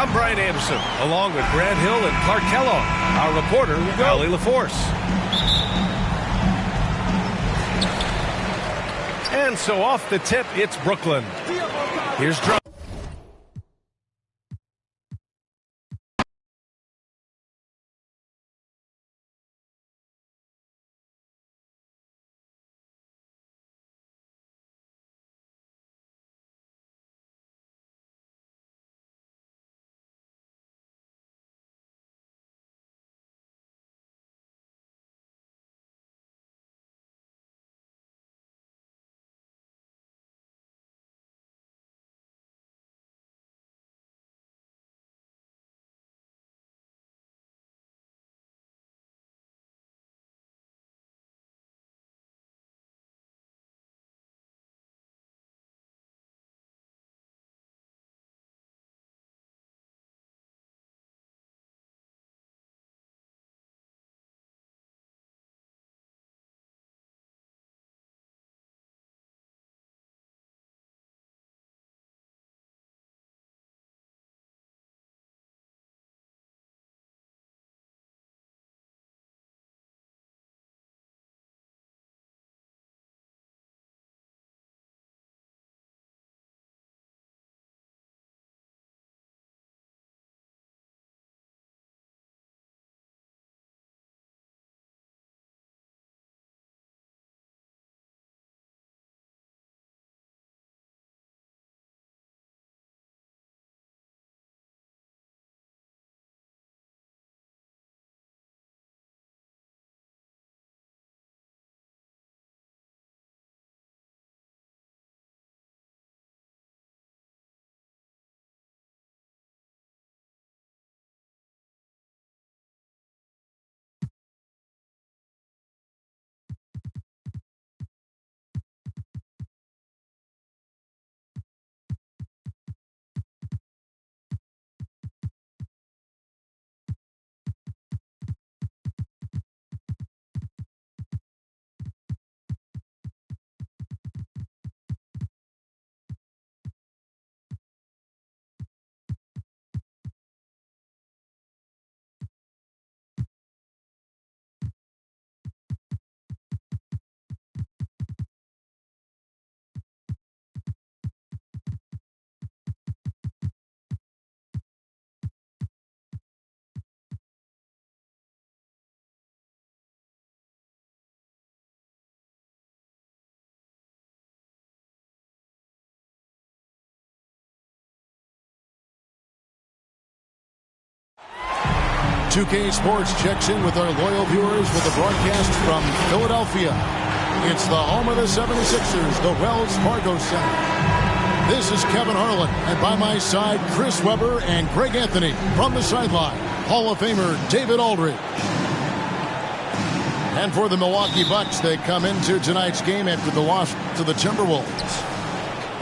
I'm Brian Anderson, along with Grant Hill and Clark Kellogg. Our reporter, Allie LaForce. And so off the tip, it's Brooklyn. Here's Drum. "2K Sports" checks in with our loyal viewers with a broadcast from Philadelphia. It's the home of the 76ers, the Wells Fargo Center. This is Kevin Harlan, and by my side, Chris Webber and Greg Anthony. From the sideline, Hall of Famer David Aldridge. And for the Milwaukee Bucks, they come into tonight's game after the loss to the Timberwolves.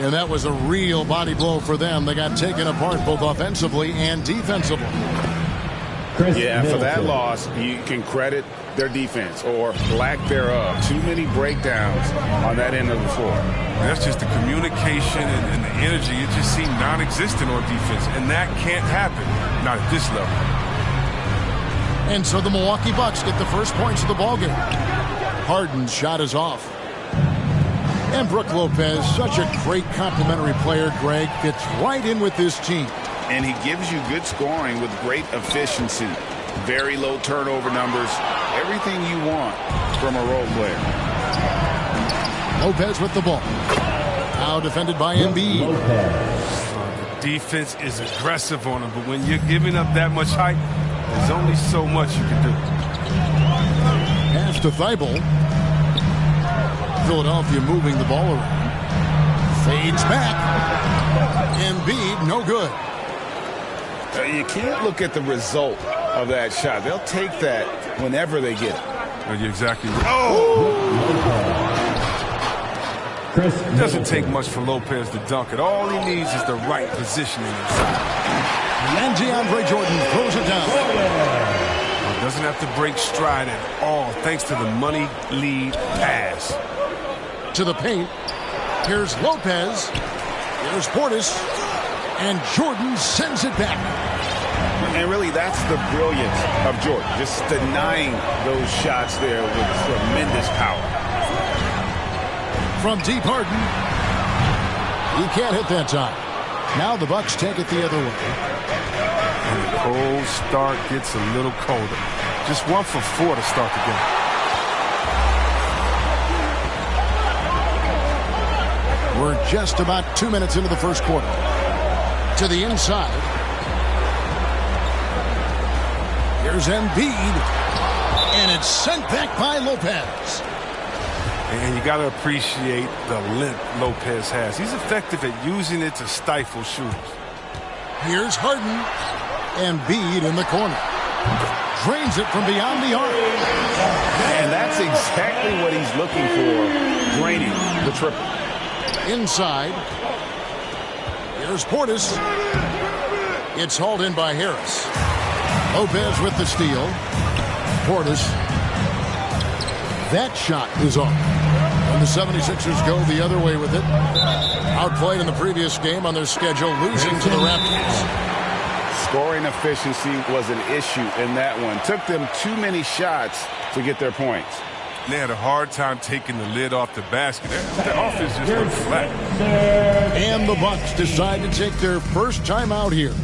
And that was a real body blow for them. They got taken apart both offensively and defensively. Yeah, for that loss, you can credit their defense or lack thereof. Too many breakdowns on that end of the floor. That's just the communication and the energy. It just seemed non-existent on defense, and that can't happen, not at this level. And so the Milwaukee Bucks get the first points of the ballgame. Harden's shot is off. And Brook Lopez, such a great complimentary player, Greg, fits right in with this team. And he gives you good scoring with great efficiency. Very low turnover numbers. Everything you want from a role player. Lopez with the ball. Now defended by Embiid. The defense is aggressive on him, but when you're giving up that much height, there's only so much you can do. Pass to Thibault. Philadelphia moving the ball around. Fades back. Embiid, no good. You can't look at the result of that shot. They'll take that whenever they get it. You're exactly right. Oh! It doesn't take much for Lopez to dunk it. All he needs is the right positioning inside. And DeAndre Jordan throws it down. Doesn't have to break stride at all, thanks to the money lead pass. To the paint. Here's Lopez. Here's Portis. And Jordan sends it back. And really, that's the brilliance of Jordan, just denying those shots there with tremendous power. From deep, Harden. He can't hit that time. Now the Bucks take it the other way. And the cold start gets a little colder. Just 1 for 4 to start the game. We're just about 2 minutes into the first quarter. To the inside. Here's Embiid. And it's sent back by Lopez. And you got to appreciate the length Lopez has. He's effective at using it to stifle shooters. Here's Harden. Embiid in the corner. Drains it from beyond the arc. And that's exactly what he's looking for, draining the triple. Inside. Here's Portis. It's hauled in by Harris. Lopez with the steal. Portis. That shot is off. And the 76ers go the other way with it. Outplayed in the previous game on their schedule, losing to the Raptors. Scoring efficiency was an issue in that one. Took them too many shots to get their points. They had a hard time taking the lid off the basket. The offense just went flat. And the Bucks decide to take their first time out here.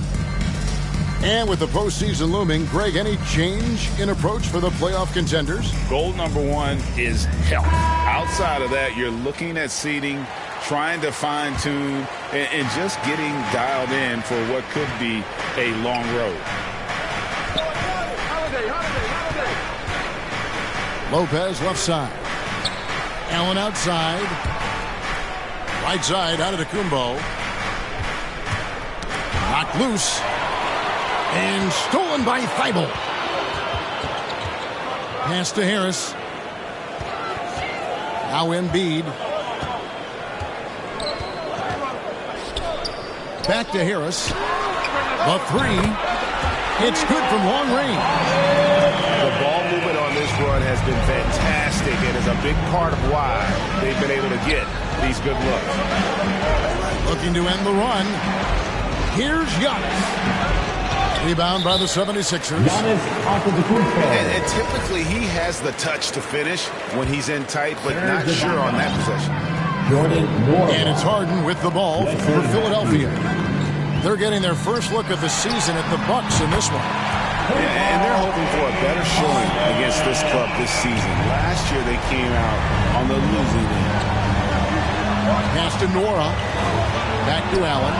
And with the postseason looming, Greg, any change in approach for the playoff contenders? Goal number 1 is health. Outside of that, you're looking at seeding, trying to fine-tune, and just getting dialed in for what could be a long road. Lopez left side. Allen outside. Right side out of Antetokounmpo. Knocked loose. And stolen by Thibault. Pass to Harris. Now Embiid. Back to Harris. The three. It's good from long range. The ball movement on this run has been fantastic and is a big part of why they've been able to get these good looks. Looking to end the run. Here's Giannis. Rebound by the 76ers. And typically he has the touch to finish when he's in tight, but not sure on that possession. And it's Harden with the ball for Philadelphia. They're getting their first look of the season at the Bucks in this one. And they're hoping for a better showing against this club this season. Last year they came out on the losing end. Pass to Nora. Back to Allen.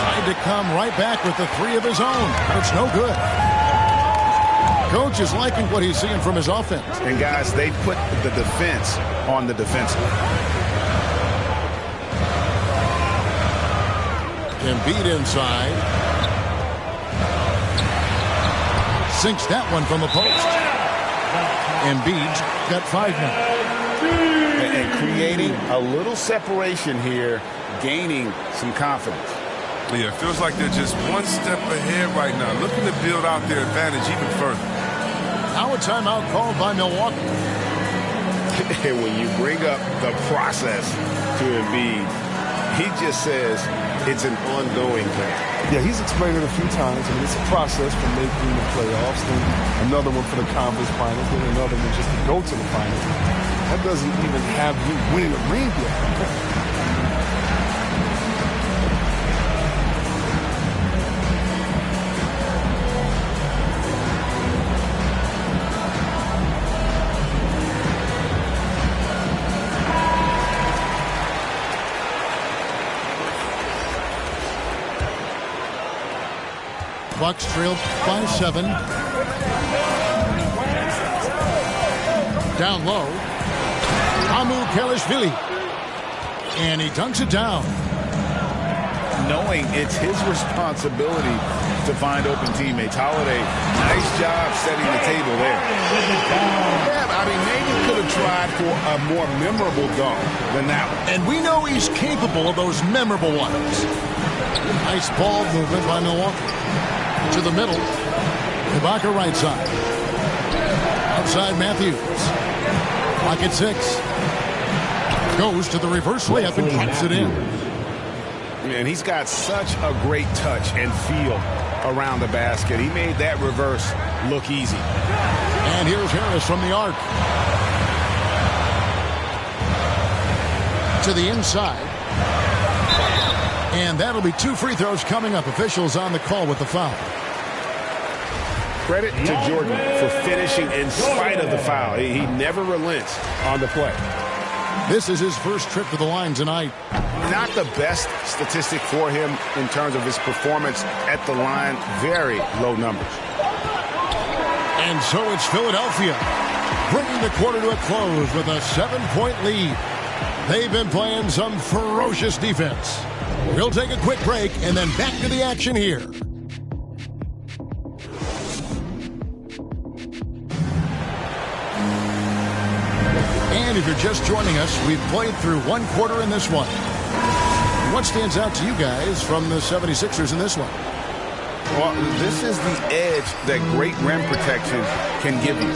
Tried to come right back with the three of his own. But it's no good. Coach is liking what he's seeing from his offense. And guys, they put the defense on the defensive. Embiid inside. Sinks that one from the post. Embiid's got 5 now. And creating a little separation here, gaining some confidence. Yeah, it feels like they're just one step ahead right now, looking to build out their advantage even further. Now a timeout called by Milwaukee. And when you bring up the process to Embiid, he just says it's an ongoing thing. Yeah, he's explained it a few times. I mean, it's a process from making the playoffs, then another one for the conference finals, then another one just to go to the finals. That doesn't even have you winning a ring yet. Bucks trailed by 7. Down low. Kelishvili. And he dunks it down. Knowing it's his responsibility to find open teammates. Holiday, nice job setting the table there. Yeah, I mean, maybe could have tried for a more memorable dunk than that one. And we know he's capable of those memorable ones. Nice ball movement by Milwaukee. To the middle. Ibaka right side. Outside Matthews. Clock at 6. Goes to the reverse layup and drops it in. And he's got such a great touch and feel around the basket. He made that reverse look easy. And here's Harris from the arc. To the inside. And that'll be 2 free throws coming up. Officials on the call with the foul. Credit to Jordan for finishing in spite of the foul. He never relents on the play. This is his first trip to the line tonight. Not the best statistic for him in terms of his performance at the line. Very low numbers. And so it's Philadelphia bringing the quarter to a close with a 7-point lead. They've been playing some ferocious defense. We'll take a quick break and then back to the action here. And if you're just joining us, we've played through 1 quarter in this one. What stands out to you guys from the 76ers in this one? Well, this is the edge that great rim protection can give you.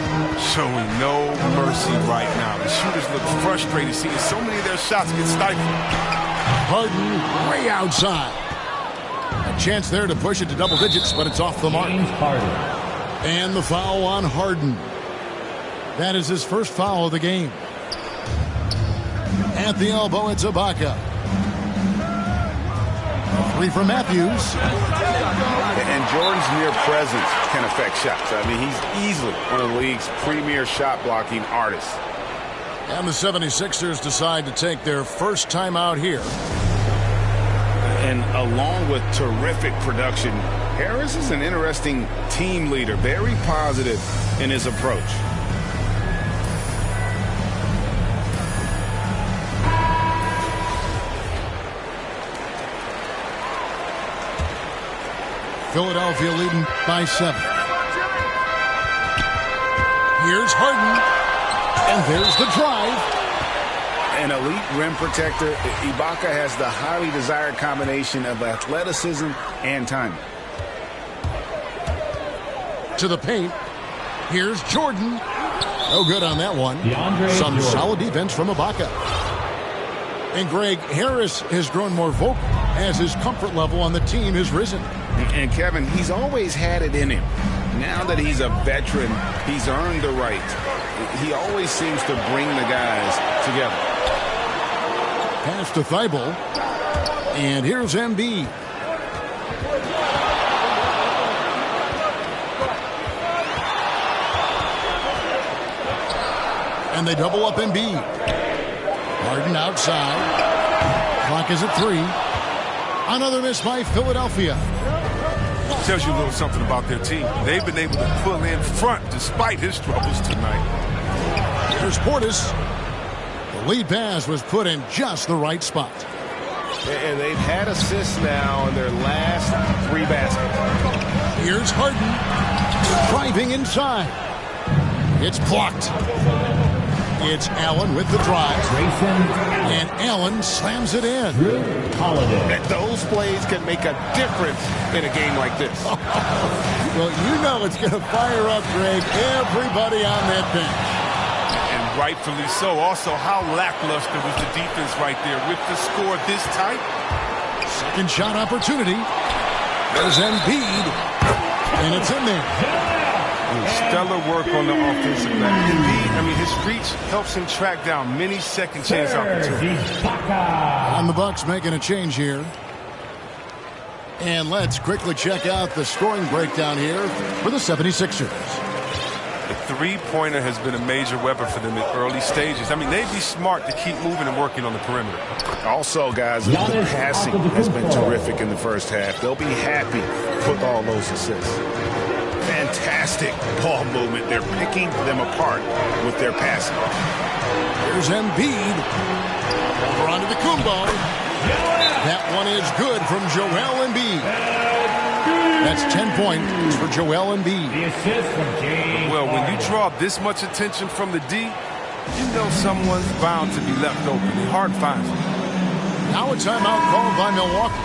Showing no mercy right now. The shooters look frustrated, seeing so many of their shots get stifled. Harden way outside. A chance there to push it to double digits, but it's off the mark. And the foul on Harden. That is his first foul of the game. At the elbow, it's Ibaka. 3 for Matthews. And Jordan's mere presence can affect shots. I mean, he's easily one of the league's premier shot-blocking artists. And the 76ers decide to take their first time out here. And along with terrific production, Harris is an interesting team leader, very positive in his approach. Philadelphia leading by 7. Here's Harden. And there's the drive. An elite rim protector, Ibaka has the highly desired combination of athleticism and timing. To the paint. Here's Jordan. No good on that one. Some solid defense from Ibaka. And Greg, Harris has grown more vocal as his comfort level on the team has risen. And Kevin, he's always had it in him. Now that he's a veteran, he's earned the right. He always seems to bring the guys together. Pass to Thibault. And here's Embiid. And they double up Embiid. Harden outside. Clock is at 3. Another miss by Philadelphia. Tells you a little something about their team. They've been able to pull in front despite his troubles tonight. Here's Portis. The lead pass was put in just the right spot. And they've had assists now in their last 3 baskets. Here's Harden. Driving inside. It's blocked. It's Allen with the drive. And Allen slams it in. And those plays can make a difference in a game like this. Well, you know it's going to fire up, Greg, everybody on that bench. And rightfully so. Also, how lackluster was the defense right there with the score this tight? Second shot opportunity. There's Embiid. And it's in there. Stellar work on the offensive end. Embiid, I mean, his reach helps him track down many second chance opportunities. And the Bucks making a change here. And let's quickly check out the scoring breakdown here for the 76ers. The three-pointer has been a major weapon for them in early stages. I mean, they'd be smart to keep moving and working on the perimeter. Also, guys, the passing has been terrific in the first half. They'll be happy with all those assists. Fantastic ball movement. They're picking them apart with their passing. Here's Embiid. Over onto the Kumbo. That one is good from Joel Embiid. That's 10 points for Joel Embiid. The assist from James. Well, when you draw this much attention from the D, you know someone's bound to be left open. Hard finds it. Now a timeout called by Milwaukee.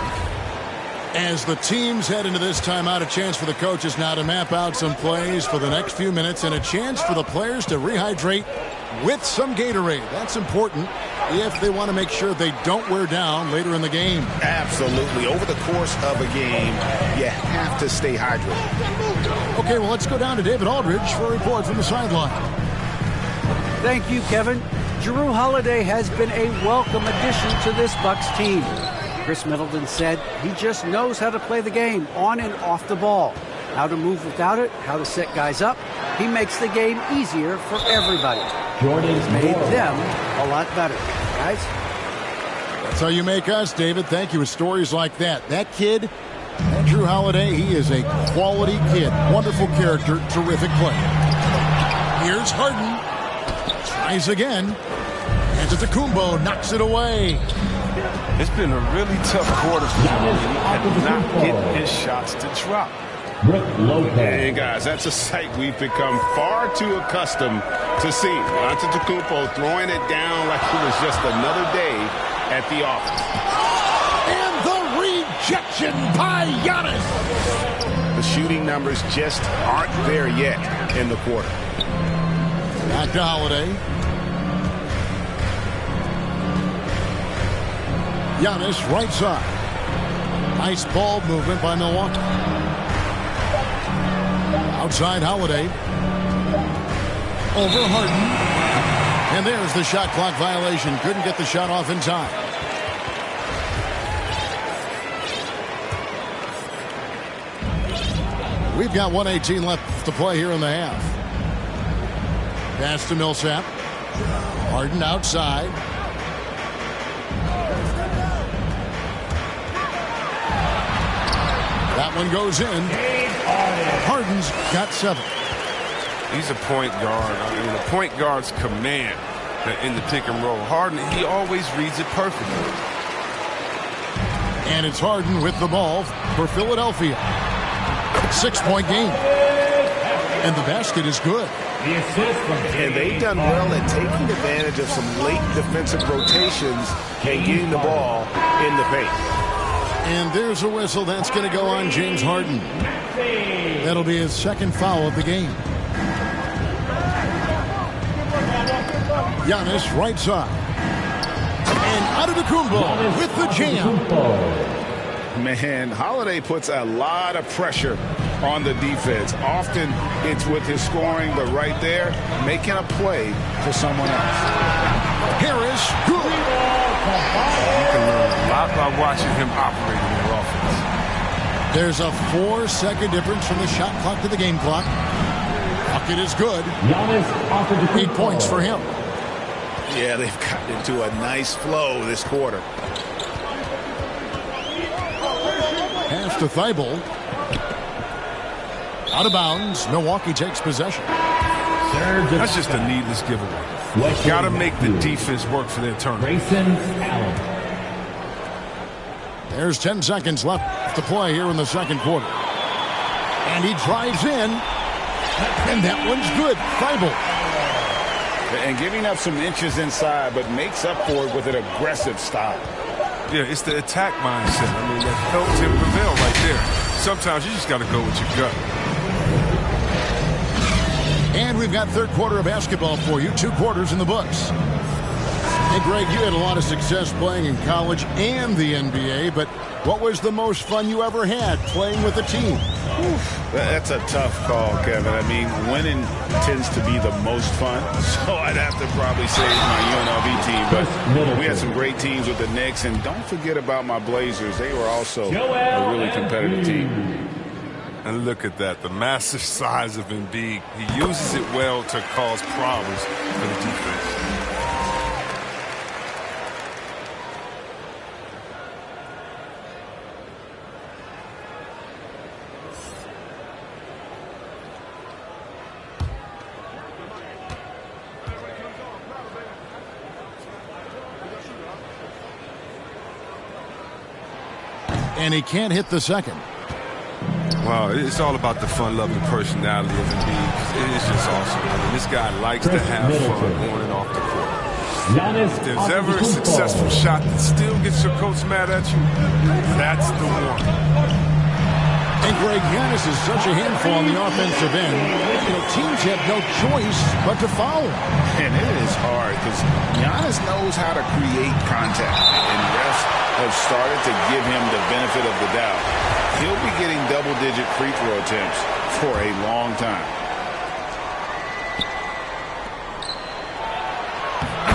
As the teams head into this timeout, a chance for the coaches now to map out some plays for the next few minutes and a chance for the players to rehydrate with some Gatorade. That's important if they want to make sure they don't wear down later in the game. Absolutely. Over the course of a game, you have to stay hydrated. Okay, well, let's go down to David Aldridge for a report from the sideline. Thank you, Kevin. Jrue Holiday has been a welcome addition to this Bucks team. Chris Middleton said he just knows how to play the game on and off the ball, how to move without it, how to set guys up. He makes the game easier for everybody. He's made them a lot better. Guys? That's how you make us, David. Thank you. With stories like that. That kid, Jrue Holiday, he is a quality kid. Wonderful character, terrific player. Here's Harden. Tries again. Antetokounmpo knocks it away. It's been a really tough quarter for him. He cannot get his shots to drop. Hey, guys, that's a sight we've become far too accustomed to seeing. Antetokounmpo throwing it down like it was just another day at the office. And the rejection by Giannis. The shooting numbers just aren't there yet in the quarter. Back to Holiday. Giannis, right side. Nice ball movement by Milwaukee. Outside Holiday. Over Harden. And there's the shot clock violation. Couldn't get the shot off in time. We've got 1:18 left to play here in the half. Pass to Millsap. Harden outside. That one goes in. Harden's got 7. He's a point guard. I mean, a point guard's command in the pick and roll. Harden, he always reads it perfectly. And it's Harden with the ball for Philadelphia. 6-point game. And the basket is good. And they've done well at taking advantage of some late defensive rotations and getting the ball in the paint. And there's a whistle. That's going to go on James Harden. That'll be his second foul of the game. Giannis, right side. And Antetokounmpo with the jam. Man, Holiday puts a lot of pressure on the defense. Often it's with his scoring, but right there, making a play for someone else. Harris, good. You can learn a lot by watching him operate in their offense. There's a 4-second difference from the shot clock to the game clock. Bucket is good. 8 points for him. Yeah, they've gotten into a nice flow this quarter. Pass to Thibault. Out of bounds. Milwaukee takes possession. That's just a needless giveaway. They've got to make the defense work for their turnover. There's 10 seconds left to play here in the second quarter. And he drives in. And that one's good. Thibault. And giving up some inches inside, but makes up for it with an aggressive style. Yeah, it's the attack mindset. I mean, that helped him prevail right there. Sometimes you just got to go with your gut. And we've got third quarter of basketball for you. 2 quarters in the books. Hey, Greg, you had a lot of success playing in college and the NBA, but what was the most fun you ever had playing with a team? That's a tough call, Kevin. I mean, winning tends to be the most fun, so I'd have to probably say my UNLV team. But we had some great teams with the Knicks, and don't forget about my Blazers. They were also a really competitive team. And look at that, the massive size of Embiid. He uses it well to cause problems for the defense. And he can't hit the second. Wow, it's all about the fun-loving personality of Embiid. It is just awesome. I mean, this guy likes to have fun on and off the court. If there's ever a successful shot that still gets your coach mad at you, that's the one. And Greg, Giannis is such a handful on the offensive end. You know, teams have no choice but to foul. And it is hard because Giannis knows how to create contact, and refs have started to give him the benefit of the doubt. He'll be getting double-digit free throw attempts for a long time.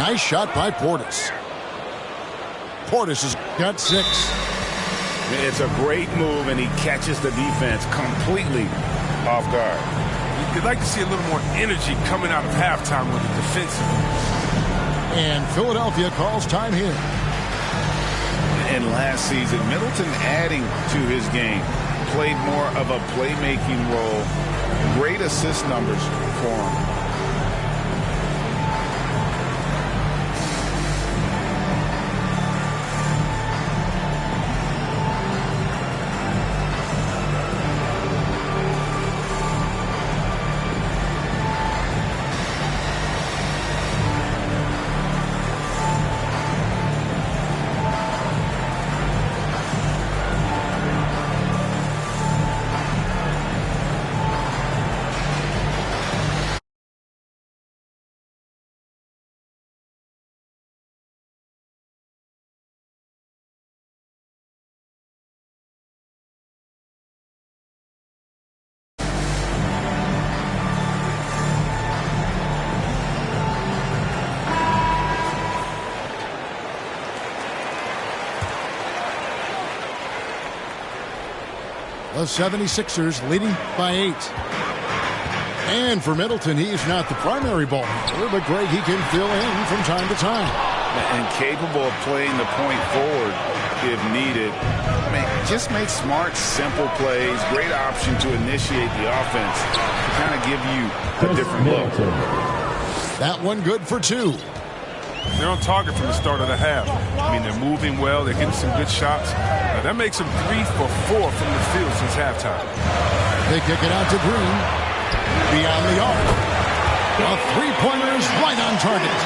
Nice shot by Portis. Portis has got 6. It's a great move, and he catches the defense completely off guard. You'd like to see a little more energy coming out of halftime with the defensive. And Philadelphia calls time here. And last season, Middleton adding to his game, played more of a playmaking role. Great assist numbers for him. The 76ers leading by 8. And for Middleton, he's not the primary ball handler, but Greg, he can fill in from time to time. And capable of playing the point forward if needed. I mean, just make smart, simple plays. Great option to initiate the offense to kind of give you a different look. That one good for 2. They're on target from the start of the half. I mean, they're moving well. They're getting some good shots. That makes them 3 for 4 from the field since halftime. They kick it out to Green. Beyond the arc. A three-pointer is right on target.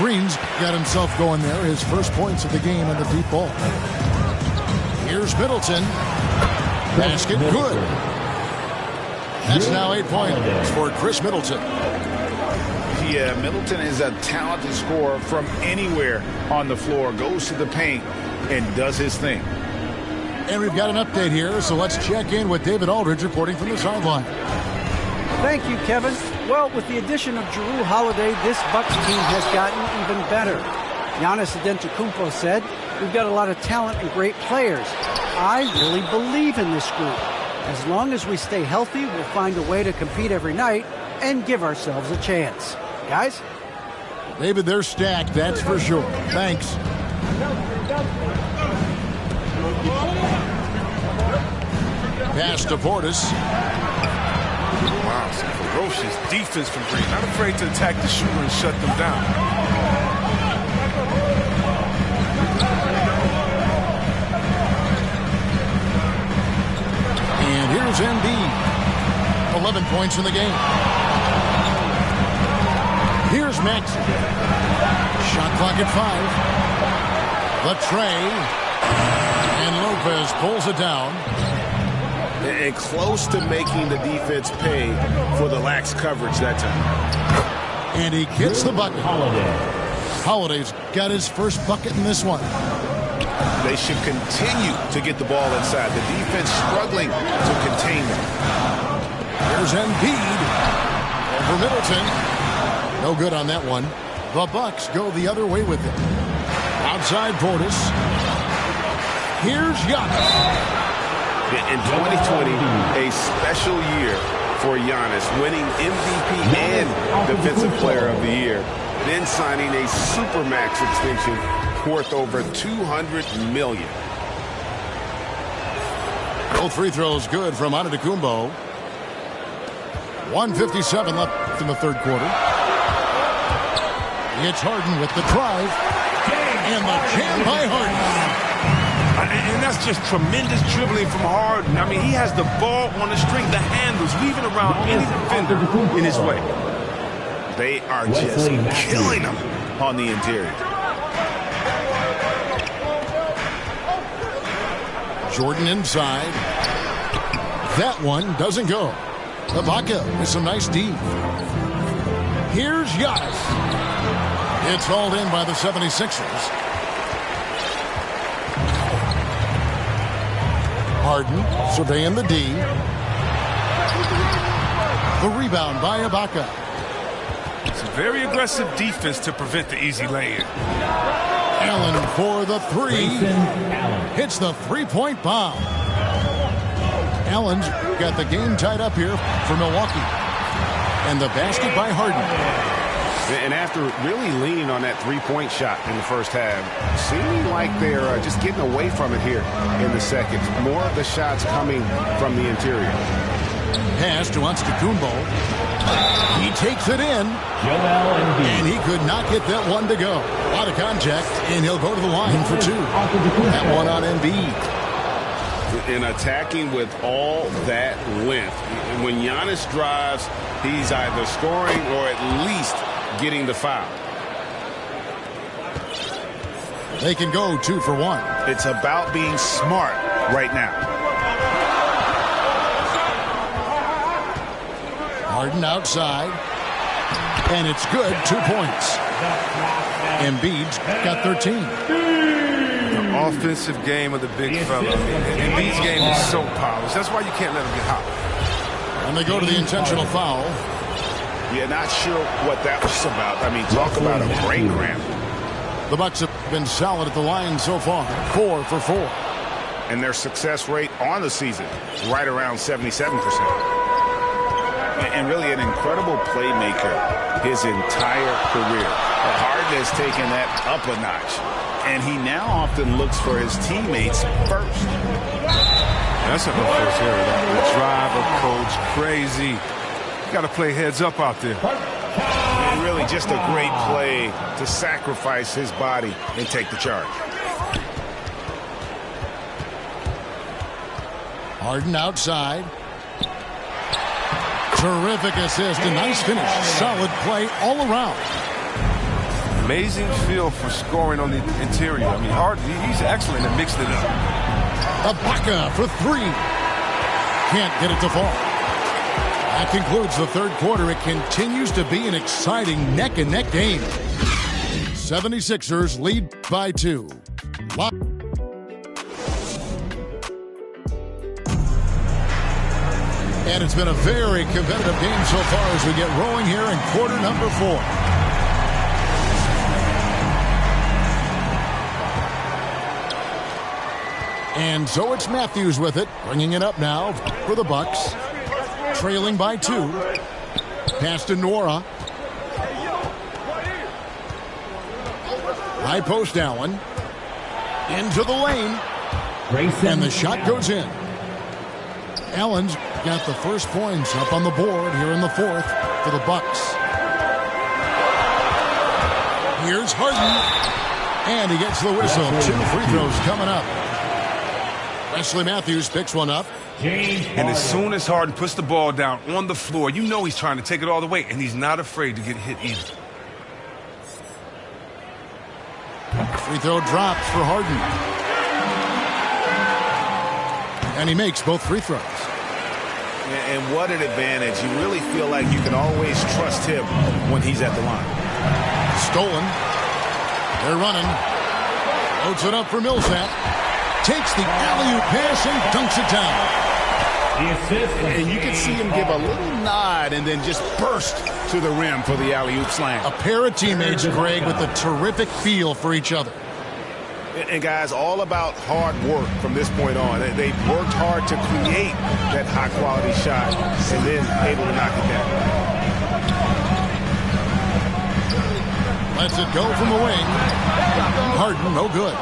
Green's got himself going there. His first points of the game on the deep ball. Here's Middleton. Basket good. That's now 8 points for Chris Middleton. Yeah, Middleton is a talented scorer from anywhere on the floor. Goes to the paint and does his thing. And we've got an update here, so let's check in with David Aldridge reporting from the sideline. Thank you, Kevin. Well, with the addition of Jrue Holiday, this Bucks team has gotten even better. Giannis Antetokounmpo said, "We've got a lot of talent and great players. I really believe in this group. As long as we stay healthy, we'll find a way to compete every night and give ourselves a chance." Guys? David, they're stacked, that's for sure. Thanks. Pass to Portis. Wow, some ferocious defense from Green. Not afraid to attack the shooter and shut them down. And here's Embiid. 11 points in the game. Here's Maxey. Shot clock at 5. The tray. And Lopez pulls it down. And close to making the defense pay for the lax coverage that time. And he gets the bucket. Holiday's got his first bucket in this one. They should continue to get the ball inside. The defense struggling to contain them. There's Embiid. Over Middleton. No good on that one. The Bucks go the other way with it. Outside Portis. Here's Giannis. In 2020, a special year for Giannis, winning MVP and Defensive Player of the Year, then signing a Supermax extension worth over $200 million. Both free throws good from Antetokounmpo. 1:57 left in the third quarter. It's Harden with the drive. And the jam by Harden. And that's just tremendous dribbling from Harden. I mean, he has the ball on the string, the handles, weaving around any defender in his way. They are just killing him. on the interior. Jordan inside. That one doesn't go. Ibaka with some nice D. Here's Giannis. It's hauled in by the 76ers. Harden surveying the D. The rebound by Ibaka. It's a very aggressive defense to prevent the easy lay-in. Allen for the three. Hits the three-point bomb. Allen's got the game tied up here for Milwaukee. And the basket by Harden. And after really leaning on that three-point shot in the first half, seeming like they're just getting away from it here in the second. More of the shots coming from the interior. Pass to Antetokounmpo. He takes it in. And he could not get that one to go. Out of contact, and he'll go to the line for two. That one on Embiid. And attacking with all that length. When Giannis drives, he's either scoring or at least getting the foul. They can go 2 for 1. It's about being smart right now. Harden outside. And it's good. 2 points. Embiid's got 13. The offensive game of the big fella. Embiid's game is so polished. That's why you can't let him get hot. And they go to the intentional foul. Yeah, not sure what that was about. I mean, talk about a brain cramp. The Bucks have been solid at the line so far. 4 for 4. And their success rate on the season, right around 77%. And really an incredible playmaker his entire career. Harden has taken that up a notch. And he now often looks for his teammates first. That's a first area. The drive approach, crazy. You got to play heads up out there. And really just a great play to sacrifice his body and take the charge. Harden outside. Terrific assist. A nice finish. Solid play all around. Amazing feel for scoring on the interior. I mean, Harden, he's excellent at mixing it up. Ibaka for 3. Can't get it to fall. That concludes the third quarter. It continues to be an exciting neck-and-neck game. 76ers lead by 2. And it's been a very competitive game so far as we get rolling here in quarter number 4. And so it's Matthews with it, bringing it up now for the Bucks. Trailing by 2. Pass to Nora. High post Allen. Into the lane. And the shot goes in. Allen's got the first points up on the board here in the fourth for the Bucks. Here's Harden. And he gets the whistle. 2 free throws coming up. Wesley Matthews picks one up. And as soon as Harden puts the ball down on the floor, you know he's trying to take it all the way, and he's not afraid to get hit either. Free throw drops for Harden. And he makes both free throws. And what an advantage. You really feel like you can always trust him when he's at the line. Stolen. They're running. Loads it up for Millsap. Takes the alley-oop pass and dunks it down. And you can see him give a little nod and then just burst to the rim for the alley-oop slam. A pair of teammates, Greg, with a terrific feel for each other. And guys, all about hard work from this point on. They've worked hard to create that high-quality shot and then able to knock it down. Lets it go from the wing. Harden, no good.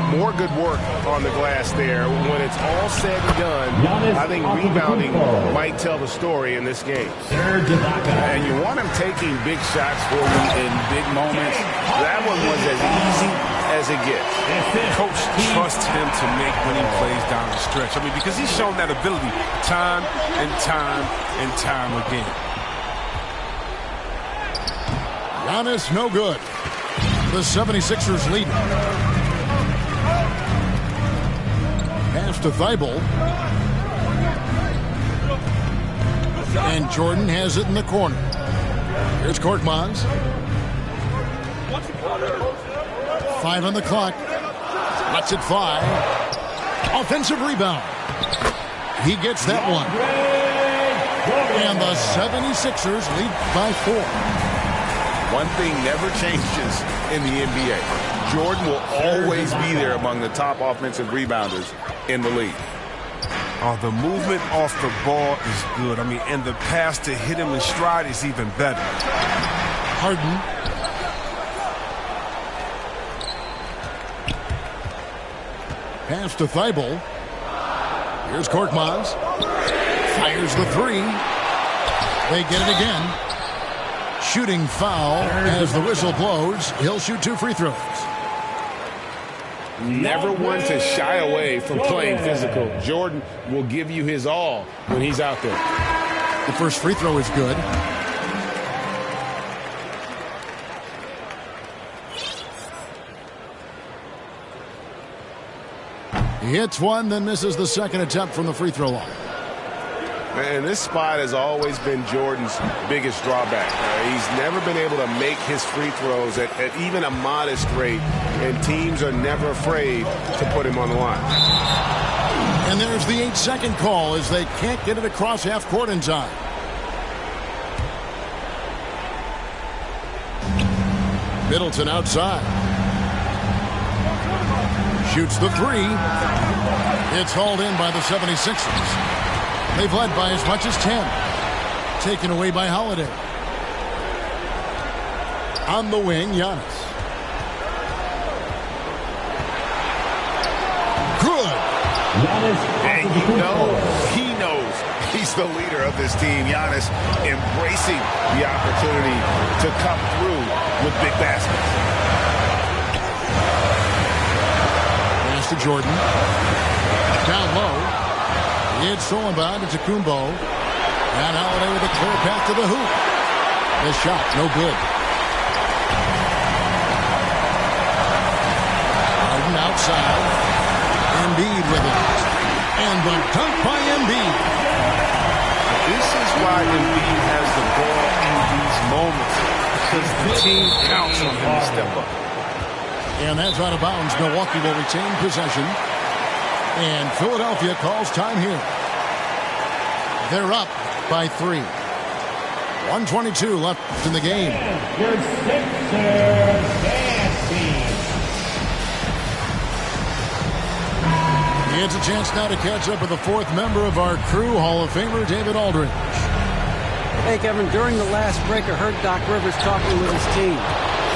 More good work on the glass there. When it's all said and done, I think rebounding might tell the story in this game. And you want him taking big shots for you in big moments. That one was as easy as it gets. Coach trusts him to make winning plays down the stretch. I mean, because he's shown that ability time and time and time again. Giannis, no good. The 76ers lead. Pass to Thibault. And Jordan has it in the corner. Here's Korkmaz. 5 on the clock. Lets it fly. Offensive rebound. He gets that one. And the 76ers lead by 4. One thing never changes in the NBA. Jordan will always be there among the top offensive rebounders in the league. Oh, the movement off the ball is good. I mean, and the pass to hit him in stride is even better. Harden. Pass to Thibault. Here's Korkmaz. Fires the 3. They get it again. Shooting foul as the whistle blows. He'll shoot 2 free throws. Never one to shy away from playing physical. Jordan will give you his all when he's out there. The first free throw is good. He hits one, then misses the second attempt from the free throw line. And this spot has always been Jordan's biggest drawback. He's never been able to make his free throws at even a modest rate, and teams are never afraid to put him on the line. And there's the 8-second call as they can't get it across half court in time. Middleton outside. Shoots the 3. It's hauled in by the 76ers. They've led by as much as 10. Taken away by Holiday. On the wing, Giannis. Good. And you know he knows he's the leader of this team. Giannis embracing the opportunity to come through with big baskets. Pass to Jordan. Down low. It's stolen by Antetokounmpo. And Holiday with a clear path to the hoop. The shot, no good. Harden outside. Embiid with it. And the dunk by Embiid. This is why Embiid has the ball in these moments, because the team counts on him to step up. And that's out of bounds. Milwaukee will retain possession. And Philadelphia calls time here. They're up by 3. 122 left in the game. It's a chance now to catch up with the 4th member of our crew, Hall of Famer David Aldridge. Hey, Kevin, during the last break, I heard Doc Rivers talking with his team.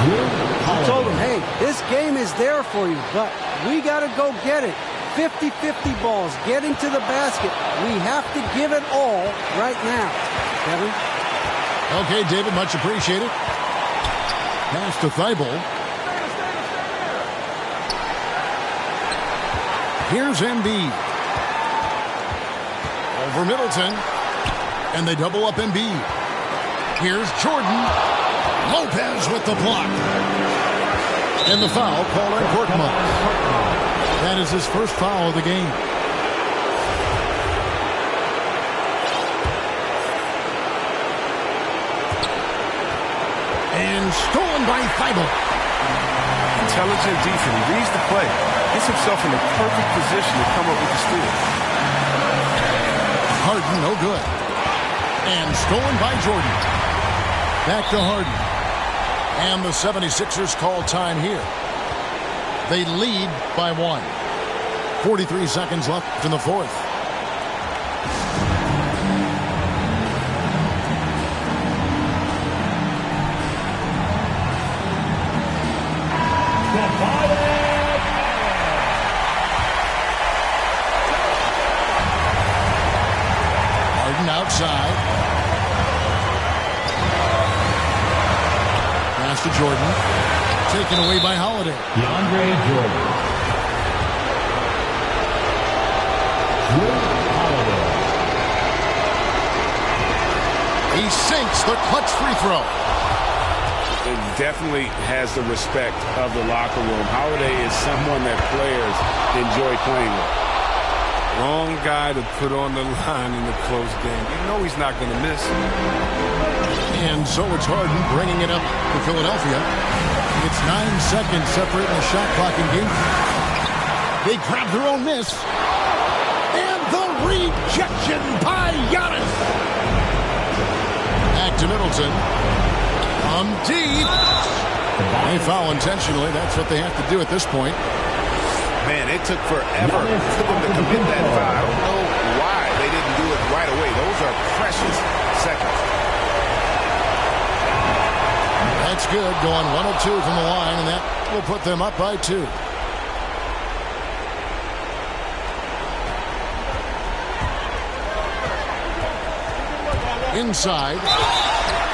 He told him, hey, this game is there for you, but we got to go get it. 50-50 balls, get into the basket. We have to give it all right now. Kevin? Okay, David, much appreciated. Pass to Thibault. Here's Embiid. Over Middleton. And they double up Embiid. Here's Jordan. Lopez with the block. And the foul called on Korkmaz. That is his first foul of the game. And stolen by Thibault. Intelligent defense. He reads the play. Gets himself in the perfect position to come up with the steal. Harden, no good. And stolen by Jordan. Back to Harden. And the 76ers call time here. They lead by 1. 43 seconds left in the 4th. Harden outside. Pass to Jordan. Taken away by Holiday. DeAndre Jordan. He sinks the clutch free throw. it definitely has the respect of the locker room. Holiday is someone that players enjoy playing with. Wrong guy to put on the line in the close game. You know he's not going to miss. And so it's Harden bringing it up to Philadelphia. It's 9 seconds separating the shot clock in game. They grab their own miss. And the rejection by Giannis. Back to Middleton. On deep. They foul intentionally. That's what they have to do at this point. Man, it took forever for them to commit that foul. I don't know why they didn't do it right away. Those are precious seconds. That's good. Going 1 of 2 from the line, and that will put them up by 2. Inside.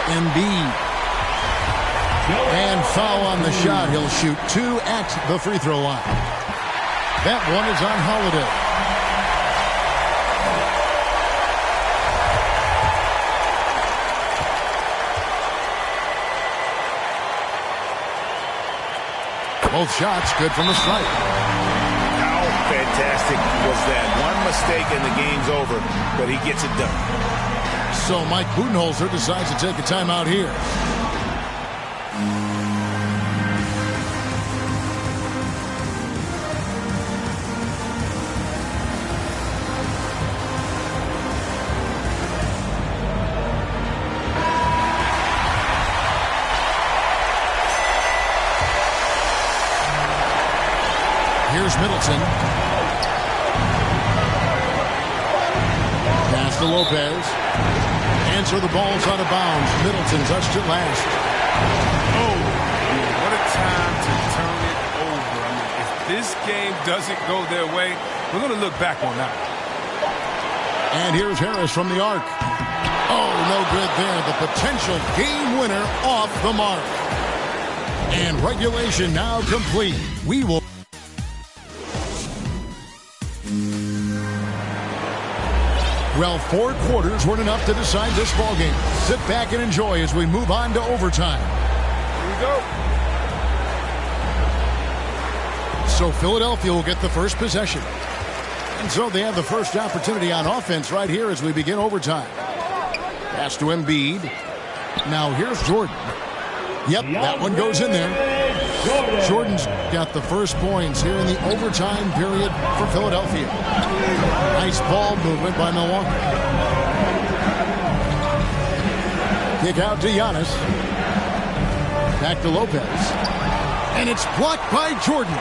Embiid. And foul on the shot. He'll shoot 2 at the free throw line. That one is on Holiday. Both shots good from the stripe. How fantastic was that? One mistake and the game's over, but he gets it done. So Mike Budenholzer decides to take a timeout here. Here's Middleton. Pass to Lopez. Answer the ball's out of bounds. Middleton touched it last. Oh, what a time to turn it over. I mean, if this game doesn't go their way, we're going to look back on that. And here's Harris from the arc. Oh, no good there. The potential game winner off the mark. And regulation now complete. We will. Well, 4 quarters weren't enough to decide this ballgame. Sit back and enjoy as we move on to overtime. Here we go. So Philadelphia will get the first possession. And so they have the first opportunity on offense right here as we begin overtime. Pass to Embiid. Now here's Jordan. Yep, that one goes in there. Jordan's got the first points here in the overtime period for Philadelphia. Nice ball movement by Milwaukee. Kick out to Giannis. Back to Lopez. And it's blocked by Jordan.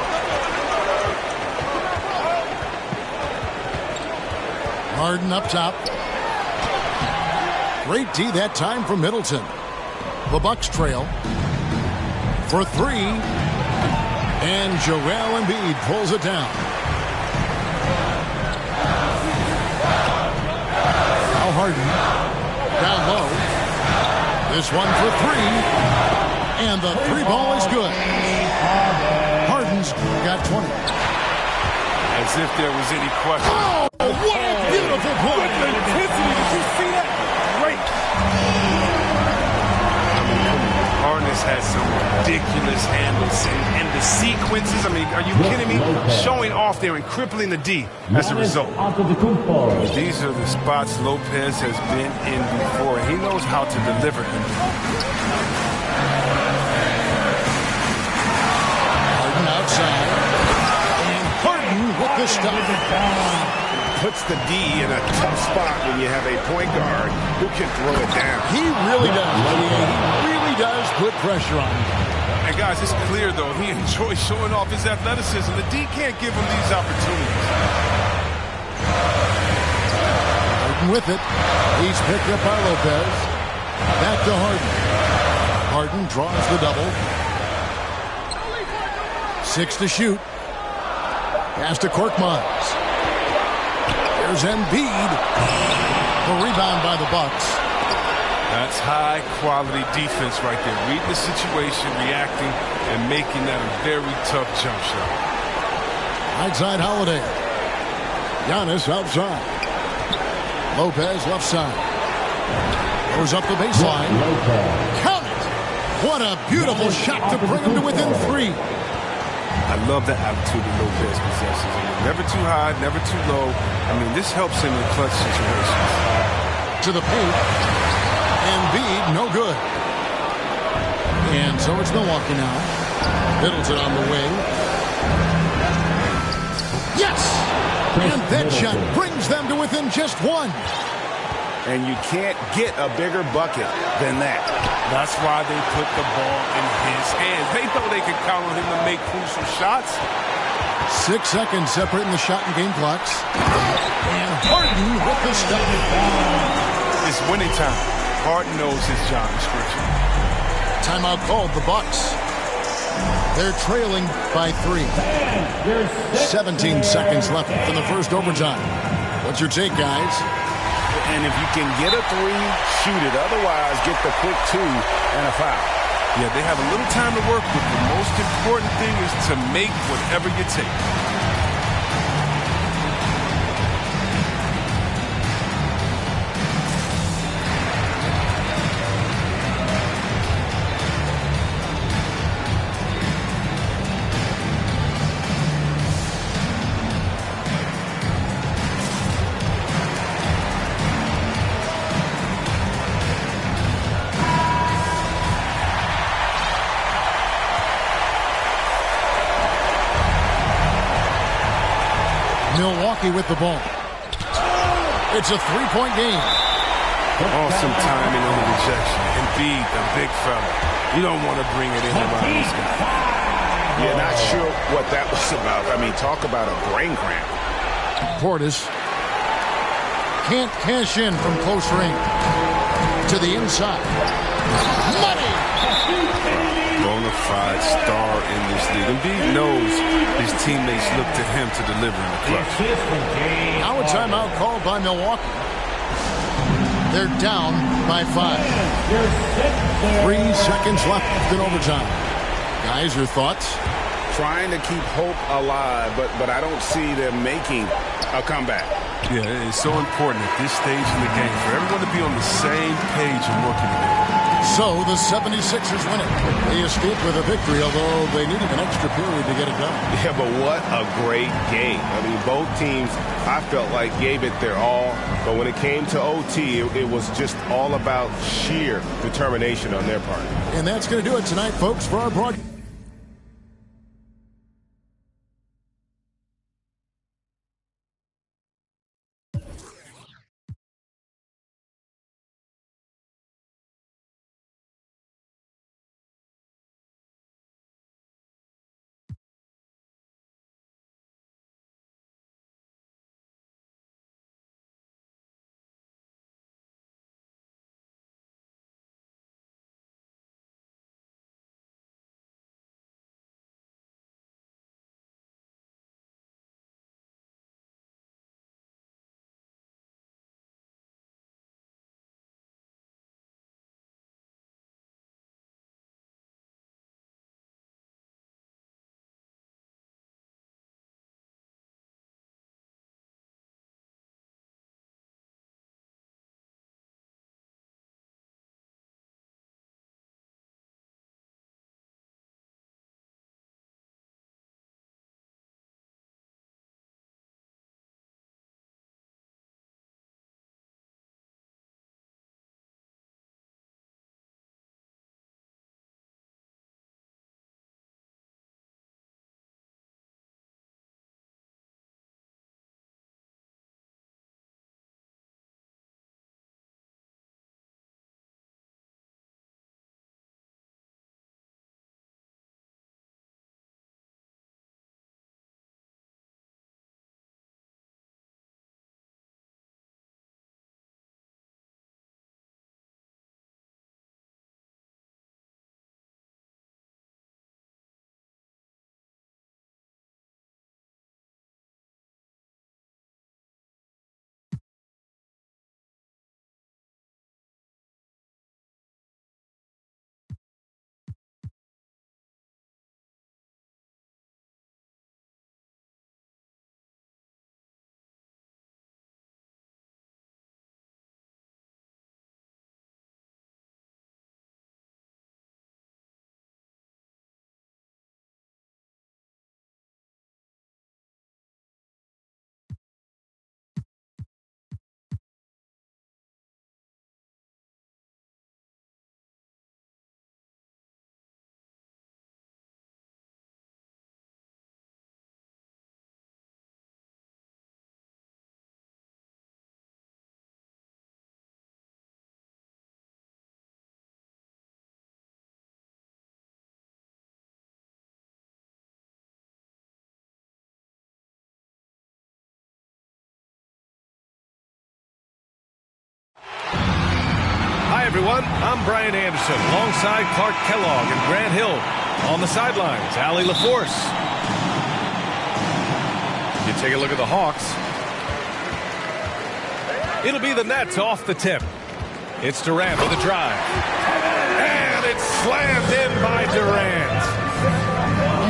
Harden up top. Great D that time from Middleton. The Bucks trail for 3. And Joel Embiid pulls it down. Now Harden down low. This one for 3. And the 3 ball is good. Harden's got 20. As if there was any question. Oh, what a beautiful play. Intensity, did you see that? Great. Harness has some ridiculous handles and the sequences. I mean, are you kidding me? Showing off there and crippling the D as a result. These are the spots Lopez has been in before. He knows how to deliver them. Harden outside. And Harden with the stop. Puts the D in a tough spot when you have a point guard who can throw it down. He really does. He really does put pressure on him. And guys, it's clear though, he enjoys showing off his athleticism. The D can't give him these opportunities. Harden with it. He's picked up by Lopez. Back to Harden. Harden draws the double. 6 to shoot. Pass to Korkmaz. There's Embiid. The rebound by the Bucks. That's high-quality defense right there. Reading the situation, reacting, and making that a very tough jump shot. Outside Holiday. Giannis outside. Lopez left side. Goes up the baseline. Count it. What a beautiful shot to bring him to within 3. I love the attitude of Lopez possesses. I mean, never too high, never too low. I mean, this helps him in clutch situations. To the paint. Embiid, no good. And so it's Milwaukee now. Middleton on the wing. Yes! And that shot brings them to within just 1. And you can't get a bigger bucket than that. That's why they put the ball in his hands. They know they can count on him to make crucial shots. 6 seconds separating the shot and game clocks. And Harden with the stop. It's winning time. Harden knows his job description. Timeout called, the Bucks. They're trailing by 3. 17 seconds left in the first overtime. What's your take, guys? And if you can get a 3, shoot it. Otherwise, get the quick 2 and a foul. Yeah, they have a little time to work with. The most important thing is to make whatever you take. Milwaukee with the ball. It's a 3-point game. Awesome timing on the rejection. Embiid, the big fella. You don't want to bring it in around this guy. Yeah, not sure what that was about. I mean, talk about a brain cramp. Portis can't cash in from close range. To the inside. Money! Bona fide star in this league. Embiid knows his teammates look to him to deliver in the clutch. Now a timeout called by Milwaukee. They're down by 5. 3 seconds left in overtime. Guys, your thoughts? Trying to keep hope alive, but I don't see them making a comeback. Yeah, it's so important at this stage in the game for everyone to be on the same page and working together. So the 76ers win it. They escaped with a victory, although they needed an extra period to get it done. Yeah, but what a great game. I mean, both teams, I felt like, gave it their all. But when it came to OT, it was just all about sheer determination on their part. And that's going to do it tonight, folks, for our broadcast. everyone. I'm Brian Anderson alongside Clark Kellogg and Grant Hill. On the sidelines, Allie LaForce. You take a look at the Hawks. It'll be the Nets off the tip. It's Durant with a drive. And it's slammed in by Durant.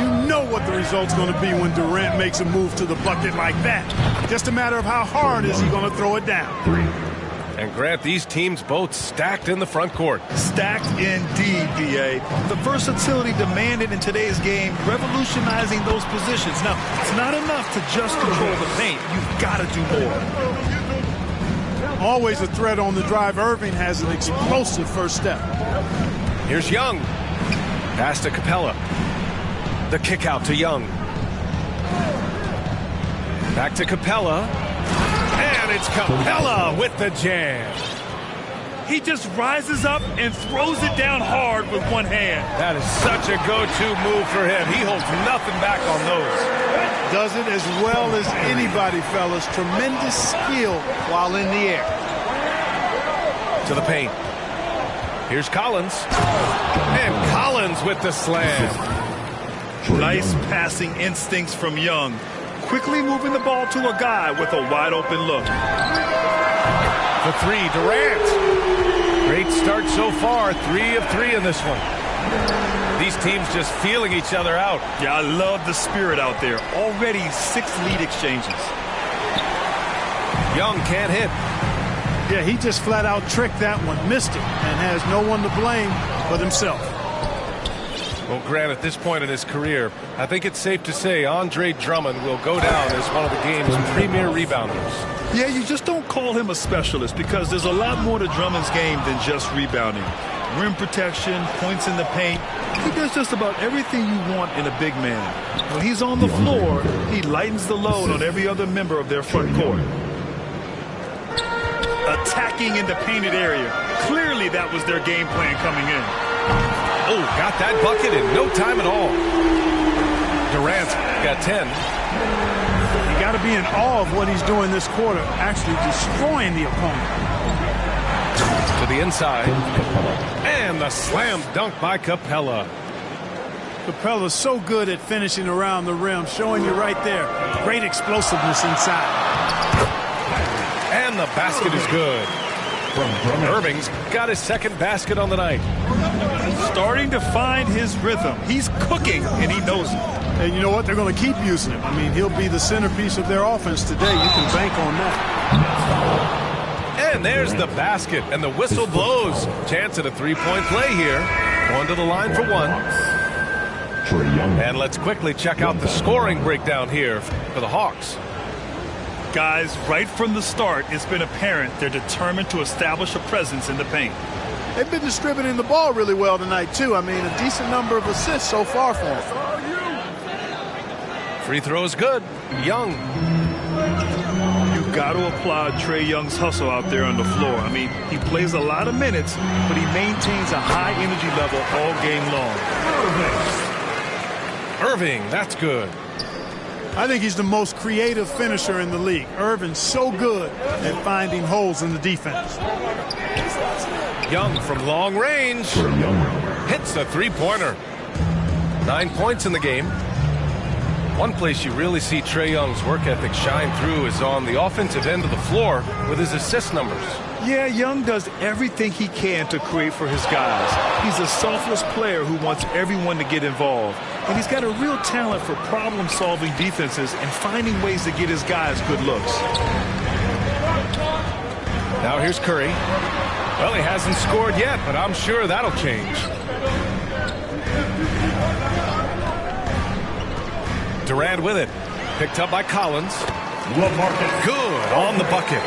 You know what the result's going to be when Durant makes a move to the bucket like that. Just a matter of how hard is he going to throw it down. And Grant, these teams both stacked in the front court. Stacked indeed, D.A. The versatility demanded in today's game, revolutionizing those positions. Now, it's not enough to just control the paint. You've got to do more. Always a threat on the drive. Irving has an explosive first step. Here's Young. Pass to Capella. The kick out to Young. Back to Capella. And it's Capella with the jam. He just rises up and throws it down hard with one hand. That is such a go-to move for him. He holds nothing back on those. Does it as well as anybody, fellas. Tremendous skill while in the air. To the paint. Here's Collins. And Collins with the slam. Nice passing instincts from Young. Quickly moving the ball to a guy with a wide-open look. The three, Durant. Great start so far. 3 of 3 in this one. These teams just feeling each other out. Yeah, I love the spirit out there. Already 6 lead exchanges. Young can't hit. Yeah, he just flat out tricked that one, missed it, and has no one to blame but himself. Well, Grant, at this point in his career, I think it's safe to say Andre Drummond will go down as one of the game's premier rebounders. Yeah, you just don't call him a specialist because there's a lot more to Drummond's game than just rebounding. Rim protection, points in the paint. He does just about everything you want in a big man. When he's on the floor, he lightens the load on every other member of their front court. Attacking in the painted area. Clearly that was their game plan coming in. Oh, got that bucket in no time at all. Durant got 10. You got to be in awe of what he's doing this quarter, actually destroying the opponent. To the inside. And the slam dunk by Capella. Capella's so good at finishing around the rim, showing you right there. Great explosiveness inside. And the basket is good. Irving's got his second basket on the night. Starting to find his rhythm. He's cooking, and he knows it. And you know what? They're going to keep using him. I mean, he'll be the centerpiece of their offense today. You can bank on that. And there's the basket, and the whistle blows. Chance at a three-point play here. Going to the line for one. And let's quickly check out the scoring breakdown here for the Hawks. Guys, right from the start, it's been apparent they're determined to establish a presence in the paint. They've been distributing the ball really well tonight, too. I mean, a decent number of assists so far for them. Free throw is good. Young. You've got to applaud Trae Young's hustle out there on the floor. I mean, he plays a lot of minutes, but he maintains a high energy level all game long. Irving, that's good. I think he's the most creative finisher in the league. Irving's so good at finding holes in the defense. Young from long range. Hits a three-pointer. 9 points in the game. One place you really see Trae Young's work ethic shine through is on the offensive end of the floor with his assist numbers. Yeah, Young does everything he can to create for his guys. He's a selfless player who wants everyone to get involved. And he's got a real talent for problem-solving defenses and finding ways to get his guys good looks. Now here's Curry. Well, he hasn't scored yet, but I'm sure that'll change. Durant with it. Picked up by Collins. Good on the bucket.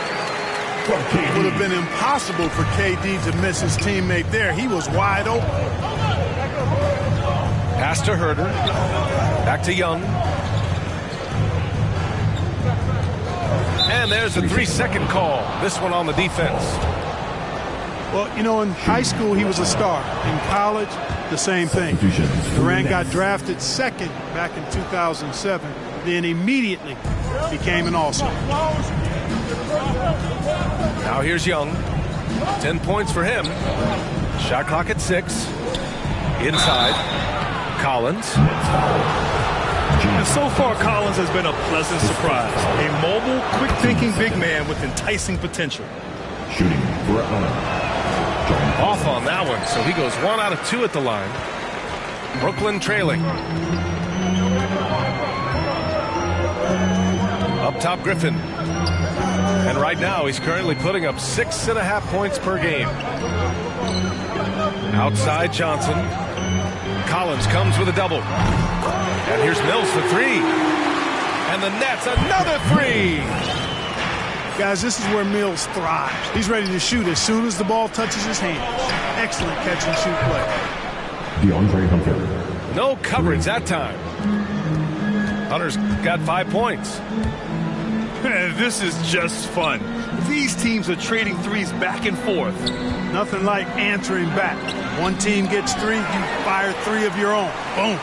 It would have been impossible for KD to miss his teammate there. He was wide open. Pass to Herter. Back to Young. And there's a 3-second call. This one on the defense. Well, you know, in high school, he was a star. In college, the same thing. Durant got drafted second back in 2007, then immediately became an all-star. Now here's Young. 10 points for him. Shot clock at 6. Inside. Collins. And so far, Collins has been a pleasant surprise. A mobile, quick-thinking big man with enticing potential. Shooting for Atlanta. Off on that one, so he goes 1 out of 2 at the line. Brooklyn trailing. Up top, Griffin. And right now, he's currently putting up 6.5 points per game. Outside, Johnson. Collins comes with a double. And here's Mills for 3. And the Nets, another 3. Guys, this is where Mills thrives. He's ready to shoot as soon as the ball touches his hands. Excellent catch-and-shoot play. DeAndre Hunter. No coverage that time. Hunter's got 5 points. This is just fun. These teams are trading threes back and forth. Nothing like answering back. One team gets 3, you fire 3 of your own. Boom.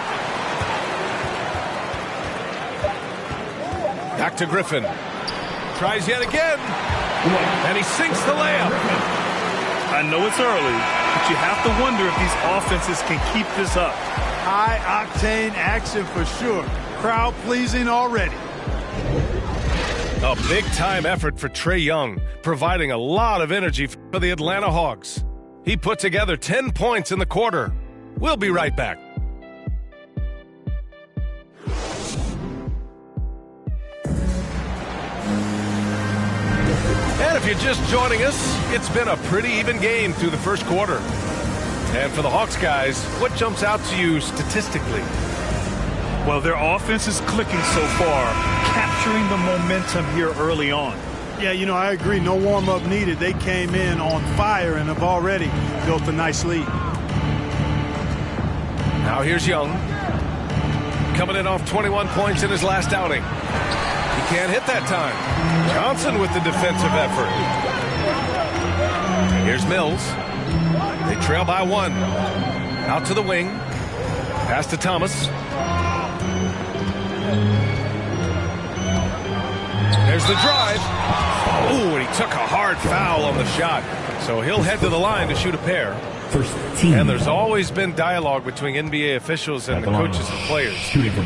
Back to Griffin. Tries yet again. And he sinks the layup. I know it's early, but you have to wonder if these offenses can keep this up. High-octane action for sure. Crowd-pleasing already. A big-time effort for Trae Young, providing a lot of energy for the Atlanta Hawks. He put together 10 points in the quarter. We'll be right back. And if you're just joining us, it's been a pretty even game through the first quarter. And for the Hawks guys, what jumps out to you statistically? Well, their offense is clicking so far, capturing the momentum here early on. Yeah, you know, I agree. No warm-up needed. They came in on fire and have already built a nice lead. Now here's Young. Coming in off 21 points in his last outing. He can't hit that time. Johnson with the defensive effort. Here's Mills. They trail by 1. Out to the wing. Pass to Thomas. There's the drive. Ooh, and he took a hard foul on the shot. So he'll head to the line to shoot a pair. First team. And there's always been dialogue between NBA officials and the coaches and players.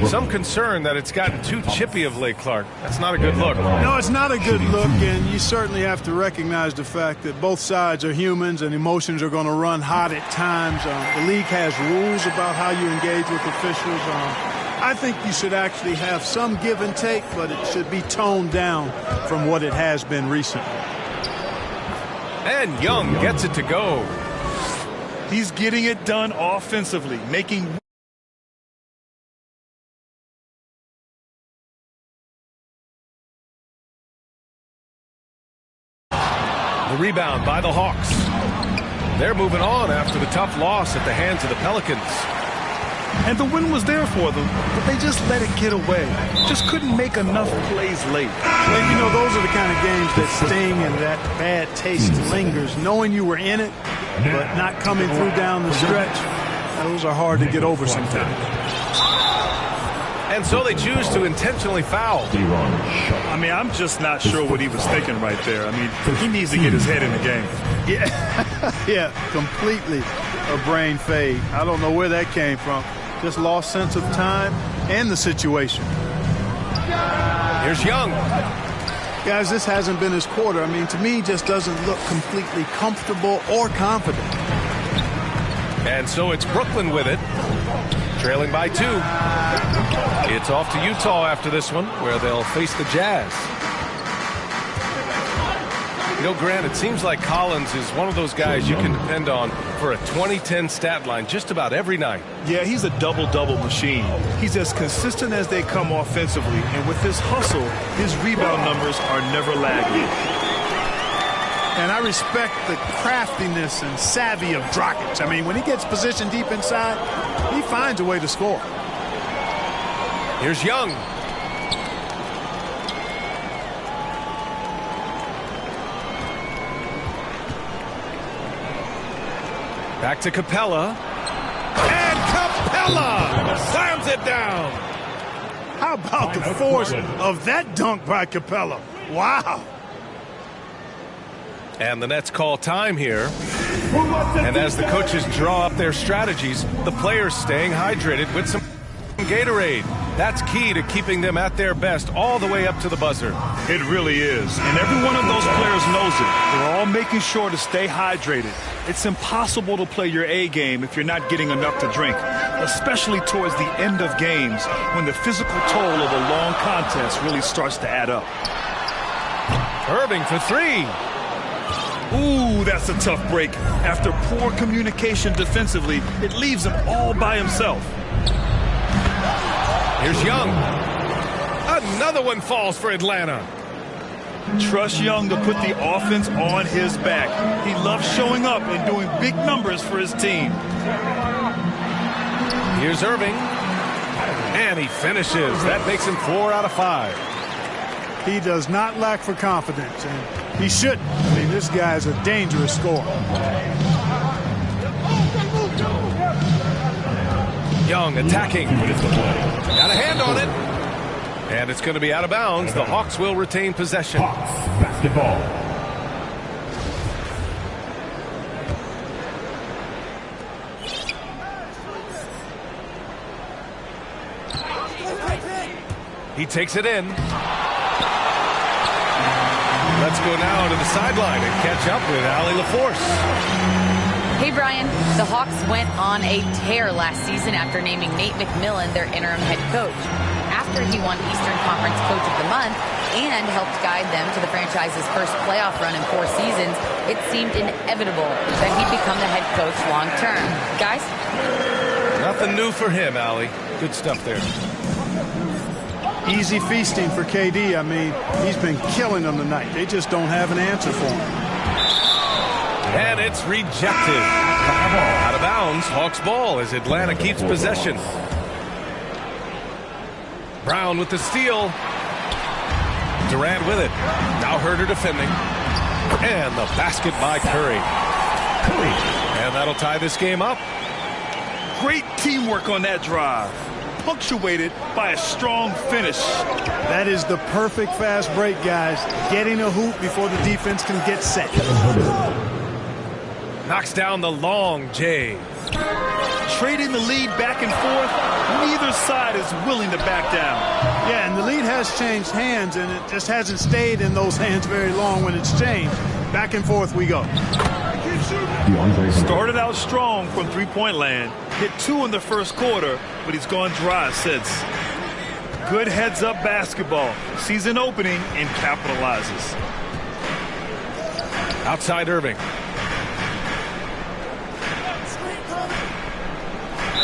Some concern that it's gotten too chippy of late, Clark. That's not a good look. No, it's not a good look, and you certainly have to recognize the fact that both sides are humans and emotions are going to run hot at times. The league has rules about how you engage with officials. I think you should actually have some give and take, but it should be toned down from what it has been recently. And Young gets it to go. He's getting it done offensively, making... The rebound by the Hawks. They're moving on after the tough loss at the hands of the Pelicans. And the win was there for them, but they just let it get away. Just couldn't make enough plays late. Well, you know, those are the kind of games that sting and that bad taste lingers. Knowing you were in it, but not coming through down the stretch, those are hard to get over sometimes. And so they choose to intentionally foul. I mean, I'm just not sure what he was thinking right there. I mean, he needs to get his head in the game. Yeah, yeah, completely a brain fade. I don't know where that came from. Just lost sense of time and the situation. Here's Young. Guys, this hasn't been his quarter. I mean, to me, just doesn't look completely comfortable or confident. And so it's Brooklyn with it, trailing by 2. It's off to Utah after this one, where they'll face the Jazz. You know, Grant, it seems like Collins is one of those guys you can depend on for a 2010 stat line just about every night. Yeah, he's a double-double machine. He's as consistent as they come offensively, and with his hustle, his rebound numbers are never lagging. And I respect the craftiness and savvy of Dragic. I mean, when he gets positioned deep inside, he finds a way to score. Here's Young. Back to Capella. And Capella slams it down. How about the force of that dunk by Capella? Wow. And the Nets call time here. And as the coaches draw up their strategies, the players staying hydrated with some Gatorade. That's key to keeping them at their best all the way up to the buzzer. It really is. And every one of those players knows it. They're all making sure to stay hydrated. It's impossible to play your A game if you're not getting enough to drink, especially towards the end of games when the physical toll of a long contest really starts to add up. Irving for three. Ooh, that's a tough break. After poor communication defensively, it leaves him all by himself. Here's Young. Another one falls for Atlanta. Trust Young to put the offense on his back. He loves showing up and doing big numbers for his team. Here's Irving. And he finishes. That makes him 4 out of 5. He does not lack for confidence, and he shouldn't. I mean, this guy is a dangerous scorer. Young attacking. Got a hand on it. And it's going to be out of bounds. The Hawks will retain possession. Hawks basketball. He takes it in. Let's go now to the sideline and catch up with Allie LaForce. Hey, Brian. The Hawks went on a tear last season after naming Nate McMillan their interim head coach. After he won Eastern Conference Coach of the Month and helped guide them to the franchise's first playoff run in 4 seasons, it seemed inevitable that he'd become the head coach long term. Guys? Nothing new for him, Allie. Good stuff there. Easy feasting for KD. I mean, he's been killing them tonight. They just don't have an answer for him. And it's rejected. Out of bounds, Hawks ball as Atlanta keeps possession. Brown with the steal. Durant with it. Now Herter defending. And the basket by Curry. And that'll tie this game up. Great teamwork on that drive, punctuated by a strong finish. That is the perfect fast break, guys. Getting a hoop before the defense can get set. Knocks down the long J. Trading the lead back and forth, neither side is willing to back down. Yeah, and the lead has changed hands, and it just hasn't stayed in those hands very long when it's changed. Back and forth we go. Started out strong from three-point land, hit 2 in the first quarter, but he's gone dry since. Good heads-up basketball, season opening, and capitalizes. Outside Irving.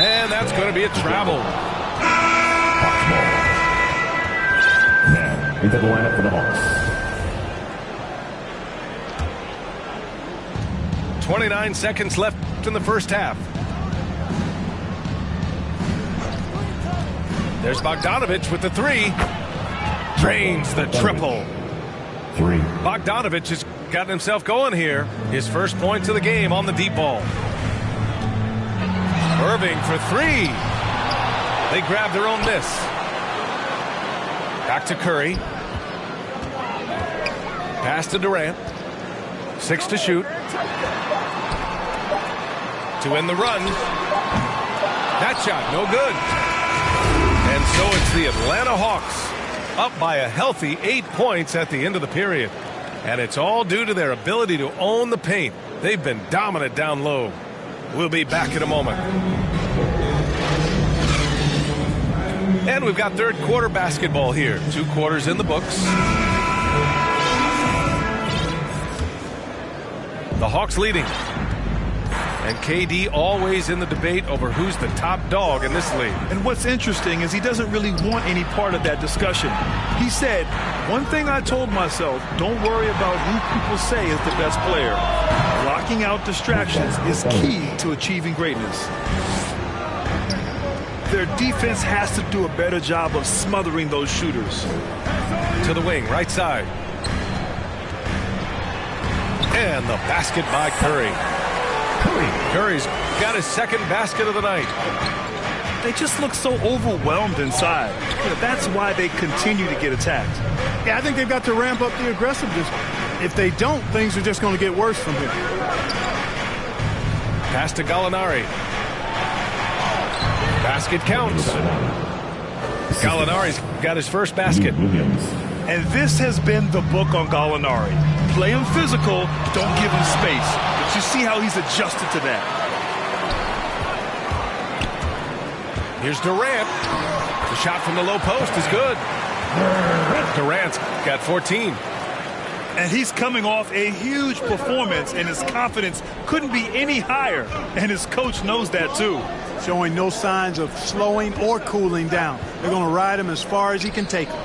And that's going to be a travel. Now, into the lineup for the Hawks. 29 seconds left in the first half. There's Bogdanovich with the 3. Drains the triple. 3. Bogdanovich has gotten himself going here. His first points of the game on the deep ball. Irving for 3. They grab their own miss. Back to Curry. Pass to Durant. 6 to shoot. To end the run. That shot, no good. And so it's the Atlanta Hawks up by a healthy 8 points at the end of the period. And it's all due to their ability to own the paint. They've been dominant down low. We'll be back in a moment. And we've got third quarter basketball here. 2 quarters in the books. The Hawks leading. And KD always in the debate over who's the top dog in this league. And what's interesting is he doesn't really want any part of that discussion. He said, one thing I told myself, don't worry about who people say is the best player. Blocking out distractions is key to achieving greatness. Their defense has to do a better job of smothering those shooters. To the wing, right side. And the basket by Curry. Curry's got his second basket of the night. They just look so overwhelmed inside. That's why they continue to get attacked. Yeah, I think they've got to ramp up the aggressiveness. If they don't, things are just going to get worse from here. Pass to Gallinari. Basket counts. Gallinari's got his first basket. And this has been the book on Gallinari. Play him physical, don't give him space. But you see how he's adjusted to that. Here's Durant. The shot from the low post is good. Durant's got 14. And he's coming off a huge performance, and his confidence couldn't be any higher. And his coach knows that, too. Showing no signs of slowing or cooling down. They're going to ride him as far as he can take him.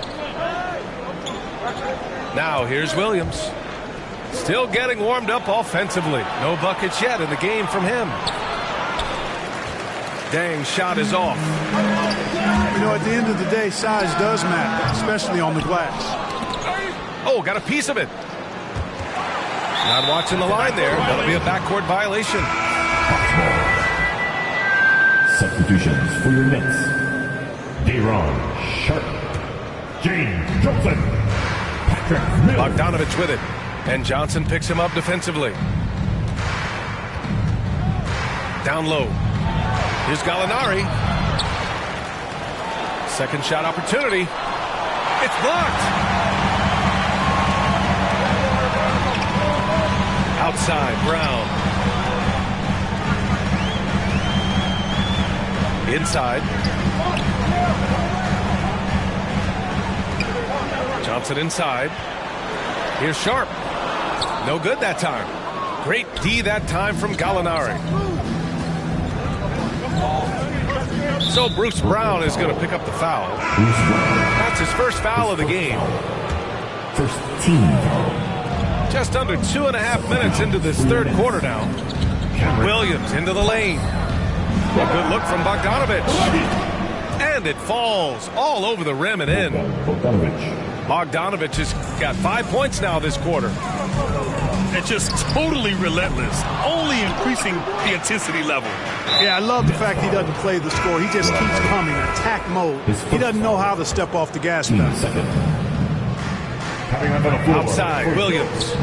Now here's Williams. Still getting warmed up offensively. No buckets yet in the game from him. Dang shot is off. You know, at the end of the day, size does matter, especially on the glass. Oh, got a piece of it. Not watching the line there. That'll be a backcourt violation. Substitutions for your Knicks. Day'Ron Sharpe. James Johnson. Patrick Mills. Bogdanovich with it. And Johnson picks him up defensively. Down low. Here's Gallinari. Second shot opportunity. It's blocked. Outside, Brown. Inside. Johnson inside. Here's Sharpe. No good that time. Great D that time from Gallinari. So Bruce Brown is going to pick up the foul. That's his first foul of the game. First team foul. Just under 2.5 minutes into this third quarter now. Williams into the lane. A good look from Bogdanovich. And it falls all over the rim and in. Bogdanovich has got 5 points now this quarter. And just totally relentless, only increasing the intensity level. Yeah, I love the fact he doesn't play the score. He just keeps coming, attack mode. He doesn't know how to step off the gas pedal. Outside, Williams.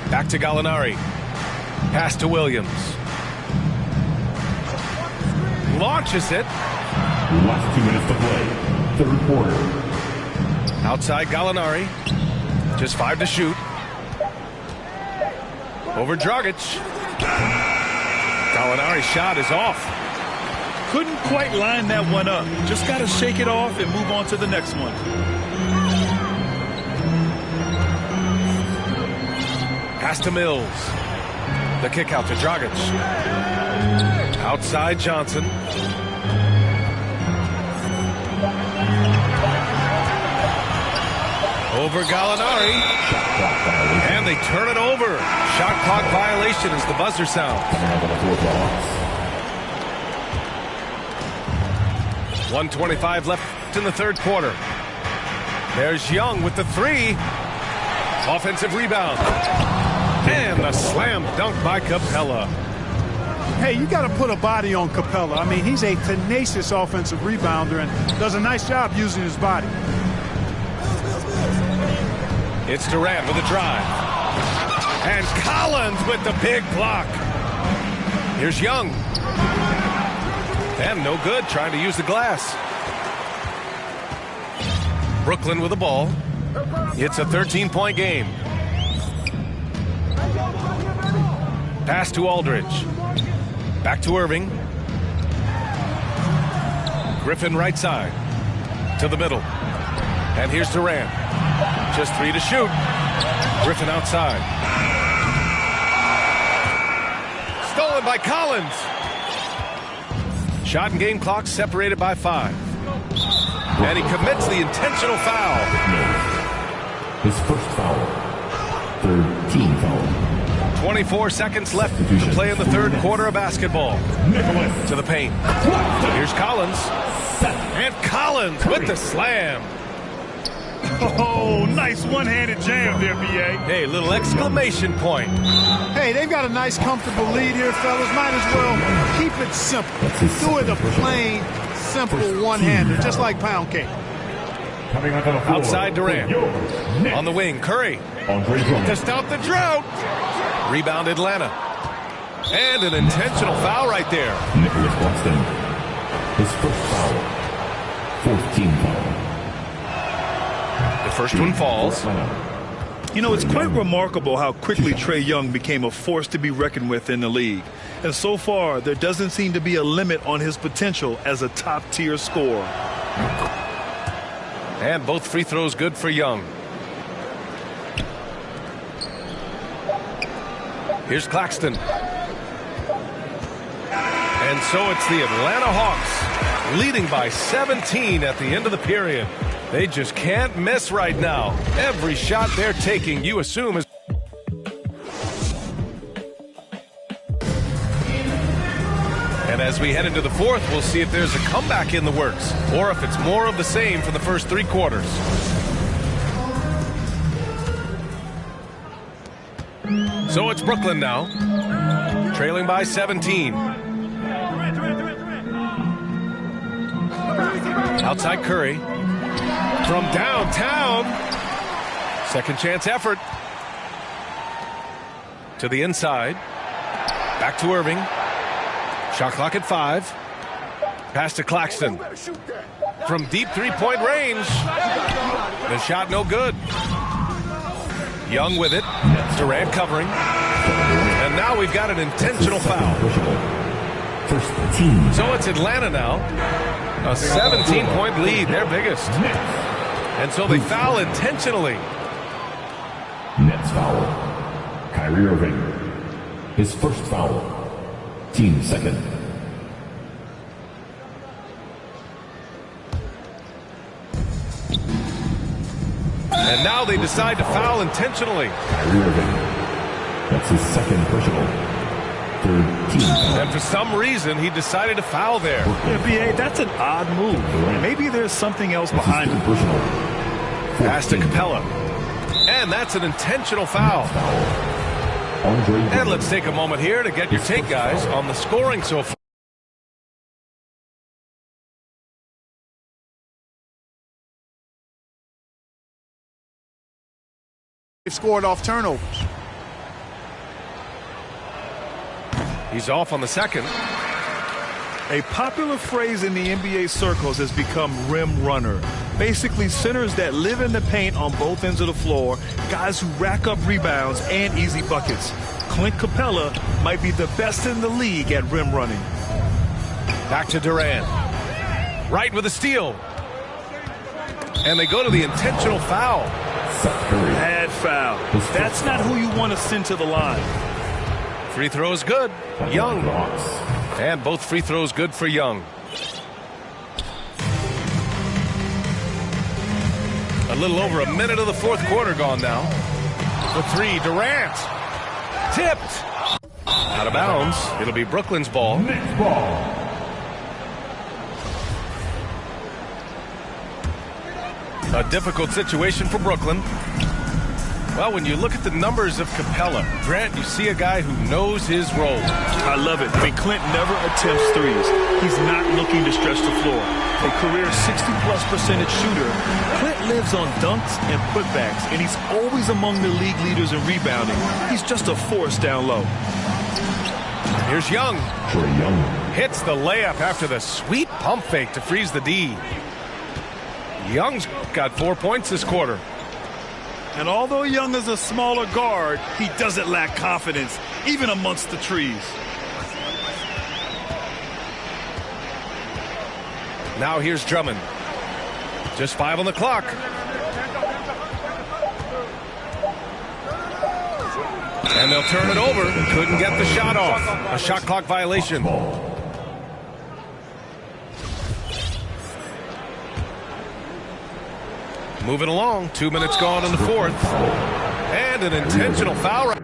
Back to Gallinari. Pass to Williams. Launches it. Last 2 minutes to play. Third quarter. Outside Gallinari. Just 5 to shoot. Over Dragic. Gallinari's shot is off. Couldn't quite line that one up. Just got to shake it off and move on to the next one. Pass to Mills. The kick out to Dragic. Outside Johnson. Over Gallinari. And they turn it over. Shot clock violation as the buzzer sounds. 1:25 left in the third quarter. There's Young with the three. Offensive rebound. And a slam dunk by Capella. Hey, you got to put a body on Capella. I mean, he's a tenacious offensive rebounder and does a nice job using his body. It's Durant with a drive. And Collins with the big block. Here's Young. And no good, trying to use the glass. Brooklyn with the ball. It's a 13-point game. Pass to Aldridge. Back to Irving. Griffin right side. To the middle. And here's Durant. Just 3 to shoot. Griffin outside. Stolen by Collins. Shot and game clock separated by 5. And he commits the intentional foul. His first foul. Third team foul. 24 seconds left to play in the third quarter of basketball. To the paint. Here's Collins. And Collins with the slam. Oh, nice one-handed jam there, B.A. Hey, little exclamation point. Hey, they've got a nice, comfortable lead here, fellas. Might as well keep it simple. Do it a plain, simple one-hander, just like pound cake. Coming onto the floor. Outside Durant. On the wing, Curry. To stop the drought. Rebound Atlanta. And an intentional foul right there. Nicholas Claxton. His first foul. 4th team foul. The first one falls. You know, it's quite remarkable how quickly Trae Young became a force to be reckoned with in the league. And so far, there doesn't seem to be a limit on his potential as a top-tier scorer. And both free throws good for Young. Here's Claxton. And so it's the Atlanta Hawks leading by 17 at the end of the period. They just can't miss right now. Every shot they're taking, you assume, is... And as we head into the fourth, we'll see if there's a comeback in the works or if it's more of the same for the first 3 quarters. So it's Brooklyn now, trailing by 17. Outside Curry. From downtown. Second chance effort. To the inside. Back to Irving. Shot clock at 5. Pass to Claxton. From deep three-point range. The shot no good. Young with it. Durant covering. And now we've got an intentional foul. First team. So it's Atlanta now. A 17-point lead, their biggest. And so they foul intentionally. Nets foul. Kyrie Irving. His first foul. Team second. And now they decide to foul intentionally. Kyrie Irving. That's his second personal. Third team foul. And for some reason, he decided to foul there. Yeah, B.A., that's an odd move. Maybe there's something else behind it. Pass to Capella. And that's an intentional foul. And let's take a moment here to get your take, guys, on the scoring so far. They've scored off turnovers. He's off on the second. A popular phrase in the NBA circles has become rim runner. Basically, centers that live in the paint on both ends of the floor, guys who rack up rebounds and easy buckets. Clint Capella might be the best in the league at rim running. Back to Durant. Right with a steal. And they go to the intentional foul. Bad foul. That's not who you want to send to the line. Free throw is good. Young. And both free throws good for Young. A little over a minute of the fourth quarter gone now. The three, Durant. Tipped. Out of bounds. It'll be Brooklyn's ball. Next ball. A difficult situation for Brooklyn. Well, when you look at the numbers of Capella, Grant, you see a guy who knows his role. I love it. I mean, Clint never attempts threes. He's not looking to stretch the floor. A career 60+% shooter, Clint lives on dunks and putbacks, and he's always among the league leaders in rebounding. He's just a force down low. Here's Young. Trae Young. Hits the layup after the sweet pump fake to freeze the D. Young's got 4 points this quarter. And although Young is a smaller guard, he doesn't lack confidence, even amongst the trees. Now here's Drummond. Just 5 on the clock. And they'll turn it over. Couldn't get the shot off. A shot clock violation. Moving along. 2 minutes gone in the fourth. And an intentional foul.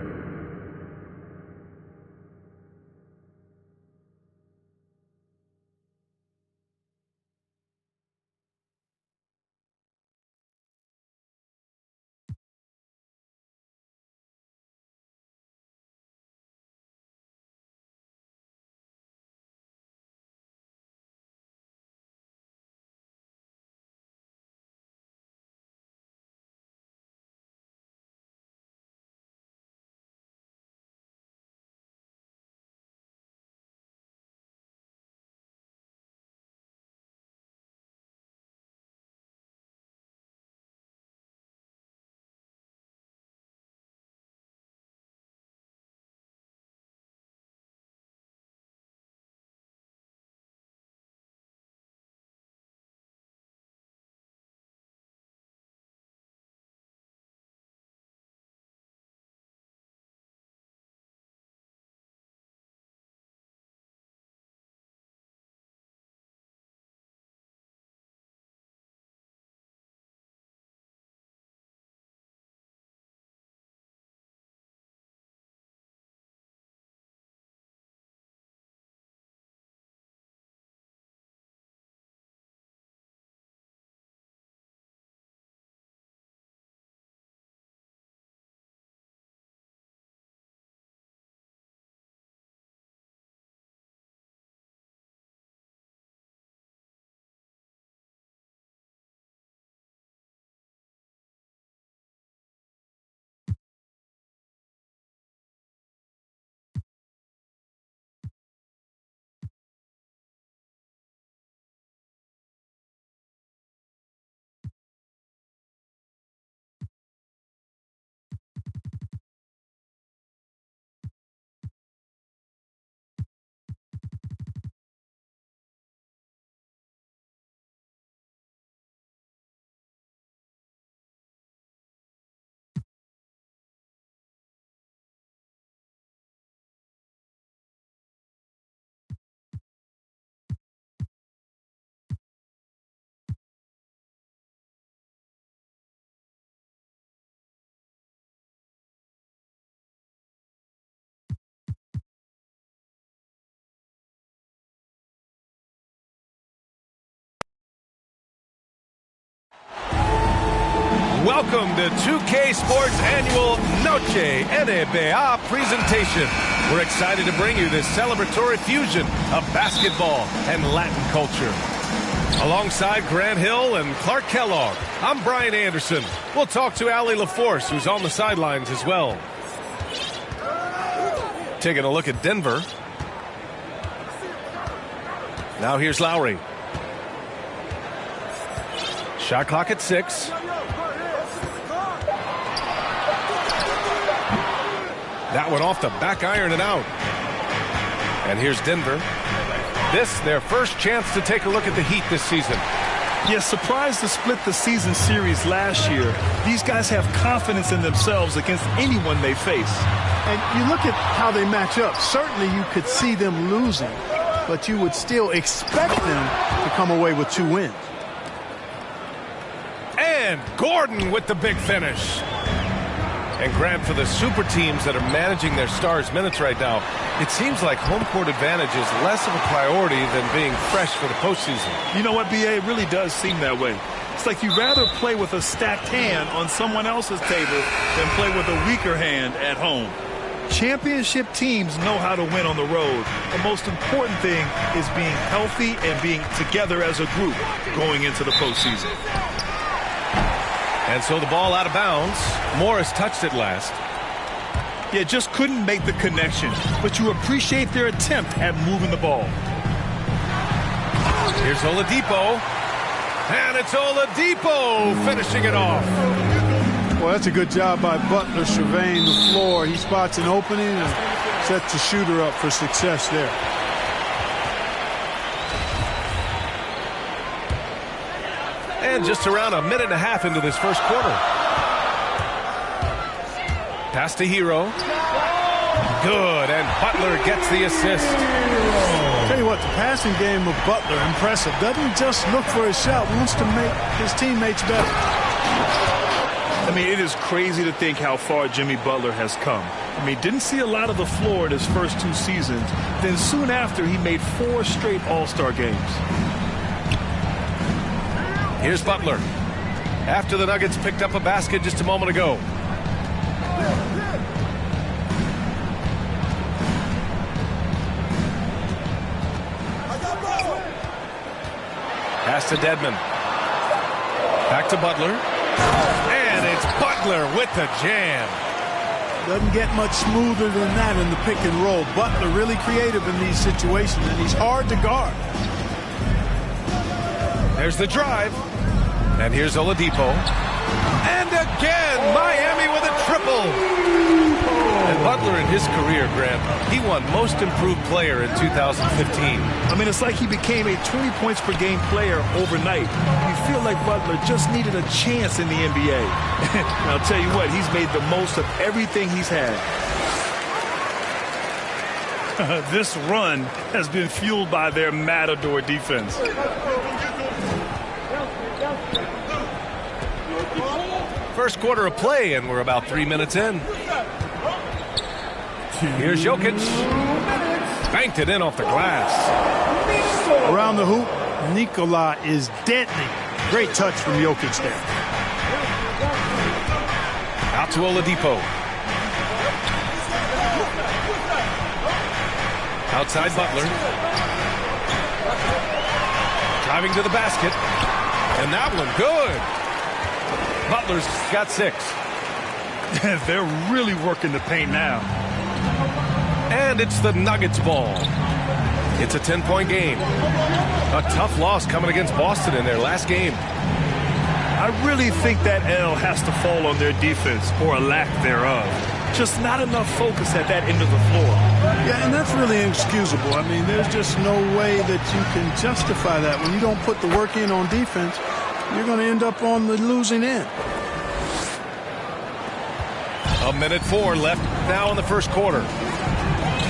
Welcome to 2K Sports Annual Noche NBA presentation. We're excited to bring you this celebratory fusion of basketball and Latin culture. Alongside Grant Hill and Clark Kellogg, I'm Brian Anderson. We'll talk to Allie LaForce, who's on the sidelines as well. Taking a look at Denver. Now here's Lowry. Shot clock at 6. That one off the back iron and out. And here's Denver. This, their first chance to take a look at the Heat this season. Yeah, surprised to split the season series last year. These guys have confidence in themselves against anyone they face. And you look at how they match up. Certainly you could see them losing, but you would still expect them to come away with 2 wins. And Gordon with the big finish. And Grant, for the super teams that are managing their stars' minutes right now, it seems like home court advantage is less of a priority than being fresh for the postseason. You know what, B.A.? It really does seem that way. It's like you'd rather play with a stacked hand on someone else's table than play with a weaker hand at home. Championship teams know how to win on the road. The most important thing is being healthy and being together as a group going into the postseason. And so the ball out of bounds. Morris touched it last. Yeah, just couldn't make the connection. But you appreciate their attempt at moving the ball. Here's Oladipo. And it's Oladipo finishing it off. Well, that's a good job by Butler surveying the floor. He spots an opening and sets the shooter up for success there. And just around a minute and a half into this first quarter. Pass to Hero. Good, and Butler gets the assist. Tell you what, the passing game of Butler, impressive. Doesn't just look for a shot, wants to make his teammates better. I mean, it is crazy to think how far Jimmy Butler has come. I mean, didn't see a lot of the floor in his first 2 seasons. Then soon after, he made 4 straight All-Star games. Here's Butler. After the Nuggets picked up a basket just a moment ago. Pass to Dedmon. Back to Butler. And it's Butler with the jam. Doesn't get much smoother than that in the pick and roll. Butler really creative in these situations, and he's hard to guard. There's the drive. And here's Oladipo. And again, Miami with a triple. And Butler in his career, Grant, he won Most Improved Player in 2015. I mean, it's like he became a 20 points per game player overnight. You feel like Butler just needed a chance in the NBA. And I'll tell you what, he's made the most of everything he's had. This run has been fueled by their Matador defense. First quarter of play, and we're about 3 minutes in. Here's Jokic. Banked it in off the glass. Around the hoop, Nikola is deadly. Great touch from Jokic there. Out to Oladipo. Outside Butler. Driving to the basket. And that one, good. Butler's got 6. They're really working the paint now. And it's the Nuggets ball. It's a 10-point game. A tough loss coming against Boston in their last game. I really think that L has to fall on their defense, or a lack thereof. Just not enough focus at that end of the floor. Yeah, and that's really inexcusable. I mean, there's just no way that you can justify that. When you don't put the work in on defense, you're going to end up on the losing end. A minute 4 left now in the first quarter.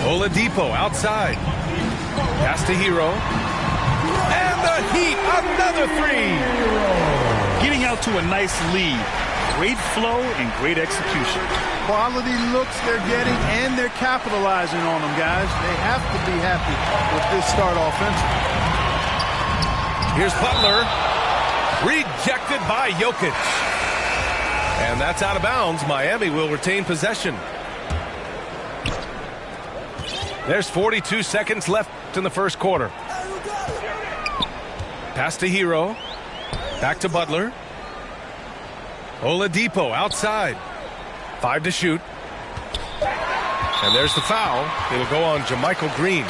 Oladipo outside. Pass to Hero. And the Heat, another 3. Getting out to a nice lead. Great flow and great execution. Quality looks they're getting, and they're capitalizing on them, guys. They have to be happy with this start offensively. Here's Butler. Rejected by Jokic. And that's out of bounds. Miami will retain possession. There's 42 seconds left in the first quarter. Pass to Hero. Back to Butler. Oladipo outside. 5 to shoot. And there's the foul. It'll go on JaMychal Green.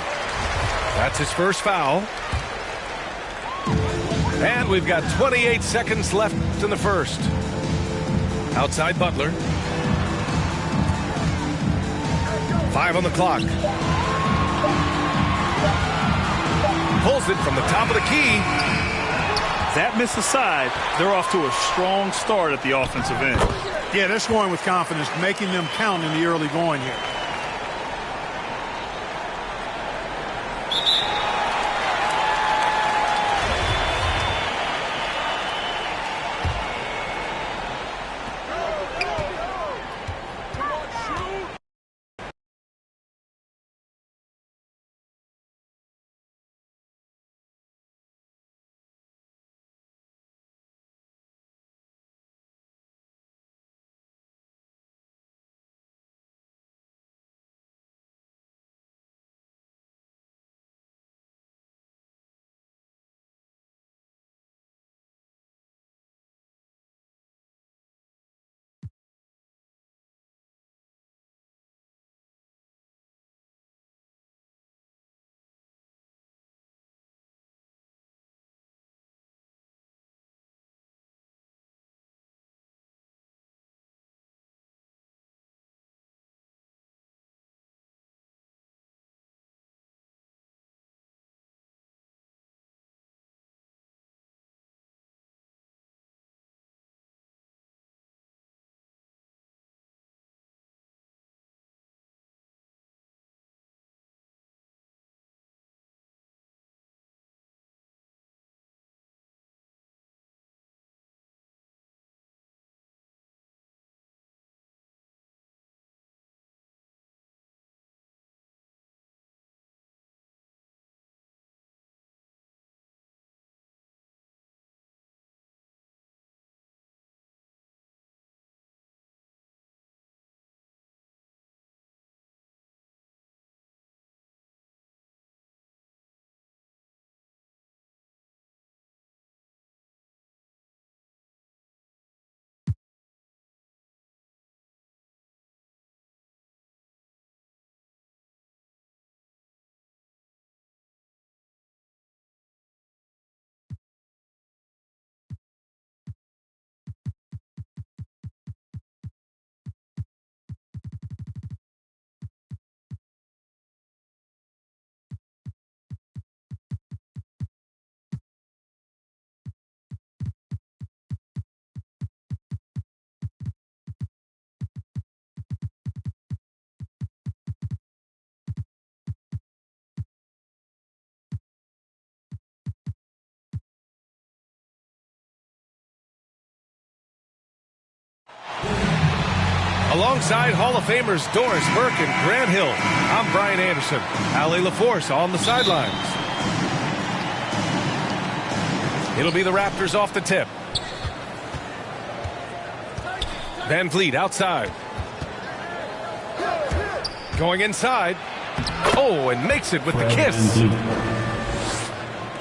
That's his first foul. And we've got 28 seconds left in the first. Outside Butler. 5 on the clock. Pulls it from the top of the key. That miss aside, they're off to a strong start at the offensive end. Yeah, they're scoring with confidence, making them count in the early going here. Alongside Hall of Famers Doris Burke and Grant Hill, I'm Brian Anderson. Allie LaForce on the sidelines. It'll be the Raptors off the tip. Van Vliet outside. Going inside. Oh, and makes it with the kiss.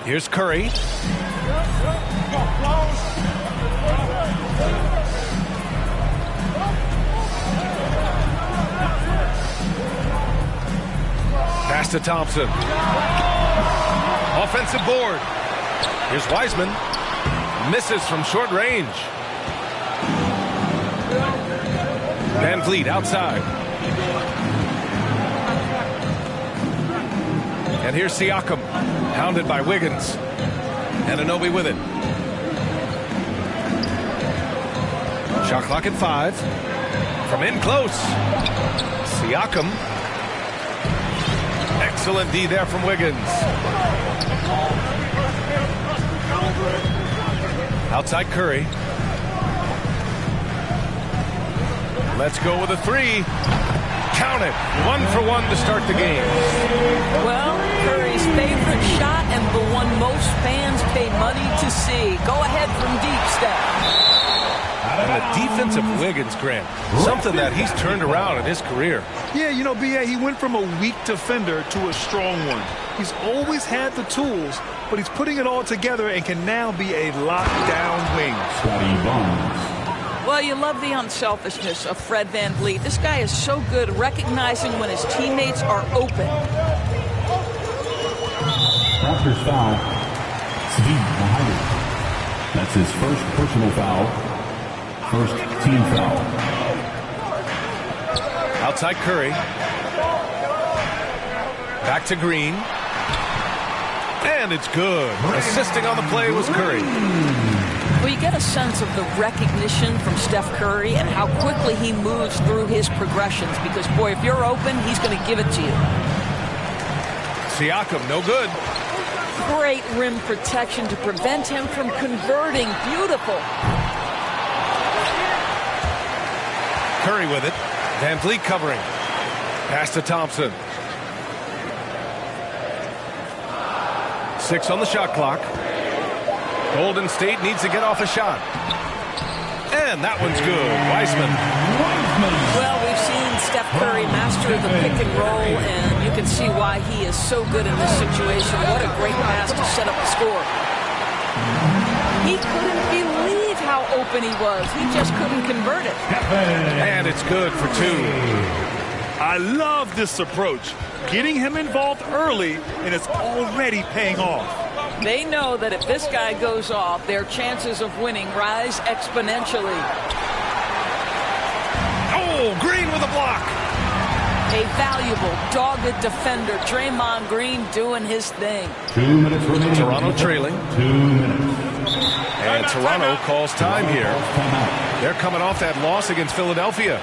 Here's Curry. Pass to Thompson. Offensive board. Here's Wiseman. Misses from short range. Van Vliet outside. And here's Siakam. Hounded by Wiggins. Anunoby with it. Shot clock at 5. From in close. Siakam. Excellent D there from Wiggins. Outside Curry. Let's go with a 3. Count it. 1 for 1 to start the game. Well, Curry's favorite shot and the one most fans pay money to see. Go ahead from deep, Steph. And a defensive Wiggins, Grant. Something that he's turned around in his career. Yeah, you know, B.A., he went from a weak defender to a strong one. He's always had the tools, but he's putting it all together and can now be a lockdown wing. Scotty Barnes. Well, you love the unselfishness of Fred VanVleet. This guy is so good recognizing when his teammates are open. Raptors foul. Steve Mahaly. That's his first personal foul. First team foul. Outside Curry. Back to Green. And it's good. Assisting on the play was Curry. Well, you get a sense of the recognition from Steph Curry and how quickly he moves through his progressions. Because, boy, if you're open, he's going to give it to you. Siakam, no good. Great rim protection to prevent him from converting. Beautiful. Curry with it. VanVleet covering. Pass to Thompson. 6 on the shot clock. Golden State needs to get off a shot. And that one's good. Wiseman. Well, we've seen Steph Curry master the pick and roll, and you can see why he is so good in this situation. What a great pass to set up the score. He couldn't believe how open he was. He just couldn't convert it. And it's good for 2. I love this approach. Getting him involved early, and it's already paying off. They know that if this guy goes off, their chances of winning rise exponentially. Oh, Green with a block. A valuable, dogged defender, Draymond Green doing his thing. 2 minutes remaining. Toronto trailing. 2 minutes. And Toronto calls time here. They're coming off that loss against Philadelphia.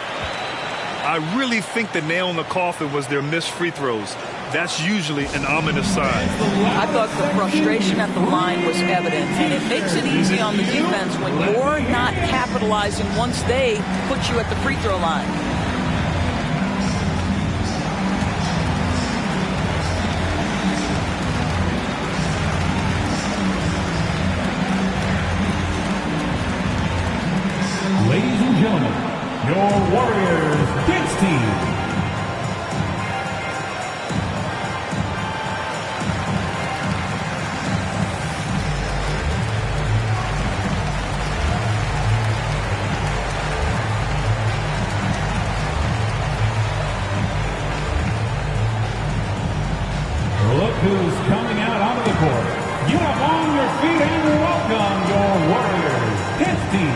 I really think the nail in the coffin was their missed free throws. That's usually an ominous sign. I thought the frustration at the line was evident, and it makes it easy on the defense when you're not capitalizing once they put you at the free throw line. Ladies and gentlemen, your Warriors dance team. Look who's coming out onto the court. Get up on your feet and welcome your Warriors dance team.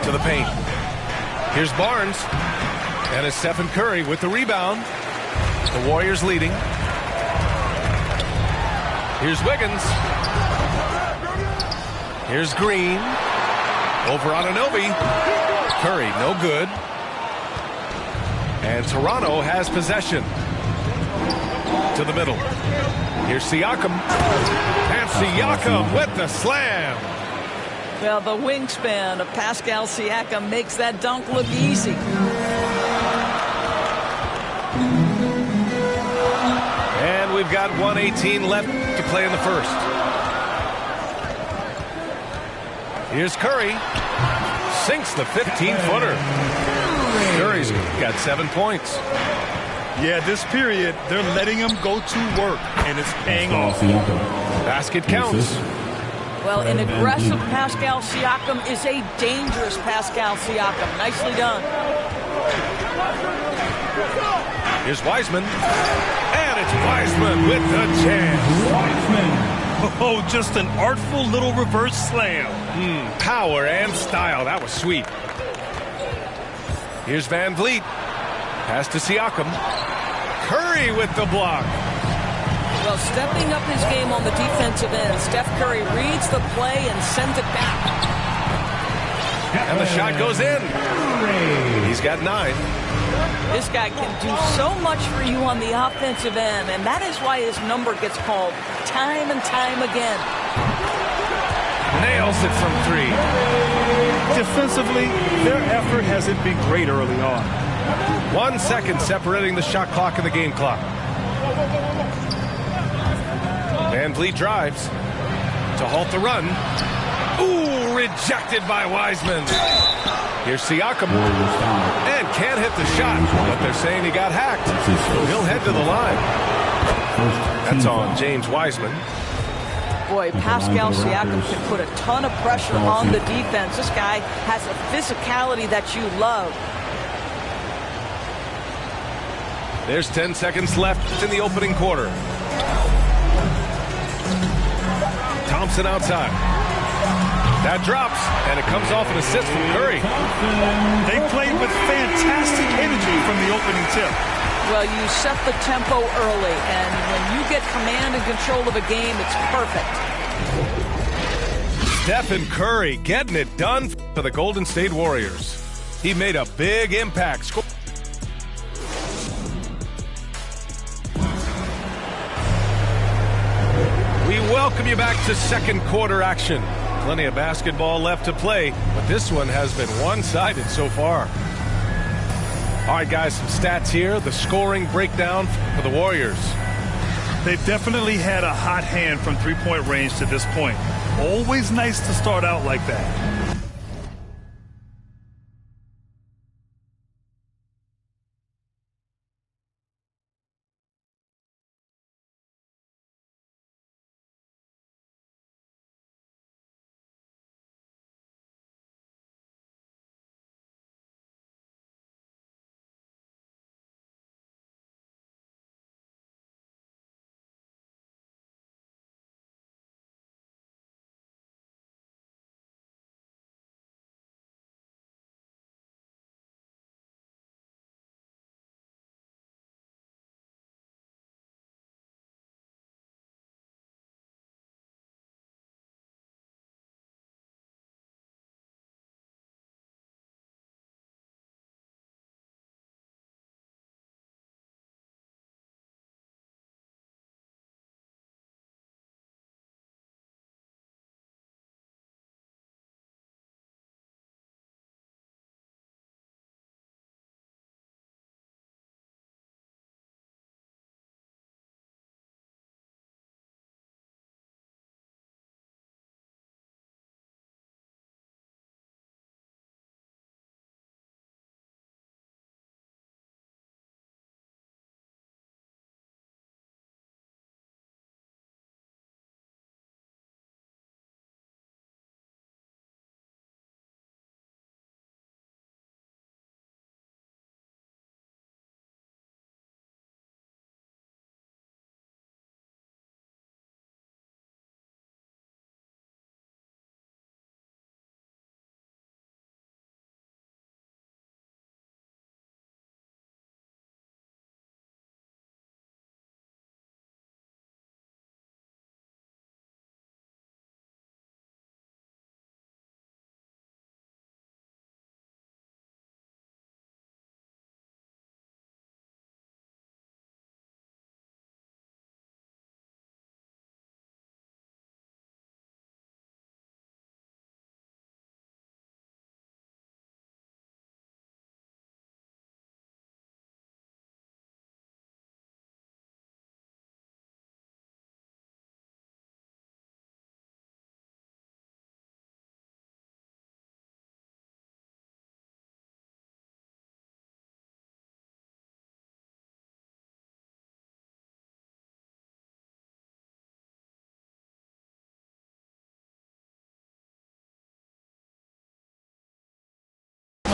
To the paint. Here's Barnes. And it's Stephen Curry with the rebound. The Warriors leading. Here's Wiggins. Here's Green. Over Anunoby. Curry, no good. And Toronto has possession. To the middle. Here's Siakam. And Siakam with the slam. Well, the wingspan of Pascal Siakam makes that dunk look easy. And we've got 1:18 left to play in the first. Here's Curry. Sinks the 15-footer. Curry's got 7 points. Yeah, this period, they're letting him go to work, and it's paying off. Basket counts. Well, an aggressive Pascal Siakam is a dangerous Pascal Siakam. Nicely done. Here's Wiseman. And it's Wiseman with the chance. Wiseman. Oh, just an artful little reverse slam. Power and style. That was sweet. Here's VanVleet. Pass to Siakam. Curry with the block. Well, stepping up his game on the defensive end, Steph Curry reads the play and sends it back. And the shot goes in. He's got 9. This guy can do so much for you on the offensive end, and that is why his number gets called time and time again. Nails it from 3. Defensively, their effort hasn't been great early on. 1 second separating the shot clock and the game clock. Van Vliet drives to halt the run. Ooh, rejected by Wiseman. Here's Siakam. And can't hit the shot, but they're saying he got hacked. He'll head to the line. That's on James Wiseman. Boy, Pascal Siakam can put a ton of pressure on the defense. This guy has a physicality that you love. There's 10 seconds left in the opening quarter. Thompson outside. That drops, and it comes off an assist from Curry. They played with fantastic energy from the opening tip. Well, you set the tempo early, and when you get command and control of a game, it's perfect. Stephen Curry getting it done for the Golden State Warriors. He made a big impact. We welcome you back to second quarter action. Plenty of basketball left to play, but this one has been one-sided so far. All right, guys, some stats here. The scoring breakdown for the Warriors. They've definitely had a hot hand from three-point range to this point. Always nice to start out like that.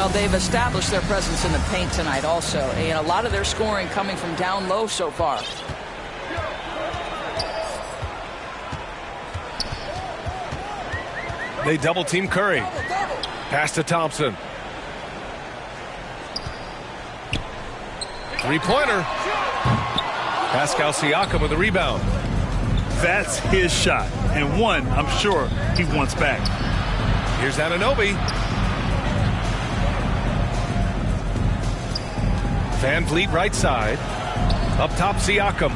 Well, they've established their presence in the paint tonight also, and a lot of their scoring coming from down low so far. They double-team Curry. Pass to Thompson. Three-pointer. Pascal Siakam with the rebound. That's his shot, and one I'm sure he wants back. Here's Anunoby. Van Vliet right side. Up top, Siakam.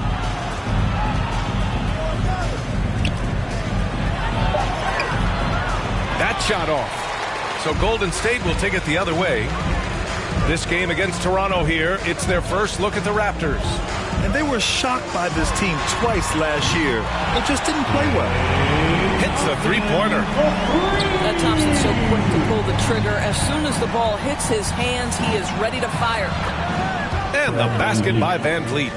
That shot off. So Golden State will take it the other way. This game against Toronto here, it's their first look at the Raptors. And they were shocked by this team twice last year. They just didn't play well. Hits a three-pointer. That Thompson's so quick to pull the trigger. As soon as the ball hits his hands, he is ready to fire. And the basket by Van Vliet.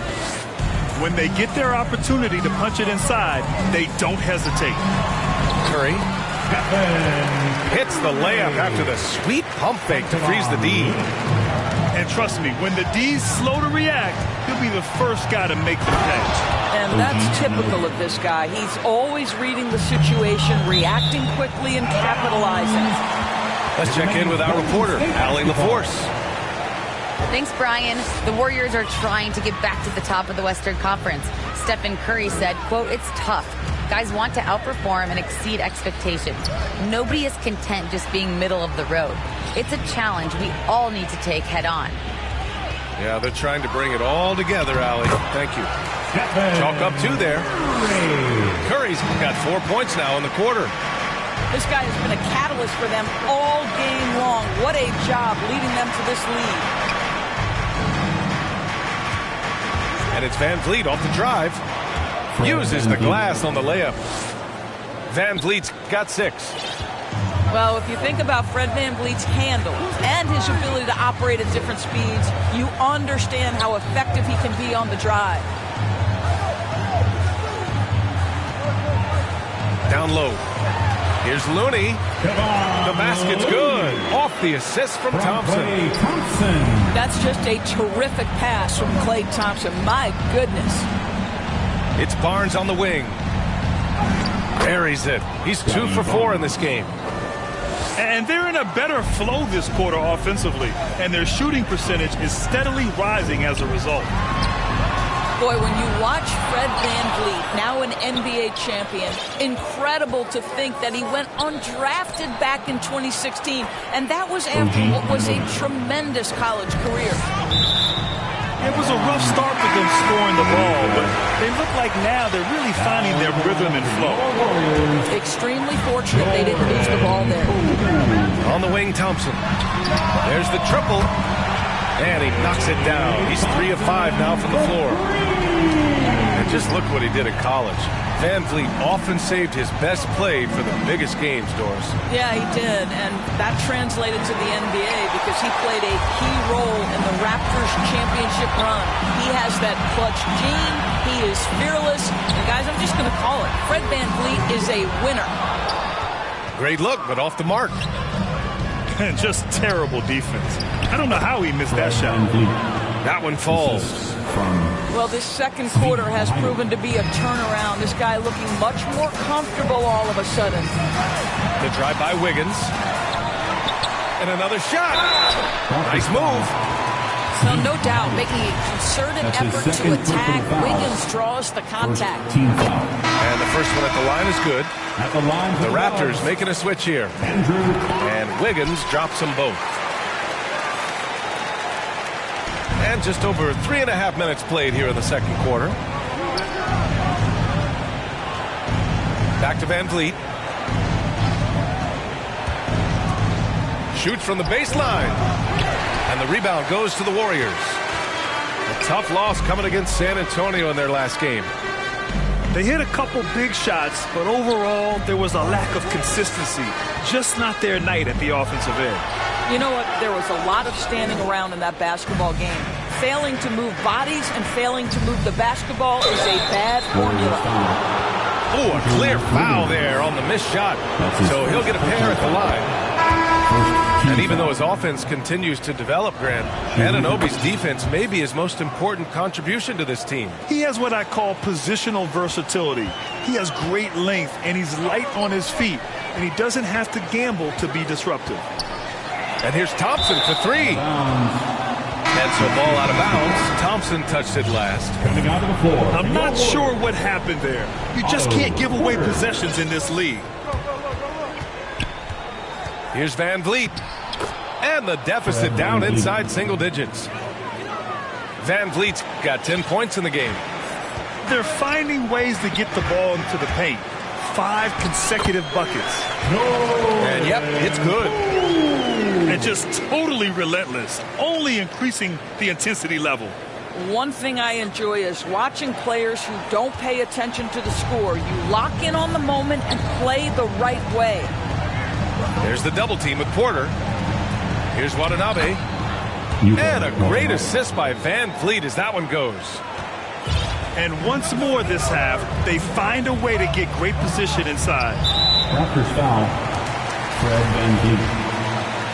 When they get their opportunity to punch it inside, they don't hesitate. Curry hits the layup after the sweet pump fake to freeze the D. And trust me, when the D's slow to react, he'll be the first guy to make the catch. And that's typical of this guy. He's always reading the situation, reacting quickly, and capitalizing. Let's check in with our reporter, Allie LaForce. Thanks, Brian. The Warriors are trying to get back to the top of the Western Conference. Stephen Curry said, quote, "It's tough. Guys want to outperform and exceed expectations. Nobody is content just being middle of the road. It's a challenge we all need to take head on." Yeah, they're trying to bring it all together, Allie. Thank you. Chalk up 2 there. Curry's got 4 points now in the quarter. This guy has been a catalyst for them all game long. What a job leading them to this lead. And it's Van Vliet off the drive. Uses the glass on the layup. Van Vliet's got 6. Well, if you think about Fred VanVleet's handle and his ability to operate at different speeds, you understand how effective he can be on the drive. Down low. Here's Looney. The basket's good. Off the assist from Thompson. That's just a terrific pass from Klay Thompson. My goodness. It's Barnes on the wing. Buries it. He's 2 for 4 in this game. And they're in a better flow this quarter offensively. And their shooting percentage is steadily rising as a result. Boy, when you watch Fred VanVleet, now an NBA champion, incredible to think that he went undrafted back in 2016. And that was after what was a tremendous college career. It was a rough start for them scoring the ball, but they look like now they're really finding their rhythm and flow. Extremely fortunate they didn't lose the ball there. On the wing, Thompson. There's the triple. And he knocks it down. He's 3 of 5 now from the floor. And just look what he did in college. Van Vliet often saved his best play for the biggest games, Doris. Yeah, he did, and that translated to the NBA because he played a key role in the Raptors championship run. He has that clutch gene. He is fearless. And guys, I'm just going to call it. Fred VanVleet is a winner. Great look, but off the mark. And just terrible defense. I don't know how he missed that shot. That one falls. Well, this second quarter has proven to be a turnaround. This guy looking much more comfortable all of a sudden. The drive by Wiggins. And another shot. Nice move. So no doubt, making a concerted effort to attack. Wiggins draws the contact. And the first one at the line is good. The Raptors making a switch here. And Wiggins drops them both. And just over 3.5 minutes played here in the second quarter. Back to Van Vliet. Shoots from the baseline. And the rebound goes to the Warriors. A tough loss coming against San Antonio in their last game. They hit a couple big shots, but overall, there was a lack of consistency. Just not their night at the offensive end. You know what? There was a lot of standing around in that basketball game. Failing to move bodies and failing to move the basketball is a bad formula. Oh, a clear foul there on the missed shot. So he'll get a pair at the line. And even though his offense continues to develop, Grant, Anunoby's defense may be his most important contribution to this team. He has what I call positional versatility. He has great length, and he's light on his feet, and he doesn't have to gamble to be disruptive. And here's Thompson for 3. And so ball out of bounds. Thompson touched it last. I'm not sure what happened there. You just can't give away possessions in this league. Here's Van Vliet. And the deficit down inside single digits. Van Vliet's got 10 points in the game. They're finding ways to get the ball into the paint. 5 consecutive buckets. And yep, it's good. And just totally relentless, only increasing the intensity level. One thing I enjoy is watching players who don't pay attention to the score. You lock in on the moment and play the right way. There's the double team with Porter. Here's Watanabe. And a great assist by Van Vliet as that one goes. And once more this half, they find a way to get great position inside. Raptors foul. Fred VanVleet.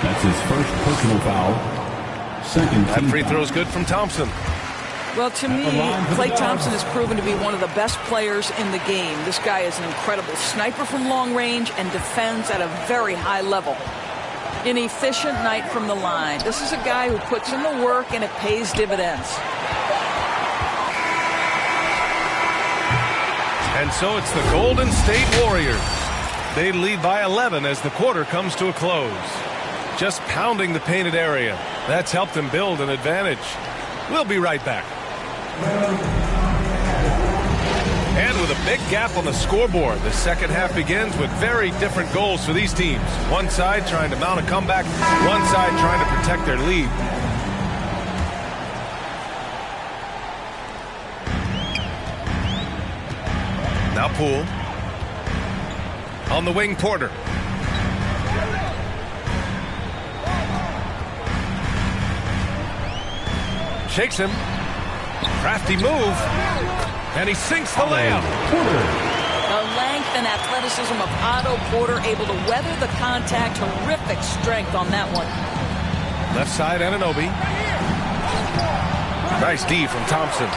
That's his first personal foul. Second. That free throw's good from Thompson. Well, to me, Klay Thompson has proven to be one of the best players in the game. This guy is an incredible sniper from long range and defends at a very high level. An efficient night from the line. This is a guy who puts in the work and it pays dividends. And so it's the Golden State Warriors. They lead by 11 as the quarter comes to a close. Just pounding the painted area. That's helped them build an advantage. We'll be right back. And with a big gap on the scoreboard, the second half begins with very different goals for these teams. One side trying to mount a comeback, one side trying to protect their lead. Now Poole. On the wing, Porter. Shakes him. Crafty move. And he sinks the layup. The length and athleticism of Otto Porter, able to weather the contact. Terrific strength on that one. Left side, Anunoby. Nice D from Thompson.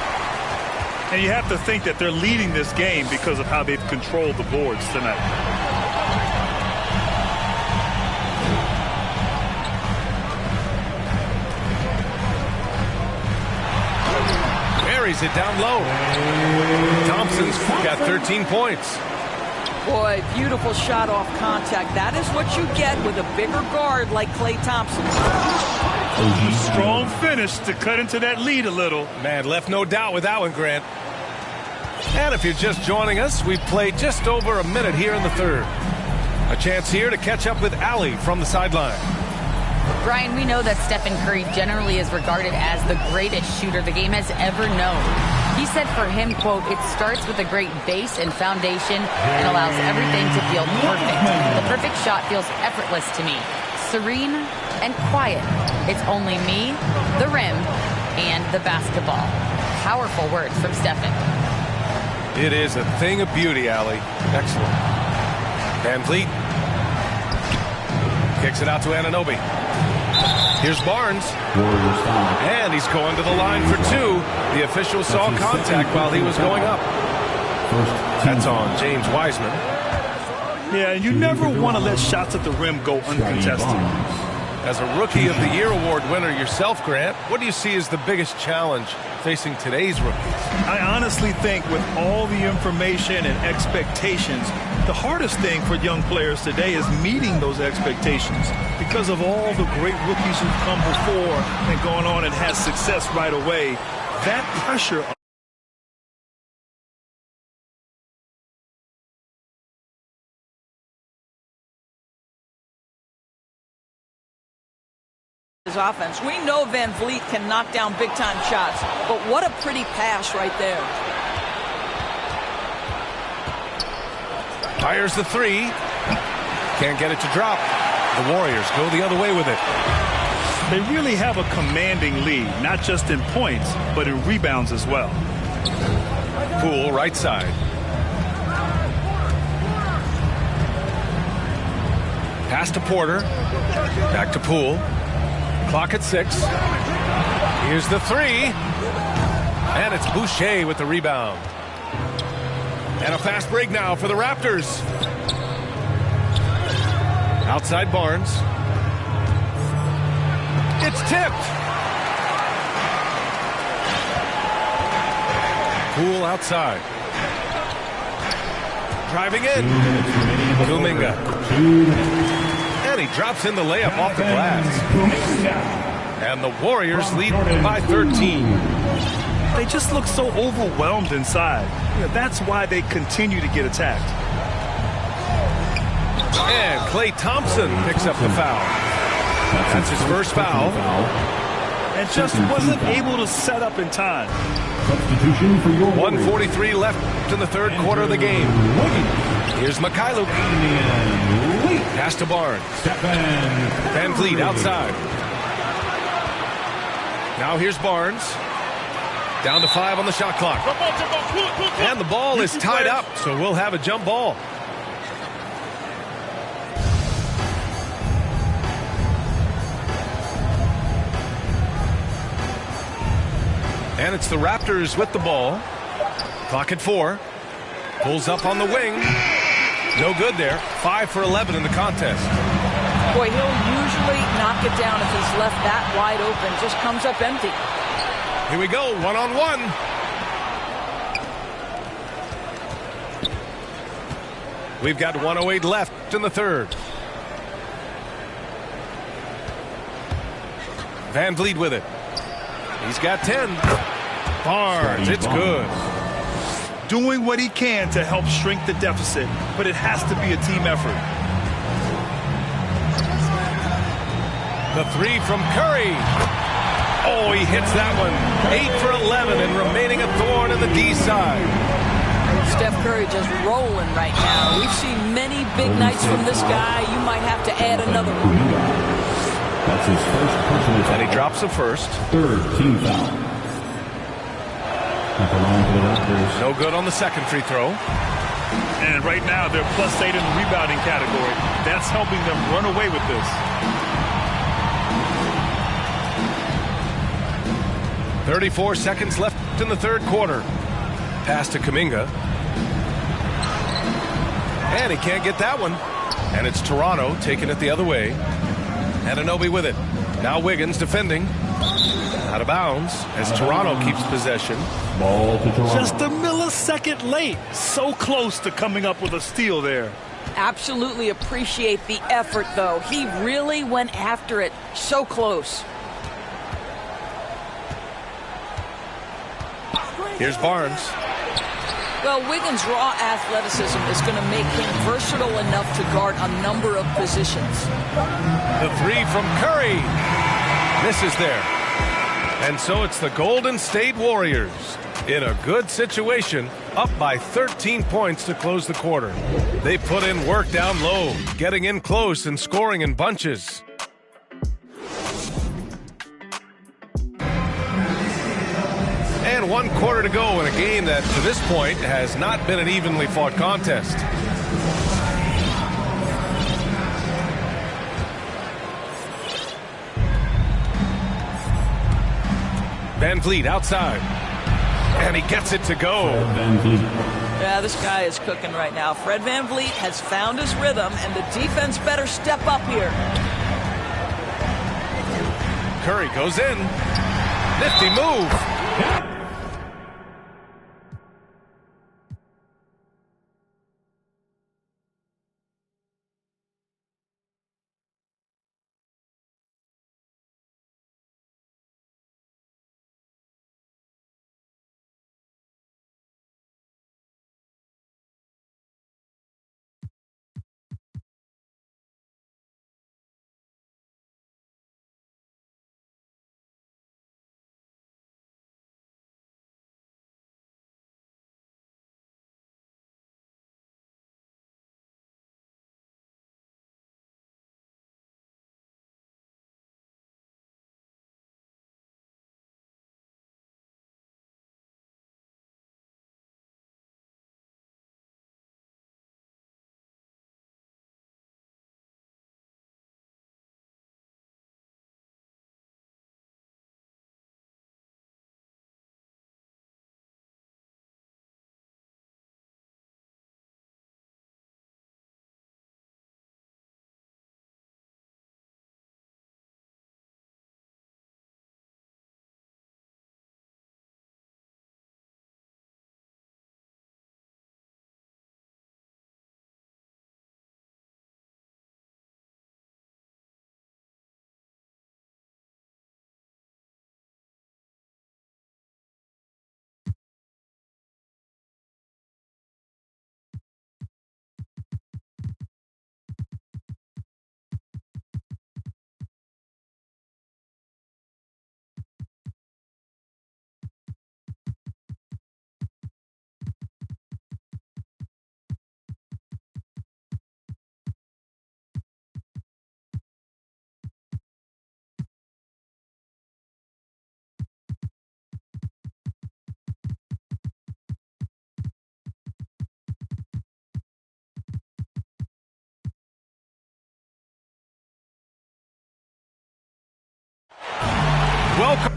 And you have to think that they're leading this game because of how they've controlled the boards tonight. Buries it down low. Thompson's got 13 points. Boy, beautiful shot off contact. That is what you get with a bigger guard like Klay Thompson. A strong finish to cut into that lead a little. Man, left no doubt with that one, Grant. And if you're just joining us, we've played just over a minute here in the third. A chance here to catch up with Allie from the sideline. Brian, we know that Stephen Curry generally is regarded as the greatest shooter the game has ever known. He said for him, quote, "It starts with a great base and foundation and allows everything to feel perfect. The perfect shot feels effortless to me, serene and quiet. It's only me, the rim, and the basketball." Powerful words from Stephen. It is a thing of beauty, Allie. Excellent. Van Vliet kicks it out to Anunoby. Here's Barnes. And he's going to the line for two. The official saw contact while he was going up. That's on James Wiseman. Yeah, and you never want to let shots at the rim go uncontested. As a Rookie of the Year award winner yourself, Grant, what do you see as the biggest challenge facing today's rookies? I honestly think with all the information and expectations, the hardest thing for young players today is meeting those expectations. Because of all the great rookies who've come before and gone on and had success right away, that pressure his offense. We know Van Vliet can knock down big-time shots, but what a pretty pass right there. Fires the three. Can't get it to drop. The Warriors go the other way with it. They really have a commanding lead, not just in points, but in rebounds as well. Poole, right side. Pass to Porter. Back to Poole. Clock at 6. Here's the three. And it's Boucher with the rebound. And a fast break now for the Raptors. Outside Barnes. It's tipped. Poole outside. Driving in. Kuminga. And he drops in the layup off the glass. And the Warriors lead by 13. They just look so overwhelmed inside. That's why they continue to get attacked. And Klay Thompson picks up the foul. That's his first foul. And just wasn't able to set up in time. Substitution for your 1:43 left in the third quarter of the game. Here's Mikhailuk. Pass to Barnes. Van Vliet outside. Now here's Barnes. Down to 5 on the shot clock. And the ball is tied up, so we'll have a jump ball. And it's the Raptors with the ball. Clock at 4. Pulls up on the wing. No good there. 5 for 11 in the contest. Boy, he'll usually knock it down if he's left that wide open. Just comes up empty. Here we go, one-on-one. We've got 1:08 left in the third. Van Vliet with it. He's got 10. Barnes, it's good. Doing what he can to help shrink the deficit, but it has to be a team effort. The three from Curry. Oh, he hits that one. 8 for 11 and remaining a thorn in the D side. Steph Curry just rolling right now. We've seen many big nights from this guy. You might have to add another one. That's his first personal foul. And he drops the first. Third team foul. No good on the second free throw. And right now they're +8 in the rebounding category. That's helping them run away with this. 34 seconds left in the third quarter. Pass to Kuminga. And he can't get that one. And it's Toronto taking it the other way. Anunoby with it. Now Wiggins defending. Out of bounds as Toronto keeps possession. Ball to Toronto. Just a millisecond late. So close to coming up with a steal there. Absolutely appreciate the effort, though. He really went after it. So close. Here's Barnes. Well, Wiggins' raw athleticism is going to make him versatile enough to guard a number of positions. The three from Curry. Misses there. And so it's the Golden State Warriors in a good situation, up by 13 points to close the quarter. They put in work down low, getting in close and scoring in bunches. And 1 quarter to go in a game that, to this point, has not been an evenly fought contest. Van Vliet outside. And he gets it to go. Yeah, this guy is cooking right now. Fred Van Vliet has found his rhythm, and the defense better step up here. Curry goes in. Nifty move. welcome.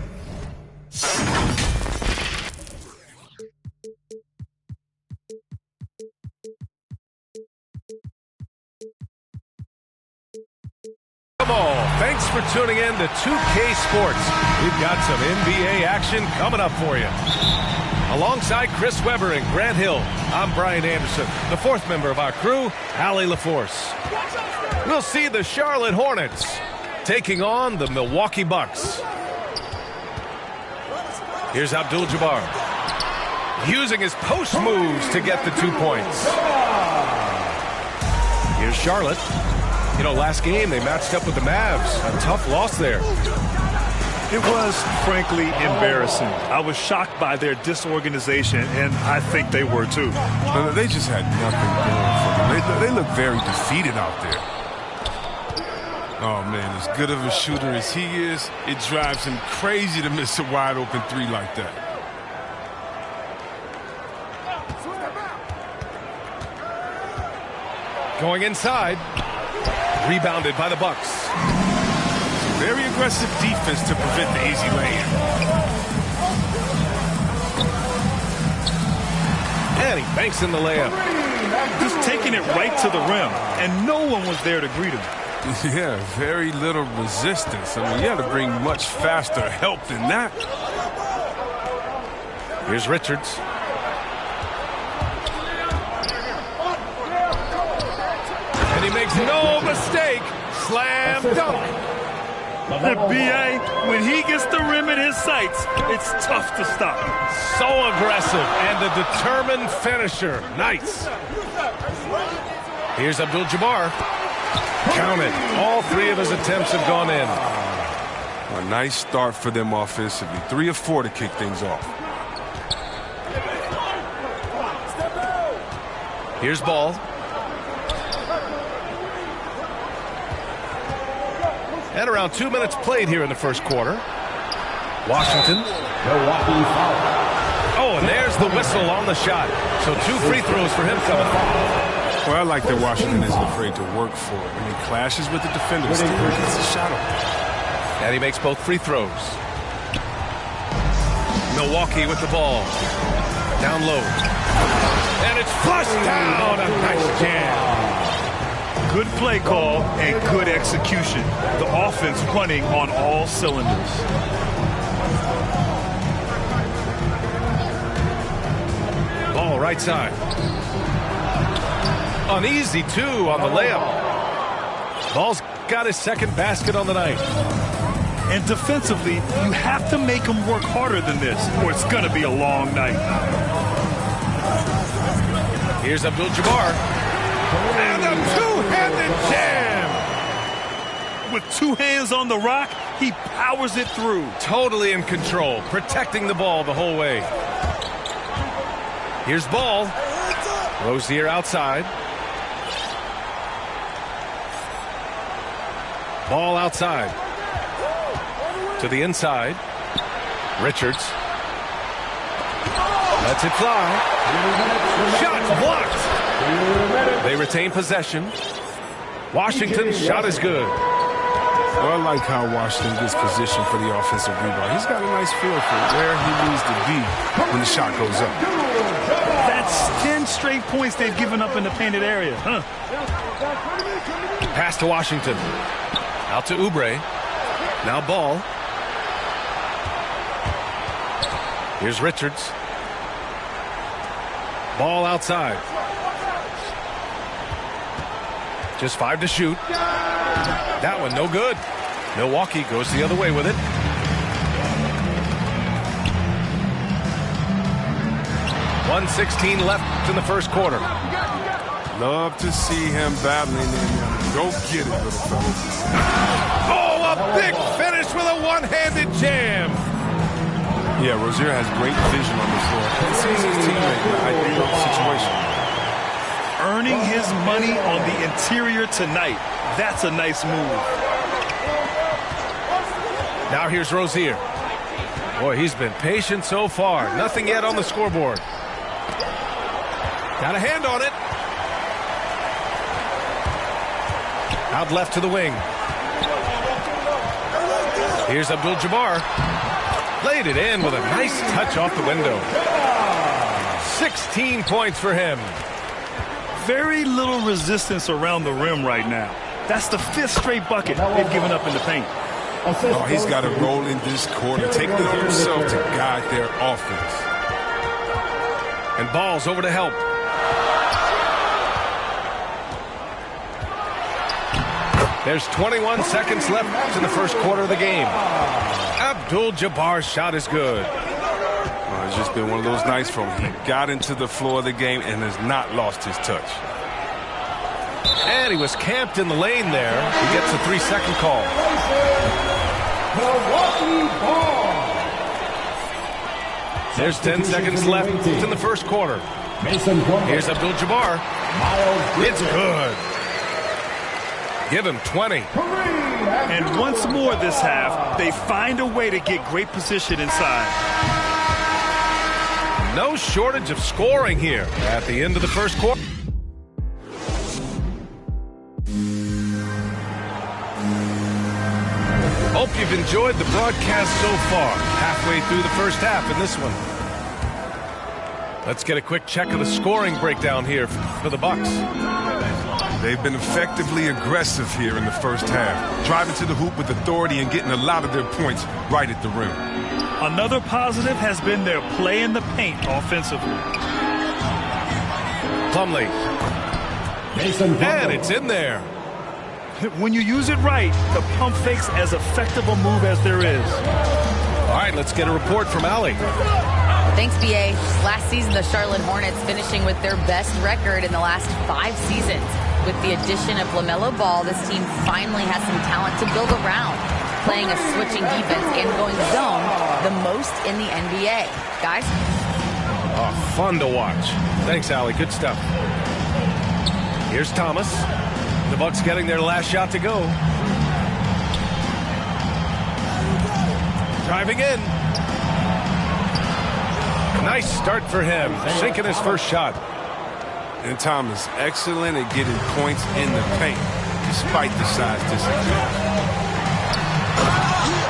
Thanks for tuning in to 2K Sports. We've got some NBA action coming up for you. Alongside Chris Webber and Grant Hill, I'm Brian Anderson. The fourth member of our crew, Allie LaForce. We'll see the Charlotte Hornets taking on the Milwaukee Bucks. Here's Abdul-Jabbar, using his post moves to get the 2 points. Here's Charlotte. You know, last game they matched up with the Mavs. A tough loss there. It was, frankly, embarrassing. I was shocked by their disorganization, and I think they were too. They just had nothing going for them. They look very defeated out there. Oh, man, as good of a shooter as he is, it drives him crazy to miss a wide-open three like that. Going inside. Rebounded by the Bucks. Very aggressive defense to prevent the easy lay-in. And he banks in the layup. Just taking it right to the rim, and no one was there to greet him. Yeah, very little resistance. I mean, you had to bring much faster help than that. Here's Richards. And he makes no mistake. Slam dunk. The BA, when he gets the rim in his sights, it's tough to stop. So aggressive and a determined finisher. Nice. Here's Abdul-Jabbar. Counted. All three of his attempts have gone in. A nice start for them offensively. 3 of 4 to kick things off. Here's Ball. And around 2 minutes played here in the first quarter. Washington. Oh, and there's the whistle on the shot. So 2 free throws for him coming up. Well, I like that Washington isn't afraid to work for it. When he clashes with the defender, still gets a shot on. And he makes both free throws. Milwaukee with the ball. Down low. And it's flushed down. A nice jam. Good play call and good execution. The offense running on all cylinders. Ball right side. An easy 2 on the layup. Ball's got his second basket on the night. And defensively, you have to make them work harder than this, or it's going to be a long night. Here's Abdul-Jabbar. And a two-handed jam! With 2 hands on the rock, he powers it through. Totally in control, protecting the ball the whole way. Here's Ball. Rozier outside. Ball outside. To the inside. Richards. Lets it fly. Shot blocked. They retain possession. Washington's shot is good. Well, I like how Washington gets positioned for the offensive rebound. He's got a nice feel for where he needs to be when the shot goes up. That's 10 straight points they've given up in the painted area. Pass to Washington. Out to Oubre. Now Ball. Here's Richards. Ball outside. Just 5 to shoot. That one no good. Milwaukee goes the other way with it. .116 left in the first quarter. Love to see him battling in there. Go get it, little fella. Oh, a big finish with a one-handed jam. Yeah, Rozier has great vision on the floor. He sees his teammate in an ideal situation. Earning his money on the interior tonight. That's a nice move. Now here's Rozier. Boy, he's been patient so far. Nothing yet on the scoreboard. Got a hand on it. Out left to the wing. Here's Abdul-Jabbar. Laid it in with a nice touch off the window. 16 points for him. Very little resistance around the rim right now. That's the 5th straight bucket they've given up in the paint. Oh, he's got to roll in this quarter, take it himself to guide their offense. And Ball's over to help. There's 21 seconds left in the first quarter of the game. Abdul-Jabbar's shot is good. It's just been one of those nights from him. He got into the floor of the game and has not lost his touch. And he was camped in the lane there. He gets a 3-second call. There's 10 seconds left in the first quarter. Here's Abdul-Jabbar. It's good. Give him 20. And once more this half, they find a way to get great position inside. No shortage of scoring here at the end of the first quarter. Hope you've enjoyed the broadcast so far. Halfway through the first half in this one. Let's get a quick check of the scoring breakdown here for the Bucks. They've been effectively aggressive here in the first half, driving to the hoop with authority and getting a lot of their points right at the rim. Another positive has been their play in the paint offensively. Plumlee. And it's in there. When you use it right, the pump fake's as effective a move as there is. All right, let's get a report from Allie. Thanks, B.A. Last season, the Charlotte Hornets finishing with their best record in the last 5 seasons. With the addition of LaMelo Ball, this team finally has some talent to build around, playing a switching defense and going zone the most in the NBA. Guys? Oh, fun to watch. Thanks, Allie. Good stuff. Here's Thomas. The Bucks getting their last shot to go. Driving in. Nice start for him, sinking his first shot. And Thomas, excellent at getting points in the paint, despite the size disadvantage.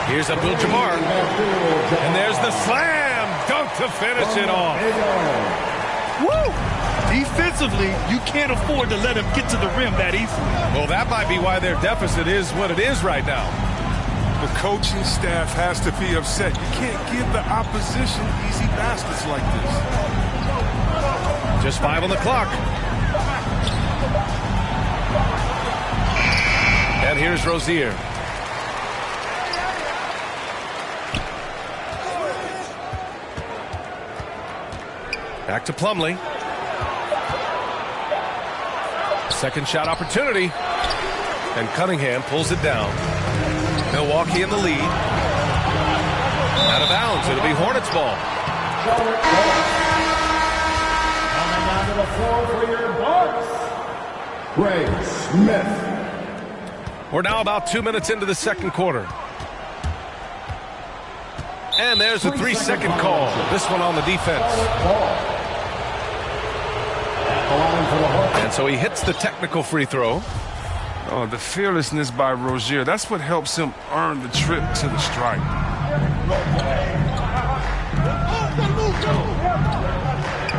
Here's Abdul-Jabbar. And there's the slam dunk to finish it off. Woo! Defensively, you can't afford to let him get to the rim that easily. Well, that might be why their deficit is what it is right now. The coaching staff has to be upset. You can't give the opposition easy baskets like this. Just 5 on the clock. And here's Rozier. Back to Plumlee. Second shot opportunity. And Cunningham pulls it down. Milwaukee in the lead. Out of bounds. It'll be Hornets ball. Coming onto the floor for your Bucks, Greg Smith. We're now about 2 minutes into the second quarter. And there's a 3-second call. This one on the defense. And so he hits the technical free throw. Oh, the fearlessness by Rozier. That's what helps him earn the trip to the stripe.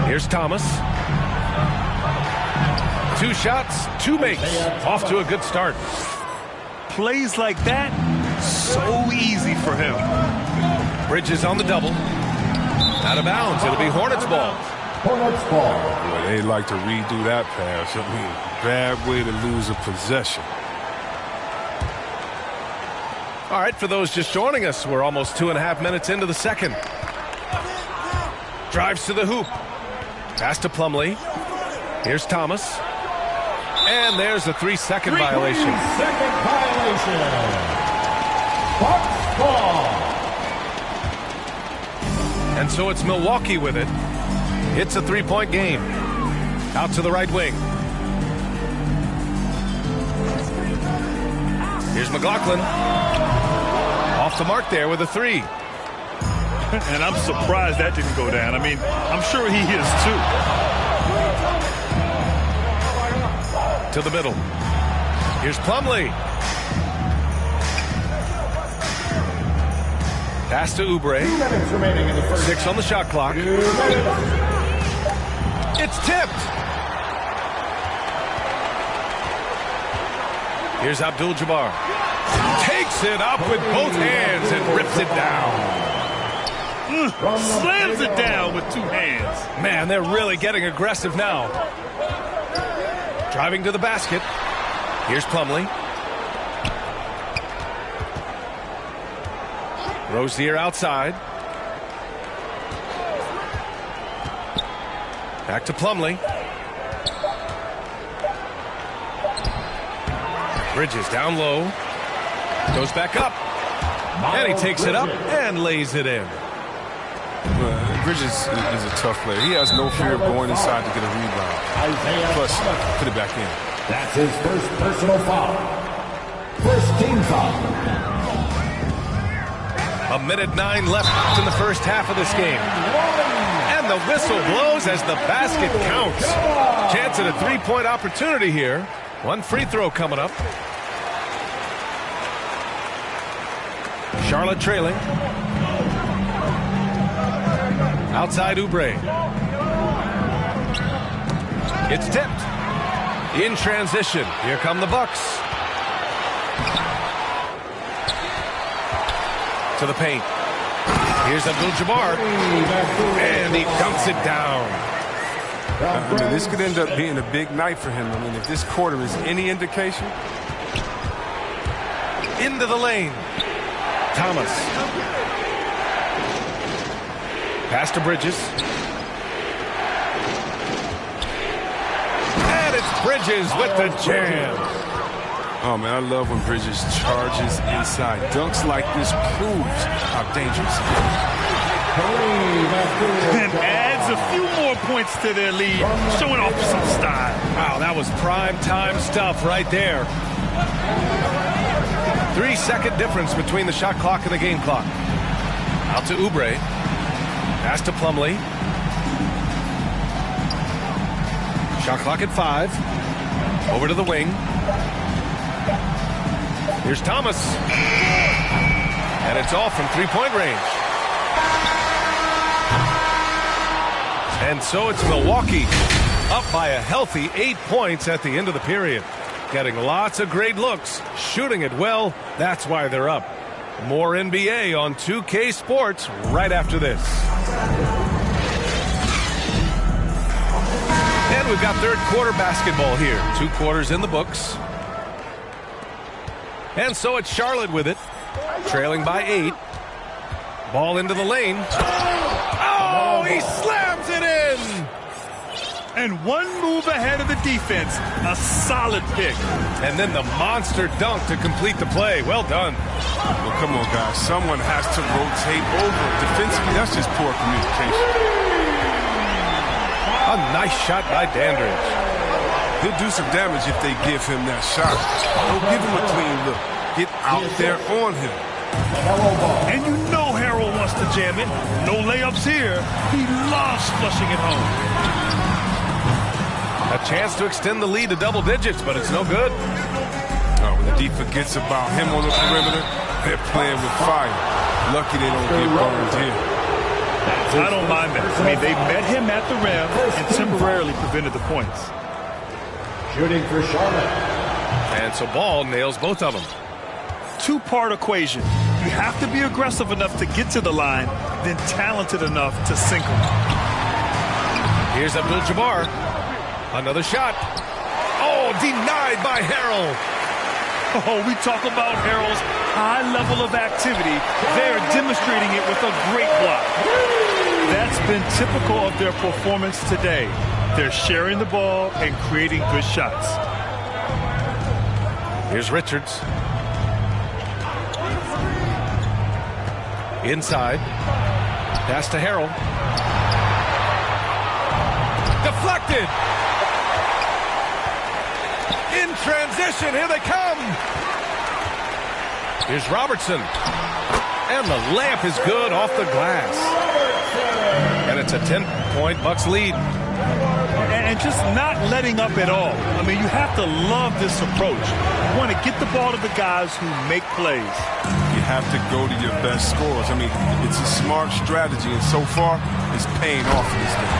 Here's Thomas. 2 shots, 2 makes. Off to a good start. Plays like that, so easy for him. Bridges on the double. Out of bounds. It'll be Hornets ball. Hornets ball. Boy, they like to redo that pass. I mean, bad way to lose a possession. All right, for those just joining us, we're almost 2.5 minutes into the second. Drives to the hoop. Pass to Plumlee. Here's Thomas. And there's a 3-second violation. 3-second violation. Bucks ball. And so it's Milwaukee with it. It's a 3-point game. Out to the right wing. Here's McLaughlin. Off the mark there with a 3. And I'm surprised that didn't go down. I mean, I'm sure he is too. To the middle. Here's Plumlee. Pass to Oubre. 6 on the shot clock. It's tipped. Here's Abdul-Jabbar. Takes it up with both hands and rips it down. Slams it down with 2 hands. Man, they're really getting aggressive now. Driving to the basket. Here's Plumlee. Rozier outside. Back to Plumlee. Bridges down low. Goes back up. And he takes it up and lays it in. Bridges is a tough player. He has no fear of going inside to get a rebound. Plus, put it back in. That's his first personal foul. First team foul. 1:09 left in the first half of this game. And the whistle blows as the basket counts. Chance at a 3-point opportunity here. 1 free throw coming up. Charlotte trailing. Outside Oubre. It's tipped. In transition. Here come the Bucks. To the paint. Here's Abdul-Jabbar. And he dunks it down. I mean, this could end up being a big night for him. I mean, if this quarter is any indication. Into the lane. Thomas. Pass to Bridges. And it's Bridges with the jam. Oh, man, I love when Bridges charges inside. Dunks like this proves how dangerous he is. And adds a few more points to their lead, showing off some style. Wow, that was prime time stuff right there. 3-second difference between the shot clock and the game clock. Out to Oubre. Pass to Plumlee. Shot clock at 5. Over to the wing. Here's Thomas. And it's all from 3-point range. And so it's Milwaukee up by a healthy 8 points at the end of the period. Getting lots of great looks, shooting it well. That's why they're up. More NBA on 2K Sports right after this. And we've got third quarter basketball here. 2 quarters in the books. And so it's Charlotte with it. Trailing by 8. Ball into the lane. Oh, he slams it in! And 1 move ahead of the defense. A solid pick. And then the monster dunk to complete the play. Well done. Well, come on, guys. Someone has to rotate over. Defensively, that's just poor communication. A nice shot by Dandridge. He'll do some damage if they give him that shot. Don't give him a clean look. Get out there on him. And you know Harrell wants to jam it. No layups here. He loves flushing it home. A chance to extend the lead to double digits, but it's no good. Oh, when the D forgets about him on the perimeter, they're playing with fire. Lucky they don't get burned here. I don't mind that. I mean, they met him at the rim and temporarily prevented the points. Shooting for Charlotte. And so Ball nails both of them. 2-part equation. You have to be aggressive enough to get to the line, then talented enough to sink them. Here's Abdul-Jabbar. Another shot. Oh, denied by Harrell. Oh, we talk about Harrell's high level of activity. They're demonstrating it with a great block. That's been typical of their performance today. They're sharing the ball and creating good shots. Here's Richards. Inside. Pass to Harrell. Deflected. In transition, here they come. Here's Robertson. And the layup is good off the glass. And it's a 10-point Bucks lead. And just not letting up at all. I mean, you have to love this approach. You want to get the ball to the guys who make plays. You have to go to your best scorers. I mean, it's a smart strategy, and so far, it's paying off in this game.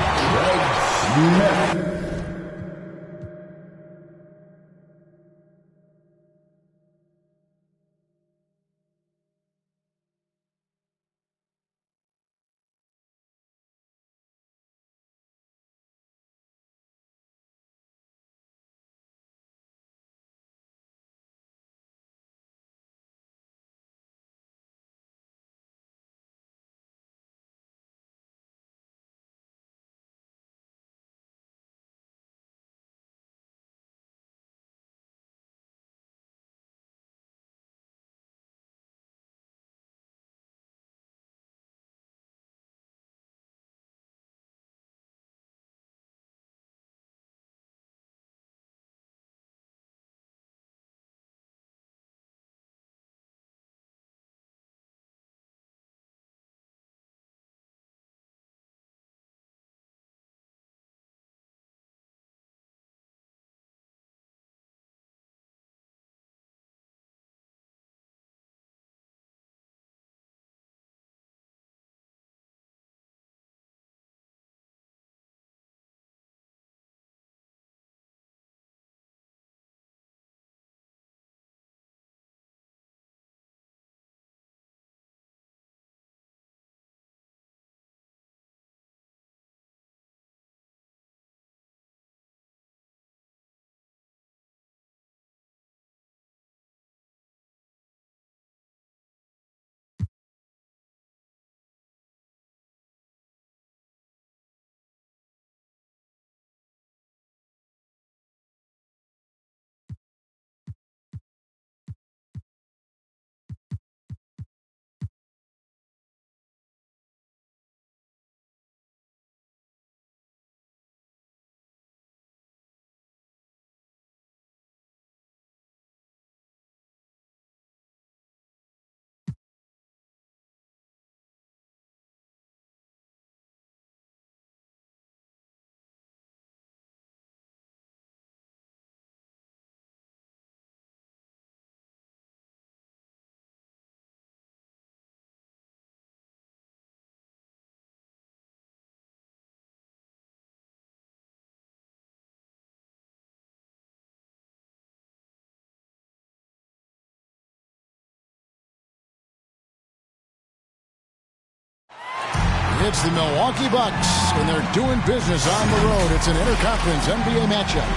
It's the Milwaukee Bucks, and they're doing business on the road. It's an interconference NBA matchup.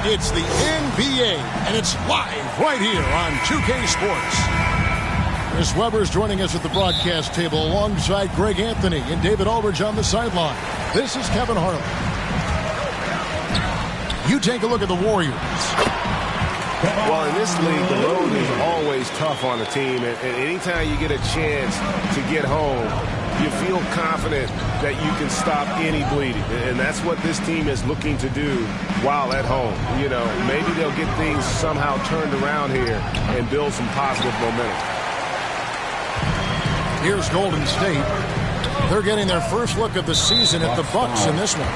It's the NBA, and it's live right here on 2K Sports. Chris Webber's joining us at the broadcast table alongside Greg Anthony and David Aldridge on the sideline. This is Kevin Harlan. You take a look at the Warriors. Well, in this league, the road is always tough on a team, and anytime you get a chance to get home, you feel confident that you can stop any bleeding. And that's what this team is looking to do while at home. You know, maybe they'll get things somehow turned around here and build some positive momentum. Here's Golden State. They're getting their first look of the season at the Bucks in this one.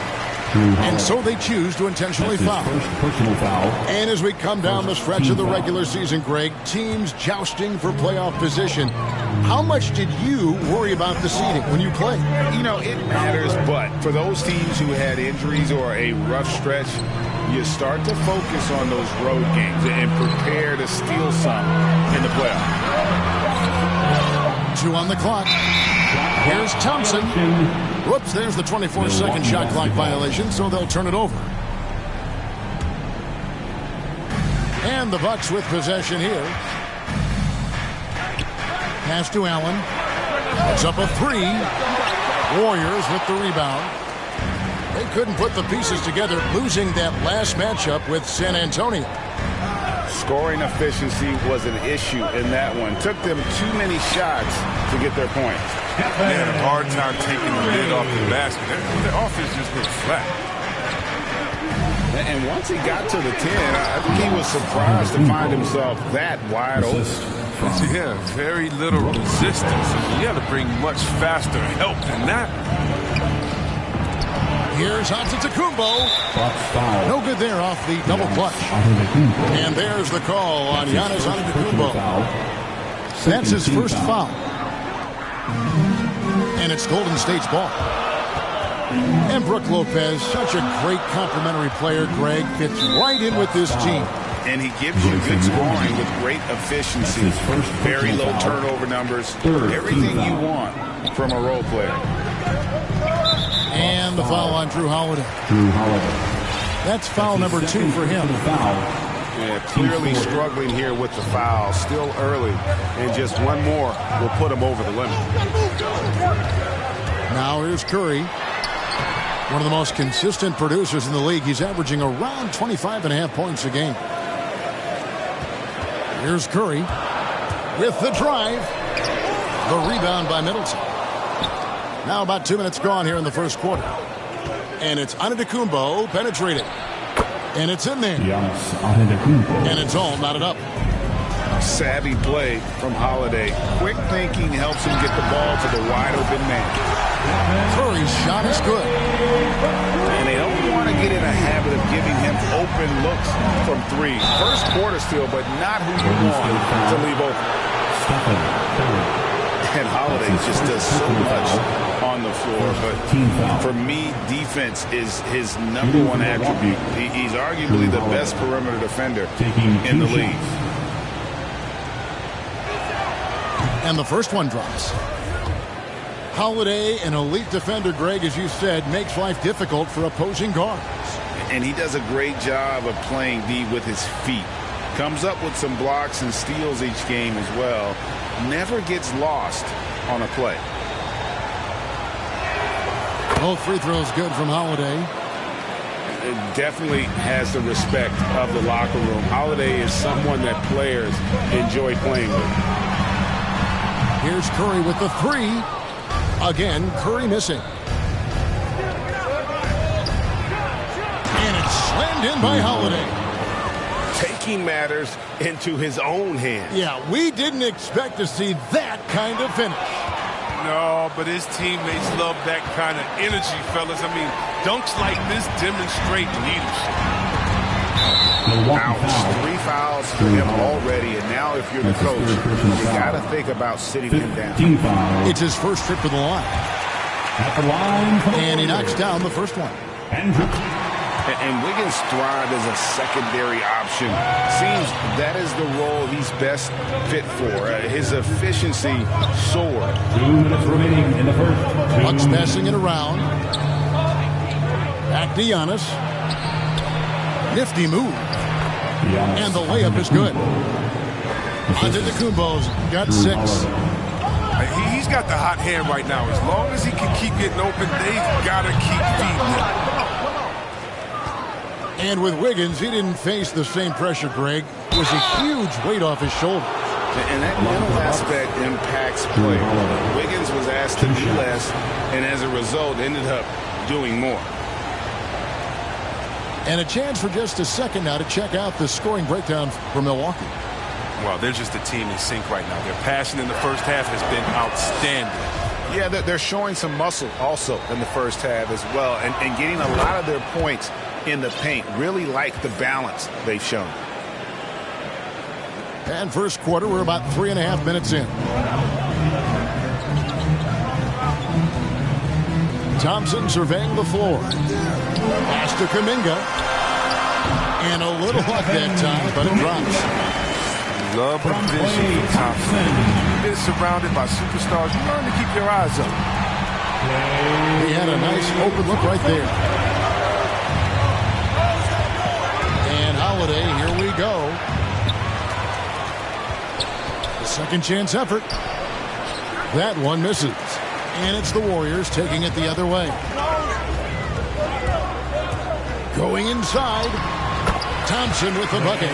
And so they choose to intentionally foul. Personal foul. And as we come down the stretch of the regular season, Greg, teams jousting for playoff position. How much did you worry about the seeding when you played? You know, it matters, but for those teams who had injuries or a rough stretch, you start to focus on those road games and prepare to steal some in the playoffs. 2 on the clock. Here's Thompson. Whoops, there's the 24-second shot clock violation, so they'll turn it over. And the Bucks with possession here. Pass to Allen. It's up a 3. Warriors with the rebound. They couldn't put the pieces together, losing that last matchup with San Antonio. Scoring efficiency was an issue in that one. Took them too many shots to get their points. They had a hard time taking the lid off the basket. Their offense just looked flat. And once he got to the 10, I think he was surprised to find himself that wide open. Yeah, very little resistance. You got to bring much faster help than that. Here's Antetokounmpo. No good there off the double clutch. And there's the call on Giannis Antetokounmpo. That's his first foul. And it's Golden State's ball. And Brook Lopez, such a great complimentary player, Greg, fits right in with this team. And he gives you good scoring with great efficiency. Very low turnover numbers. Everything you want from a role player. And the foul on Drew Holiday. That's foul number 2 for him. Yeah, clearly struggling here with the foul. Still early. And just one more will put him over the limit. Now here's Curry. One of the most consistent producers in the league. He's averaging around 25.5 points a game. Here's Curry with the drive. The rebound by Middleton. Now about 2 minutes gone here in the first quarter. And it's Antetokounmpo penetrating. And it's in there. And it's all knotted up. Savvy play from Holiday. Quick thinking helps him get the ball to the wide open man. Curry's shot is good. And they don't want to get in a habit of giving him open looks from 3. First quarter still, but not who you want to leave open. And Holiday just does so much on the floor. But for me, defense is his number 1 attribute. He's arguably the best perimeter defender in the league. And the first one drops. Holiday, an elite defender, Greg, as you said, makes life difficult for opposing guards. And he does a great job of playing D with his feet. Comes up with some blocks and steals each game as well. Never gets lost on a play. Both free throws good from Holiday. It definitely has the respect of the locker room. Holiday is someone that players enjoy playing with. Here's Curry with the 3. Again, Curry missing. And it's slammed in by Holiday. Taking matters into his own hands. Yeah, we didn't expect to see that kind of finish. No, but his teammates love that kind of energy, fellas. I mean, dunks like this demonstrate leadership. Ouch. 3 fouls for him already, and now if you're the coach, you got to think about sitting him down. It's his first trip to the line. And he knocks down the first one. And Wiggins thrived as a secondary option. Seems that is the role he's best fit for. His efficiency soared. 2 minutes remaining in the first. Bucks passing it around. Back to Giannis. Nifty move. And the layup is good. Antetokounmpo's got 6. He's got the hot hand right now. As long as he can keep getting open, they've got to keep feeding him. And with Wiggins, he didn't face the same pressure, Greg. It was a huge weight off his shoulders. And that mental aspect impacts play. Wiggins was asked to do less, and as a result, ended up doing more. And a chance for just a second now to check out the scoring breakdown for Milwaukee. Well, they're just a team in sync right now. Their passion in the first half has been outstanding. Yeah, they're showing some muscle also in the first half as well, and getting a lot of their points in the paint. Really like the balance they've shown. And first quarter, we're about 3.5 minutes in. Thompson surveying the floor. Pass to Kuminga. And a little luck that time, but it drops. Love the vision for Thompson. You've been surrounded by superstars. You learn to keep your eyes up. He had a nice open look right there. And Holiday, here we go. The second chance effort. That one misses. And it's the Warriors taking it the other way. Going inside. Thompson with the bucket.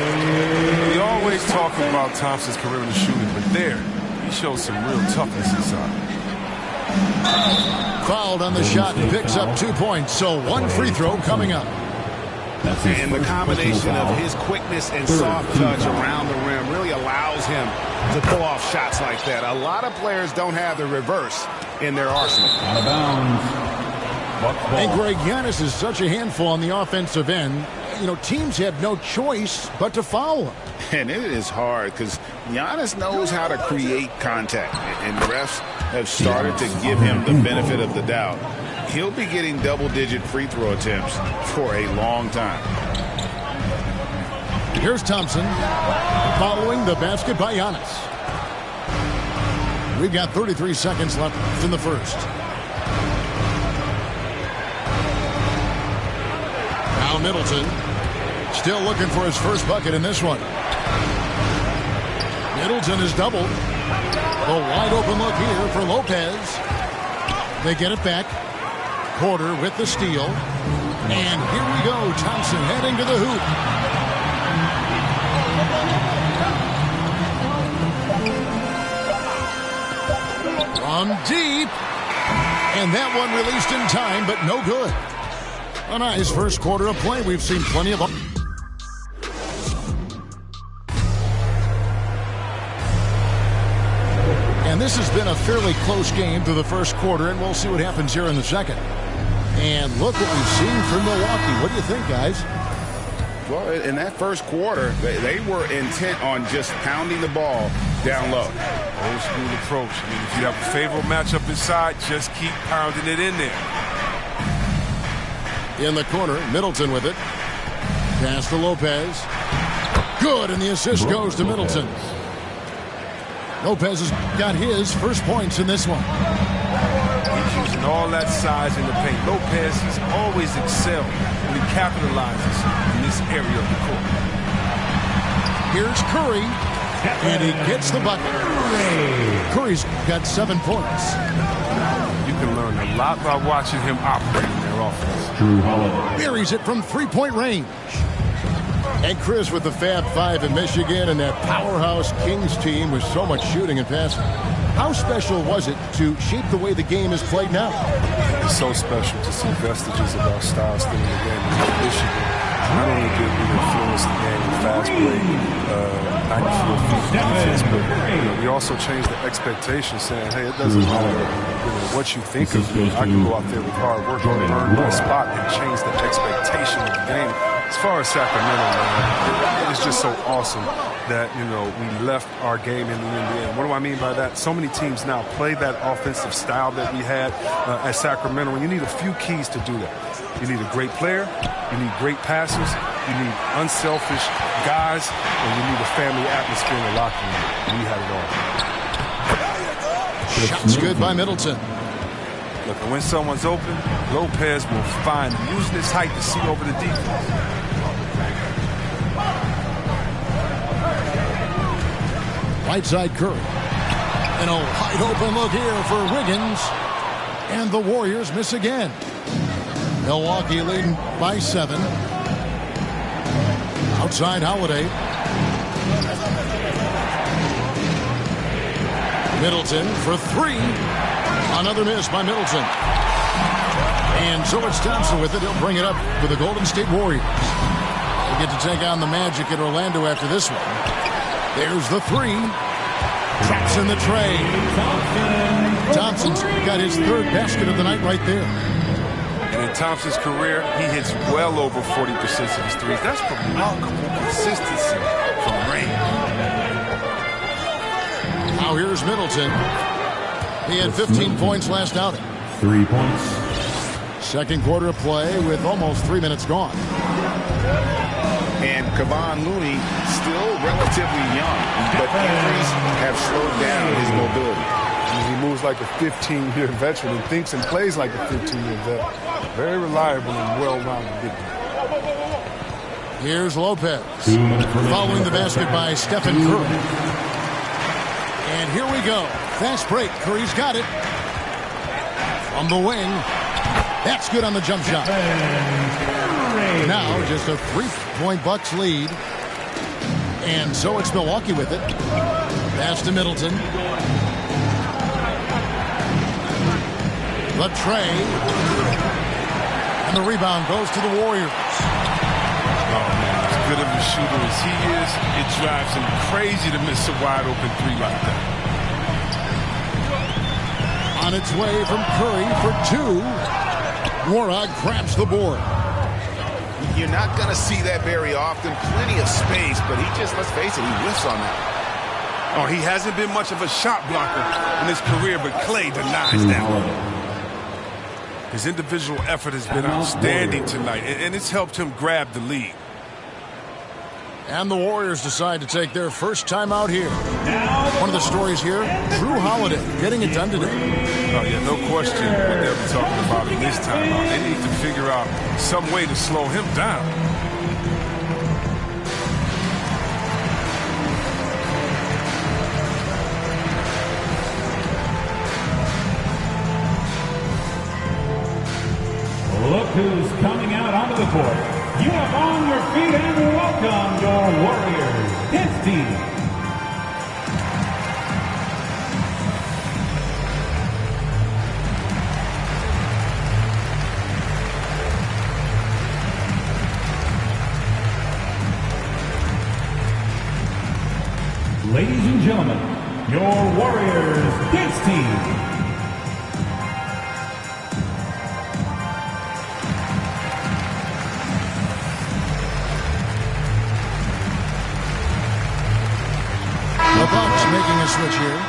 We always talk about Thompson's perimeter shooting, but there, he shows some real toughness inside. Fouled on the shot and picks up 2 points, so one free throw coming up. And the combination of his quickness and soft touch around the rim really allows him to pull off shots like that. A lot of players don't have the reverse in their arsenal. Out of bounds. And Greg, Giannis is such a handful on the offensive end. you know, teams have no choice but to foul him. And it is hard because Giannis knows how to create contact, and refs have started to give him the benefit of the doubt. He'll be getting double-digit free throw attempts for a long time. Here's Thompson following the basket by Giannis. We've got 33 seconds left in the first. Now Middleton still looking for his first bucket in this one. Middleton is doubled. A wide open look here for Lopez. They get it back. Porter with the steal. And here we go. Thompson heading to the hoop. From deep. And that one released in time, but no good. A nice first quarter of play. We've seen plenty of... And this has been a fairly close game through the first quarter, and we'll see what happens here in the second. And look what we've seen from Milwaukee. What do you think, guys? Well, in that first quarter, they were intent on just pounding the ball down low. Old school approach. I mean, if you have a favorable matchup inside, just keep pounding it in there. In the corner, Middleton with it. Pass to Lopez. Good, and the assist goes to Middleton. Lopez has got his first points in this one. He's using all that size in the paint. Lopez has always excelled when he capitalizes in this area of the court. Here's Curry, and he gets the bucket. Curry's got 7 points. You can learn a lot by watching him operate in their offense. Drew Holiday. Buries it from three-point range. And Chris with the Fab Five in Michigan and that powerhouse Kings team with so much shooting and passing. How special was it to shape the way the game is played now? It's so special to see vestiges of our style still in the game. In Michigan, not only did we influence the game with fast break, 94 feet defense, but we also changed the expectation, saying, hey, it doesn't matter what you think of me. I can go out there with hard work and earn my spot and change the expectation of the game. As far as Sacramento, man, it's just so awesome that, you know, we left our game in the NBA. What do I mean by that? So many teams now play that offensive style that we had at Sacramento, and you need a few keys to do that. You need a great player, you need great passes, you need unselfish guys, and you need a family atmosphere in the locker room. And we had it all. Shots good by Middleton. Look, when someone's open, Lopez will find using his height to see over the defense. Right side Curry. And a wide open look here for Wiggins. And the Warriors miss again. Milwaukee leading by 7. Outside Holiday. Middleton for 3. Another miss by Middleton. And so it's Thompson with it. He'll bring it up for the Golden State Warriors. They get to take on the Magic in Orlando after this one. There's the 3. Traps in the tray. Thompson's got his 3rd basket of the night right there. And in Thompson's career, he hits well over 40% of his threes. That's remarkable consistency from range. Now here's Middleton. He had 15 points last outing. 3 points. Second quarter of play with almost 3 minutes gone. And Kevon Looney still relatively young, but injuries have slowed down his mobility. He moves like a 15-year veteran and thinks and plays like a 15-year vet. Very reliable and well-rounded big man. Here's Lopez. Following the basket by Stephen Curry. And here we go. Fast break. Curry's got it. From the wing. That's good on the jump shot. Now just a 3-point Bucks lead. And so it's Milwaukee with it. Pass to Middleton. The tray. And the rebound goes to the Warriors. Oh, man, as good of a shooter as he is, it drives him crazy to miss a wide-open 3 like that. On its way from Curry for 2. Warog grabs the board. You're not going to see that very often. Plenty of space, but he just, let's face it, he whiffs on that. Oh, he hasn't been much of a shot blocker in his career, but Klay denies that one. His individual effort has been outstanding tonight, and it's helped him grab the lead. And the Warriors decide to take their first time out here. One of the stories here, Jrue Holiday getting it done today. Oh, yeah, no question what they'll be talking about in this timeout. They need to figure out some way to slow him down. Look who's coming out onto the court. You are on your feet and welcome your Warriors, his team. Ladies and gentlemen, your Warriors, his team. The Bucks making a switch here.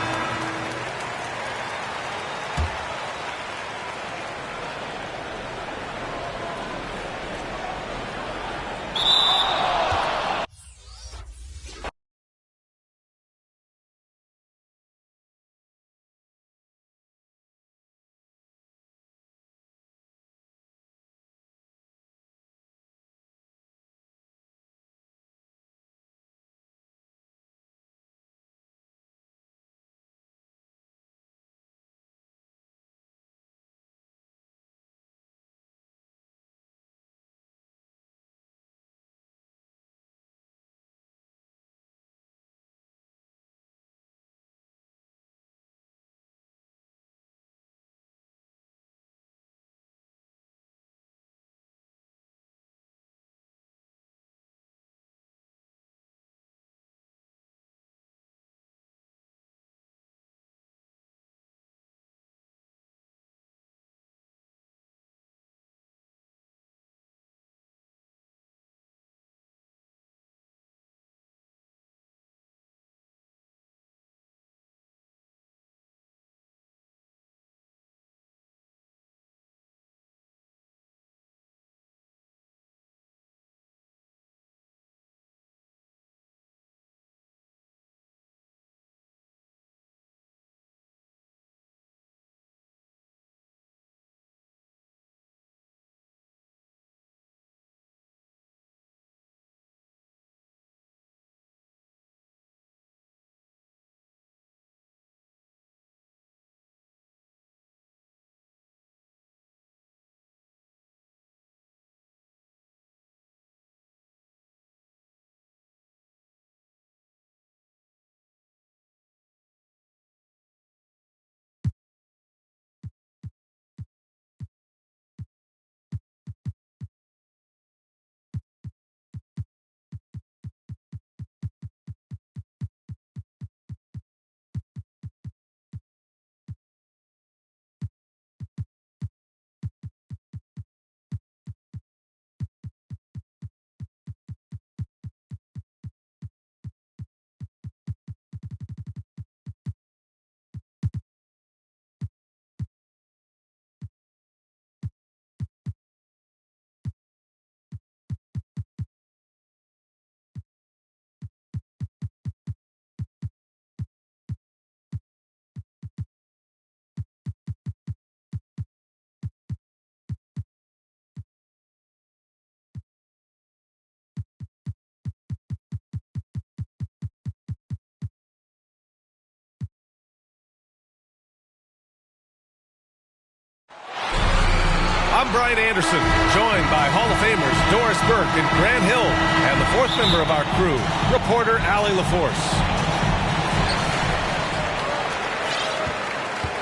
I'm Brian Anderson, joined by Hall of Famers Doris Burke and Grant Hill, and the fourth member of our crew, reporter Allie LaForce.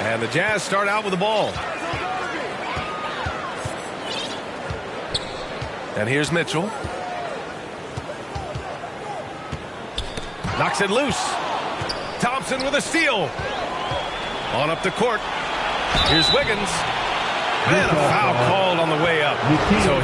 And the Jazz start out with the ball. And here's Mitchell. Knocks it loose. Thompson with a steal. On up the court. Here's Wiggins. And a foul called on the way up. So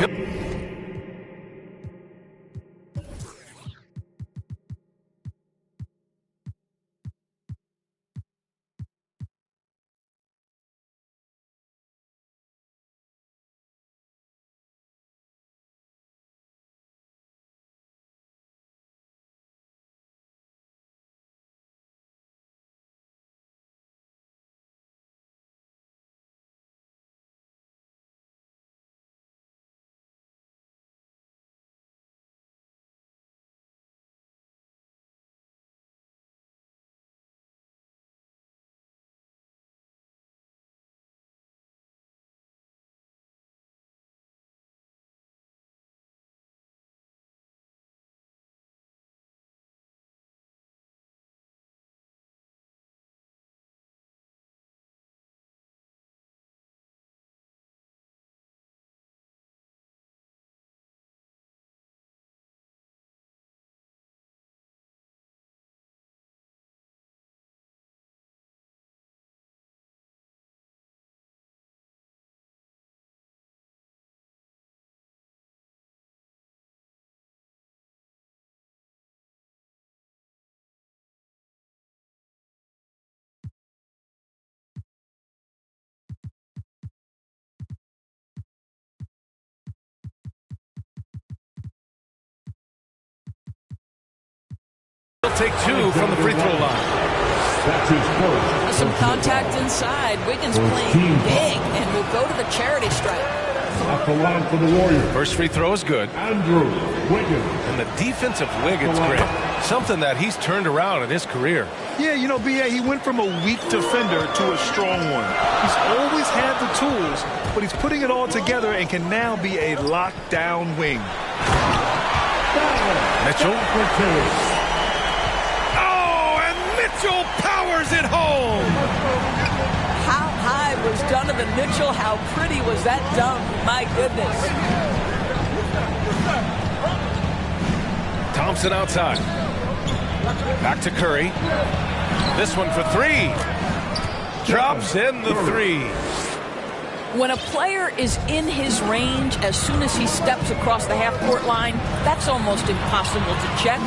He'll take 2 from the free throw line. That's his first. Some contact inside. Wiggins playing big and will go to the charity stripe. Off the line for the Warriors. First free throw is good. Andrew Wiggins. And the defensive Wiggins grip, something that he's turned around in his career. Yeah, you know, B.A., he went from a weak defender to a strong one. He's always had the tools, but he's putting it all together and can now be a lockdown wing. Mitchell. Oh, and Mitchell powers it home. How high was Donovan Mitchell? How pretty was that dunk? My goodness. Thompson outside. Back to Curry. This one for 3. Drops in the 3. When a player is in his range, as soon as he steps across the half-court line, that's almost impossible to check.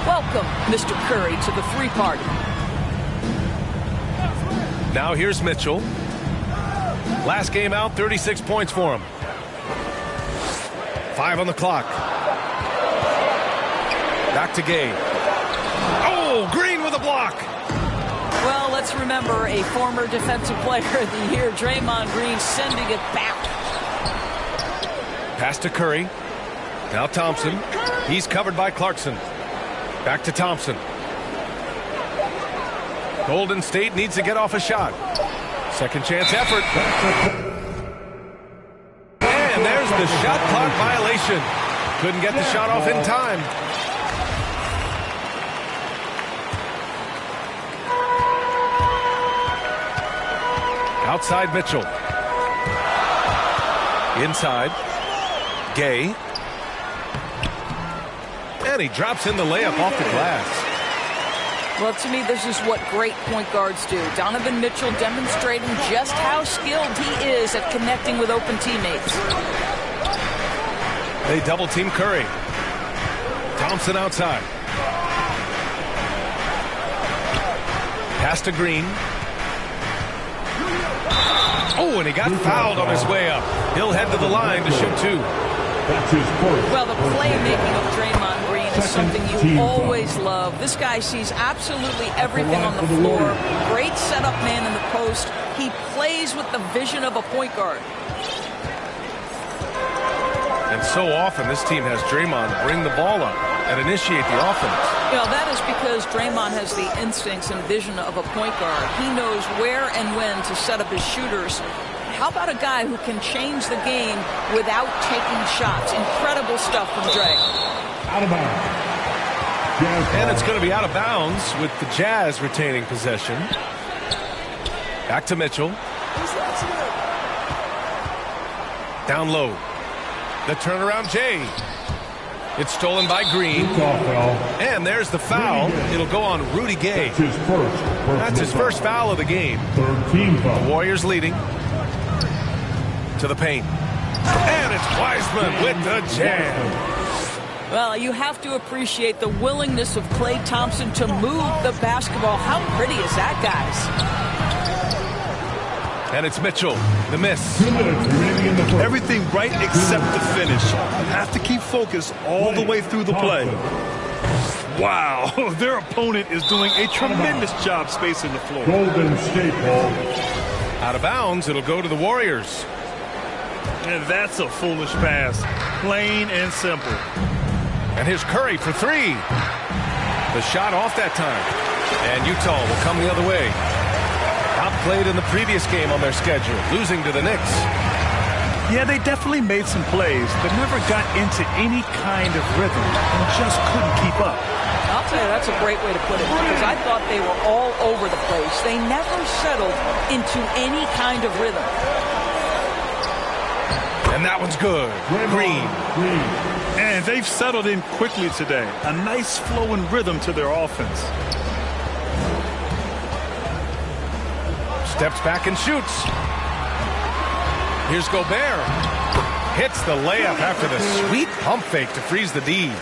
Welcome, Mr. Curry, to the 3 party. Now here's Mitchell. Last game out, 36 points for him. 5 on the clock. Back to Gay. Oh, Green with a block. Well, let's remember a former defensive player of the year, Draymond Green, sending it back. Pass to Curry. Now Thompson. He's covered by Clarkson. Back to Thompson. Golden State needs to get off a shot. Second chance effort. And there's the shot clock violation. Couldn't get the shot off in time. Outside Mitchell. Inside. Gay. And he drops in the layup off the glass. Well, to me, this is what great point guards do. Donovan Mitchell demonstrating just how skilled he is at connecting with open teammates. They double team Curry. Thompson outside. Pass to Green. Oh, and he got fouled on his way up. He'll head to the line to shoot 2. That's his first. Well, the playmaking of Draymond Green is something you always love. This guy sees absolutely everything on the floor. Great setup man in the post. He plays with the vision of a point guard. And so often this team has Draymond bring the ball up and initiate the offense. You know, that is because Draymond has the instincts and vision of a point guard. He knows where and when to set up his shooters. How about a guy who can change the game without taking shots? Incredible stuff from Dre. Out of bounds. And it's going to be out of bounds with the Jazz retaining possession. Back to Mitchell. Down low. The turnaround Jay. It's stolen by Green. And there's the foul. It'll go on Rudy Gay. That's his first foul of the game. The Warriors leading. To the paint. And it's Wiseman with the jam. Well, you have to appreciate the willingness of Klay Thompson to move the basketball. How pretty is that, guys? And it's Mitchell, the miss. Everything right except the finish. You have to keep focused all the way through the play. Wow, their opponent is doing a tremendous job spacing the floor. Golden State ball. Out of bounds, it'll go to the Warriors. And that's a foolish pass. Plain and simple. And here's Curry for 3. The shot off that time. And Utah will come the other way. Outplayed in the previous game on their schedule, losing to the Knicks. Yeah, they definitely made some plays, but never got into any kind of rhythm and just couldn't keep up. I'll tell you, that's a great way to put it, because I thought they were all over the place. They never settled into any kind of rhythm. And that one's good. Green. And they've settled in quickly today. A nice flowing rhythm to their offense. Steps back and shoots. Here's Gobert. Hits the layup after the sweet pump fake to freeze the D.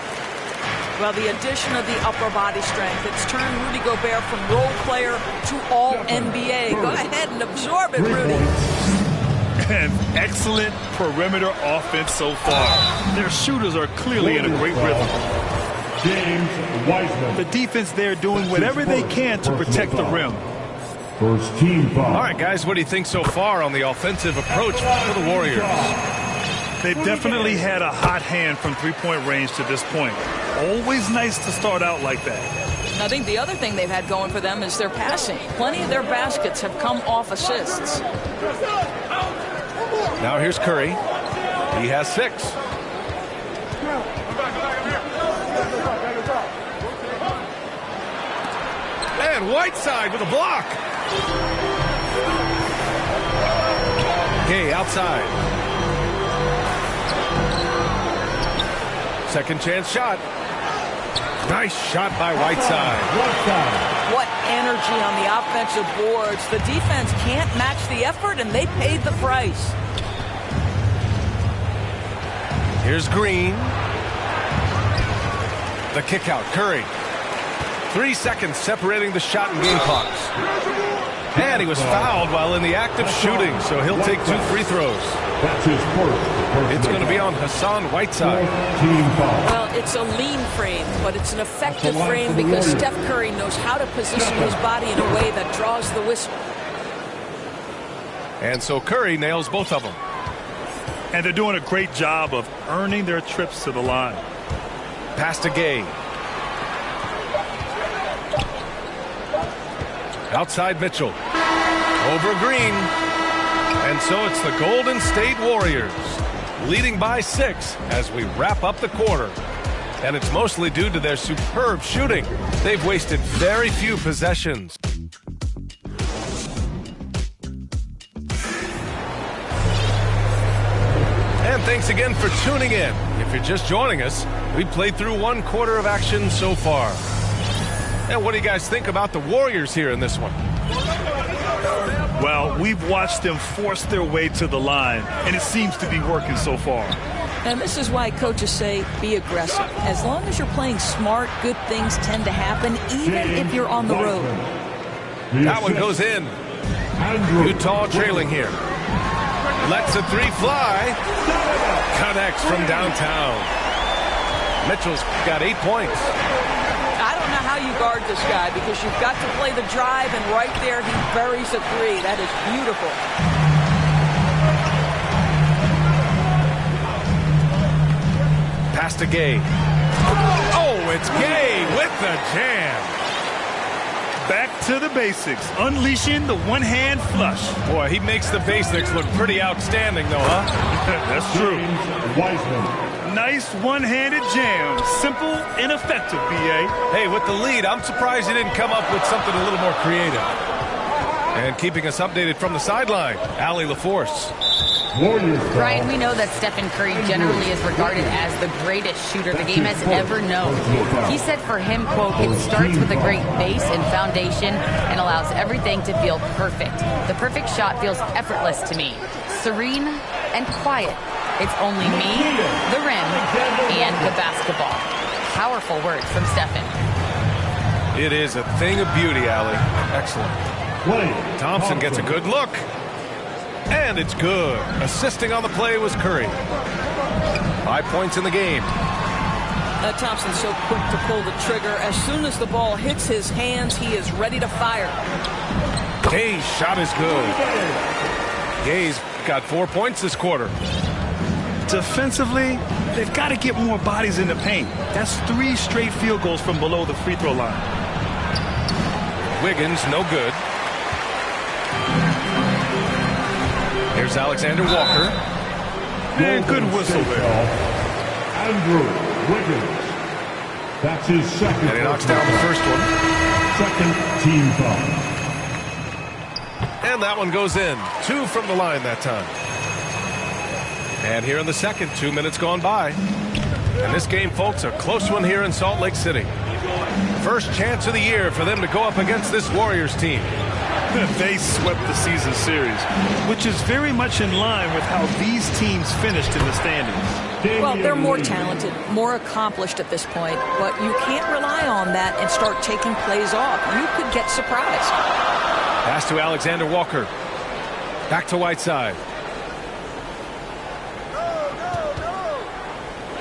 Well, the addition of the upper body strength, it's turned Rudy Gobert from role player to all-NBA. Go ahead and absorb it, Rudy. An excellent perimeter offense so far. Their shooters are clearly in a great rhythm. James Wiseman. The defense there doing whatever they can to protect the rim. First team foul. All right, guys, what do you think so far on the offensive approach for the Warriors? They've definitely had a hot hand from three-point range to this point. Always nice to start out like that. I think the other thing they've had going for them is their passing. Plenty of their baskets have come off assists. Now here's Curry. He has 6. And Whiteside with a block. Gay outside. Second chance shot. Nice shot by Whiteside. What energy on the offensive boards. The defense can't match the effort, and they paid the price. Here's Green. The kick out. Curry. 3 seconds separating the shot and game clocks. And he was fouled while in the act of shooting, so he'll take 2 free throws. That's his first. It's going to be on Hassan Whiteside. Well, it's a lean frame, but it's an effective frame because Steph Curry knows how to position his body in a way that draws the whistle. And so Curry nails both of them. And they're doing a great job of earning their trips to the line. Pass to Gay. Outside Mitchell. Over Green. And so it's the Golden State Warriors leading by 6 as we wrap up the quarter. And it's mostly due to their superb shooting. They've wasted very few possessions. And thanks again for tuning in. If you're just joining us, we played through 1 quarter of action so far. And what do you guys think about the Warriors here in this one? Well, we've watched them force their way to the line, and it seems to be working so far. And this is why coaches say be aggressive. As long as you're playing smart, good things tend to happen, even if you're on the road. That one goes in. Utah trailing here. Lets a 3 fly. Connects from downtown. Mitchell's got 8 points. I don't know how you guard this guy because you've got to play the drive, and right there he buries a 3. That is beautiful. Pass to Gay. Oh, it's Gay with the jam. Back to the basics, unleashing the one-hand flush. Boy, he makes the basics look pretty outstanding, though, huh? That's true. Nice one-handed jam. Simple and effective, B.A. Hey, with the lead, I'm surprised he didn't come up with something a little more creative. And keeping us updated from the sideline, Allie LaForce. Brian, we know that Stephen Curry generally is regarded as the greatest shooter the game has ever known. He said for him, quote, it starts with a great base and foundation and allows everything to feel perfect. The perfect shot feels effortless to me, serene and quiet. It's only me, the rim, and the basketball. Powerful words from Stephen. It is a thing of beauty, Allie. Excellent. Thompson gets a good look. And it's good. Assisting on the play was Curry. 5 points in the game. Thompson's so quick to pull the trigger. As soon as the ball hits his hands, he is ready to fire. Gay's shot is good. Gay's got 4 points this quarter. Defensively, they've got to get more bodies in the paint. That's 3 straight field goals from below the free throw line. Wiggins, no good. Here's Alexander Walker. And good whistle there. Andrew Wiggins. That's his second. And he knocks down the first one. Second team foul. And that one goes in. 2 from the line that time. And here in the second, 2 minutes gone by. And this game, folks, a close one here in Salt Lake City. First chance of the year for them to go up against this Warriors team. They swept the season series, which is very much in line with how these teams finished in the standings. Well, they're more talented, more accomplished at this point, but you can't rely on that and start taking plays off. You could get surprised. Pass to Alexander Walker. Back to Whiteside.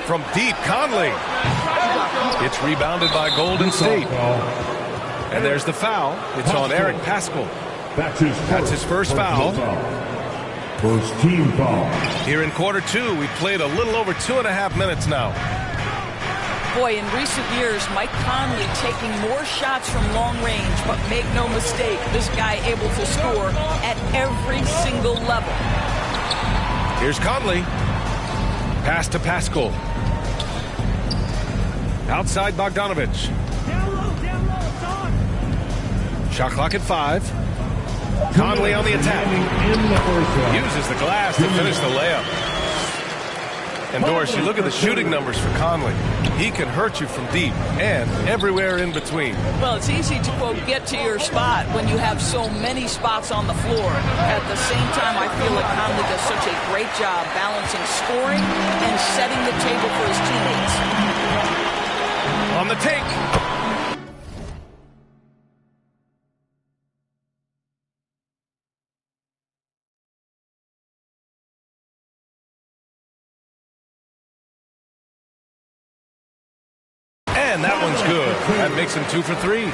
From deep, Conley. It's rebounded by Golden State. And there's the foul. It's on Eric Paschall. That's his first foul. First team foul. Here in quarter two, we've played a little over 2.5 minutes now. Boy, in recent years, Mike Conley taking more shots from long range, but make no mistake, this guy able to score at every single level. Here's Conley. Pass to Paschall. Outside Bogdanovich. Shot clock at 5. Conley on the attack. Uses the glass to finish the layup. And Doris, you look at the shooting numbers for Conley. He can hurt you from deep and everywhere in between. Well, it's easy to, quote, get to your spot when you have so many spots on the floor. At the same time, I feel like Conley does such a great job balancing scoring and setting the table for his teammates. On the take. And that one's good. That makes him 2 for 3.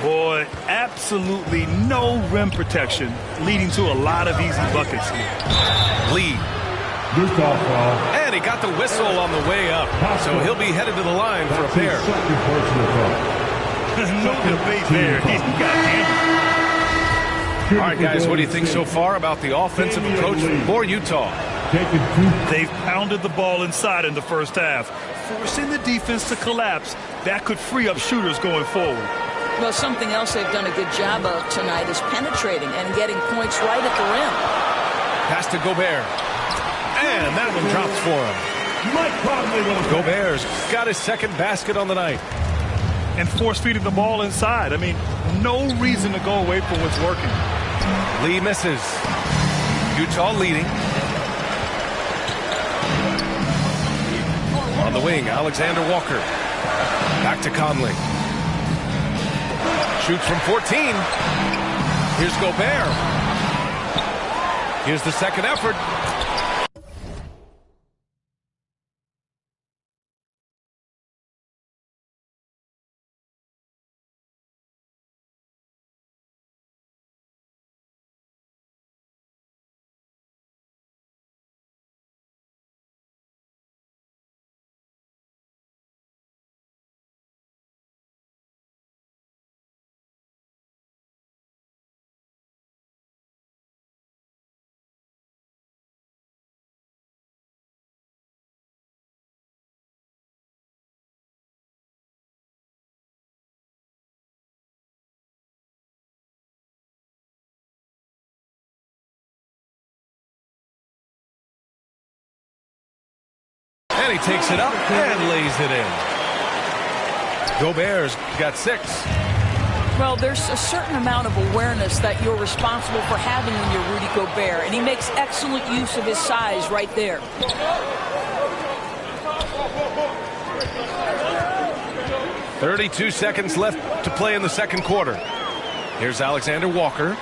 Boy, absolutely no rim protection, leading to a lot of easy buckets here. Lee. And he got the whistle on the way up, so he'll be headed to the line for a pair. No debate there. He got hammered. All right, guys, what do you think so far about the offensive approach for Utah? They've pounded the ball inside in the first half, forcing the defense to collapse. That could free up shooters going forward. Well, something else they've done a good job of tonight is penetrating and getting points right at the rim. Pass to Gobert. And that one drops for him. Gobert's got his second basket on the night. And force-feeding the ball inside. I mean, no reason to go away from what's working. Lee misses. Utah leading. On the wing, Alexander Walker. Back to Conley. Shoots from 14. Here's Gobert. Here's the second effort. And he takes it up and lays it in. Gobert's got 6. Well, there's a certain amount of awareness that you're responsible for having when you're Rudy Gobert, and he makes excellent use of his size right there. .32 seconds left to play in the second quarter. Here's Alexander Walker.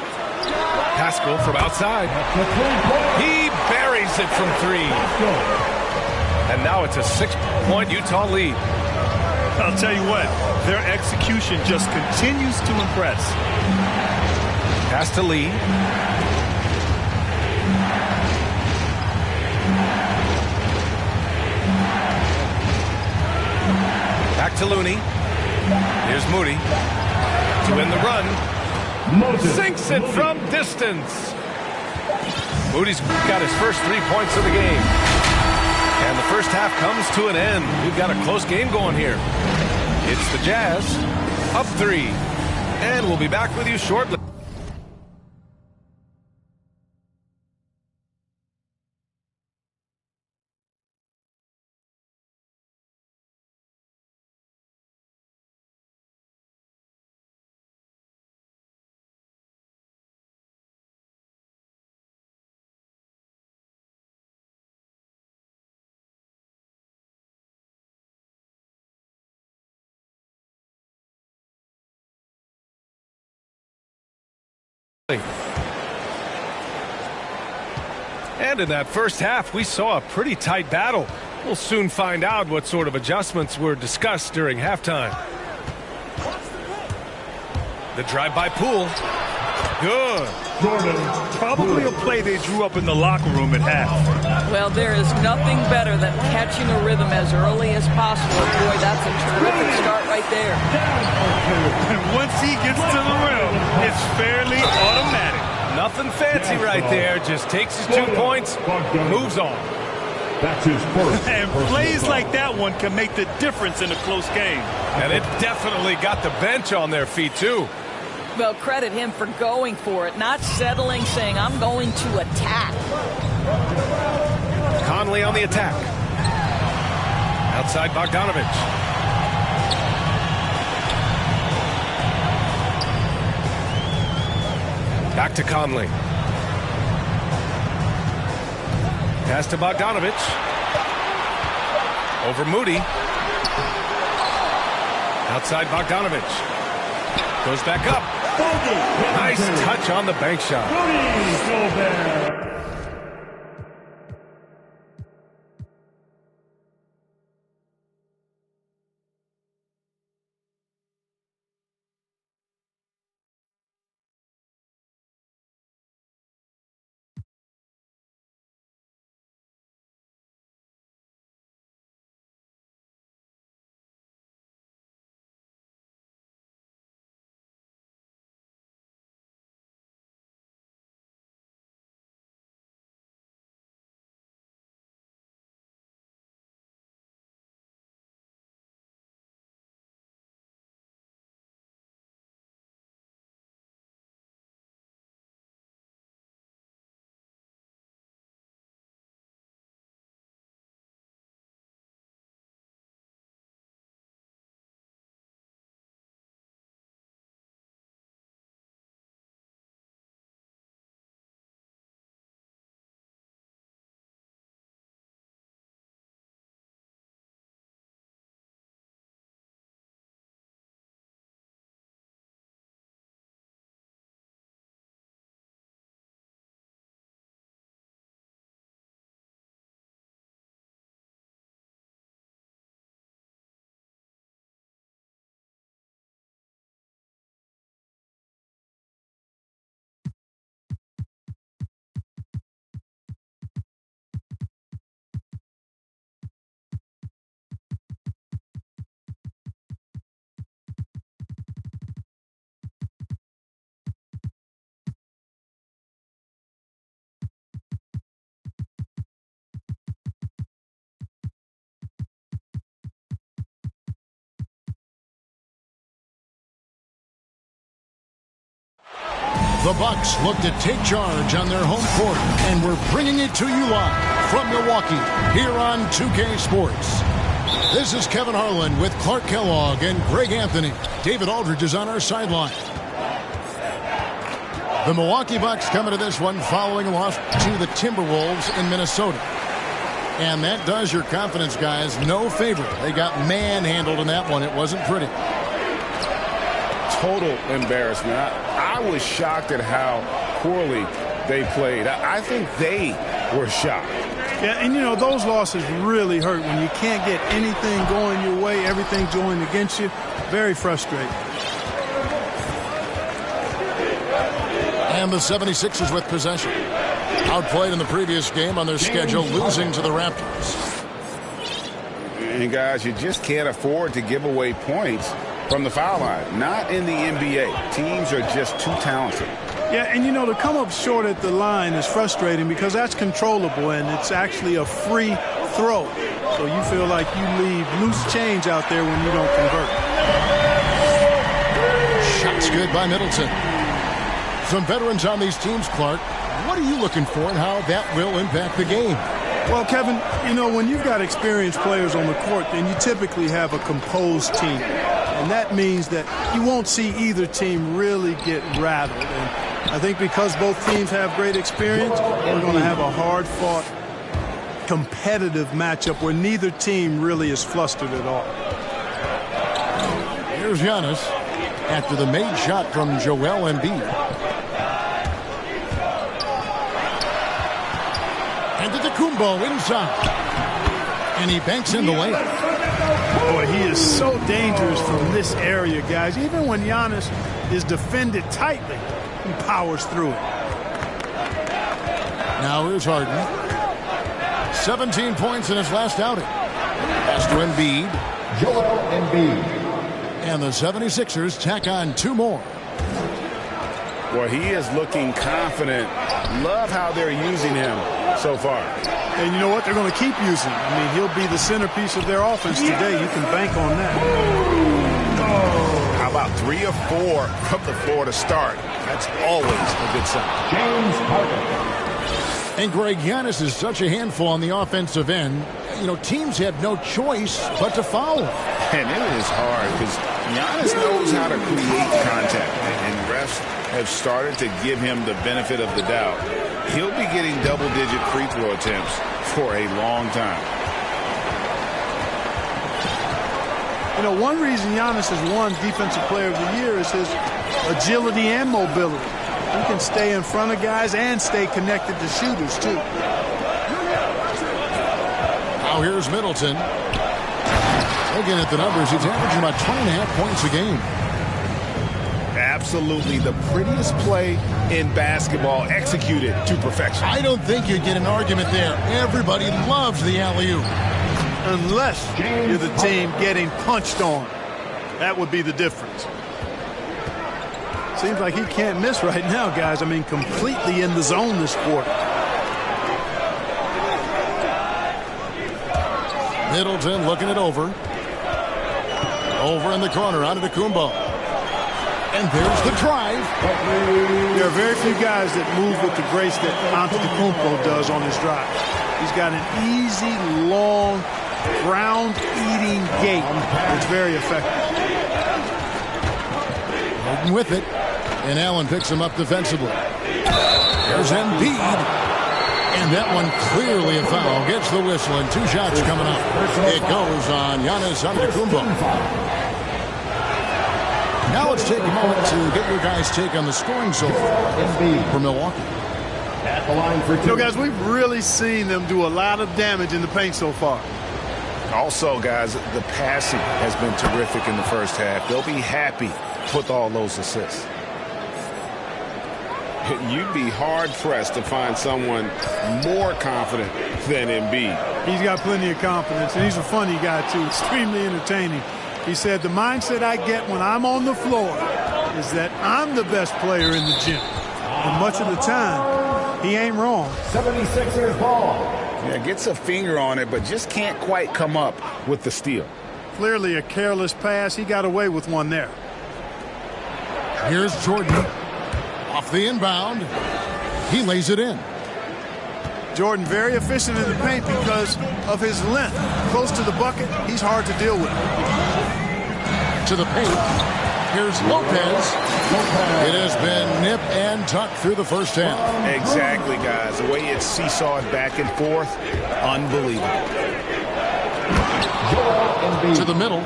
Paschall from outside. He buries it from 3. And now it's a 6-point Utah lead. I'll tell you what, their execution just continues to impress. Pass to Lee. Back to Looney. Here's Moody to win the run. Sinks it from distance. Moody's got his first 3 points of the game. And the first half comes to an end. We've got a close game going here. It's the Jazz up 3. And we'll be back with you shortly. And in that first half, we saw a pretty tight battle. We'll soon find out what sort of adjustments were discussed during halftime. The drive by Poole. Good. Jordan, probably a play they drew up in the locker room at half. Well, there is nothing better than catching a rhythm as early as possible. Boy, that's a terrific start right there. And once he gets to the rim, it's fairly automatic. Nothing fancy right there. Just takes his 2 points, moves on. That's his first. And plays like that one can make the difference in a close game. And it definitely got the bench on their feet, too. Well, credit him for going for it, not settling, saying, I'm going to attack. Conley on the attack. Outside Bogdanovich. Back to Conley. Pass to Bogdanovich. Over Moody. Outside Bogdanovich. Goes back up. Nice touch on the bank shot. The Bucks look to take charge on their home court, and we're bringing it to you live from Milwaukee here on 2K Sports. This is Kevin Harlan with Clark Kellogg and Greg Anthony. David Aldridge is on our sideline. The Milwaukee Bucks coming to this one following a loss to the Timberwolves in Minnesota. And that does your confidence guys no favor. They got manhandled in that one. It wasn't pretty. Total embarrassment. I was shocked at how poorly they played. I think they were shocked. Yeah, and, you know, those losses really hurt when you can't get anything going your way, everything's going against you. Very frustrating. And the 76ers with possession. Outplayed in the previous game on their schedule, losing to the Raptors. And, guys, you just can't afford to give away points from the foul line. Not in the NBA. Teams are just too talented. Yeah, and, you know, to come up short at the line is frustrating because that's controllable, and it's actually a free throw. So you feel like you leave loose change out there when you don't convert. Shots good by Middleton. Some veterans on these teams, Clark. What are you looking for and how that will impact the game? Well, Kevin, you know, when you've got experienced players on the court, then you typically have a composed team. And that means that you won't see either team really get rattled. And I think because both teams have great experience, we're going to have a hard-fought, competitive matchup where neither team really is flustered at all. Here's Giannis after the made shot from Joel Embiid. Antetokounmpo inside. And he banks in the layup. Boy, he is so dangerous from this area, guys. Even when Giannis is defended tightly, he powers through it. Now here's Harden. 17 points in his last outing. Pass to Embiid. Joel Embiid. And the 76ers tack on 2 more. Well, he is looking confident. Love how they're using him so far. And you know what? They're going to keep using him. I mean, he'll be the centerpiece of their offense today. You can bank on that. How about 3 of 4 from the floor to start? That's always a good sign. James Harden. And Greg, Giannis is such a handful on the offensive end. You know, teams have no choice but to foul him. And it is hard because Giannis knows how to create contact. And refs have started to give him the benefit of the doubt. He'll be getting double-digit free throw attempts for a long time. You know, one reason Giannis has won Defensive Player of the Year is his agility and mobility. He can stay in front of guys and stay connected to shooters, too. Now here's Middleton. Looking at the numbers, he's averaging about 20.5 points a game. Absolutely the prettiest play in basketball, executed to perfection. I don't think you'd get an argument there. Everybody loves the alley-oop. Unless you're the team getting punched on. That would be the difference. Seems like he can't miss right now, guys. I mean, completely in the zone this quarter. Middleton looking it over. Over in the corner, Antetokounmpo. And there's the drive. There are very few guys that move with the grace that Antetokounmpo does on his drive. He's got an easy, long, ground-eating gait. It's very effective. Holding with it. And Allen picks him up defensively. There's Embiid. And that one clearly a foul. Gets the whistle and 2 shots coming up. It goes on Giannis Antetokounmpo. Now let's take a moment to get your guys' take on the scoring so far for Milwaukee. At the line for 2. You know, guys, we've really seen them do a lot of damage in the paint so far. Also, guys, the passing has been terrific in the first half. They'll be happy with all those assists. You'd be hard-pressed to find someone more confident than Embiid. He's got plenty of confidence, and he's a funny guy, too. Extremely entertaining. He said, the mindset I get when I'm on the floor is that I'm the best player in the gym. And much of the time, he ain't wrong. 76ers ball. Yeah, gets a finger on it, but just can't quite come up with the steal. Clearly a careless pass. He got away with one there. Here's Jordan. Off the inbound. He lays it in. Jordan very efficient in the paint because of his length. Close to the bucket, he's hard to deal with. To the paint. Here's Lopez. It has been nip and tuck through the first half. Exactly, guys. The way it's seesawed back and forth, unbelievable. To the middle.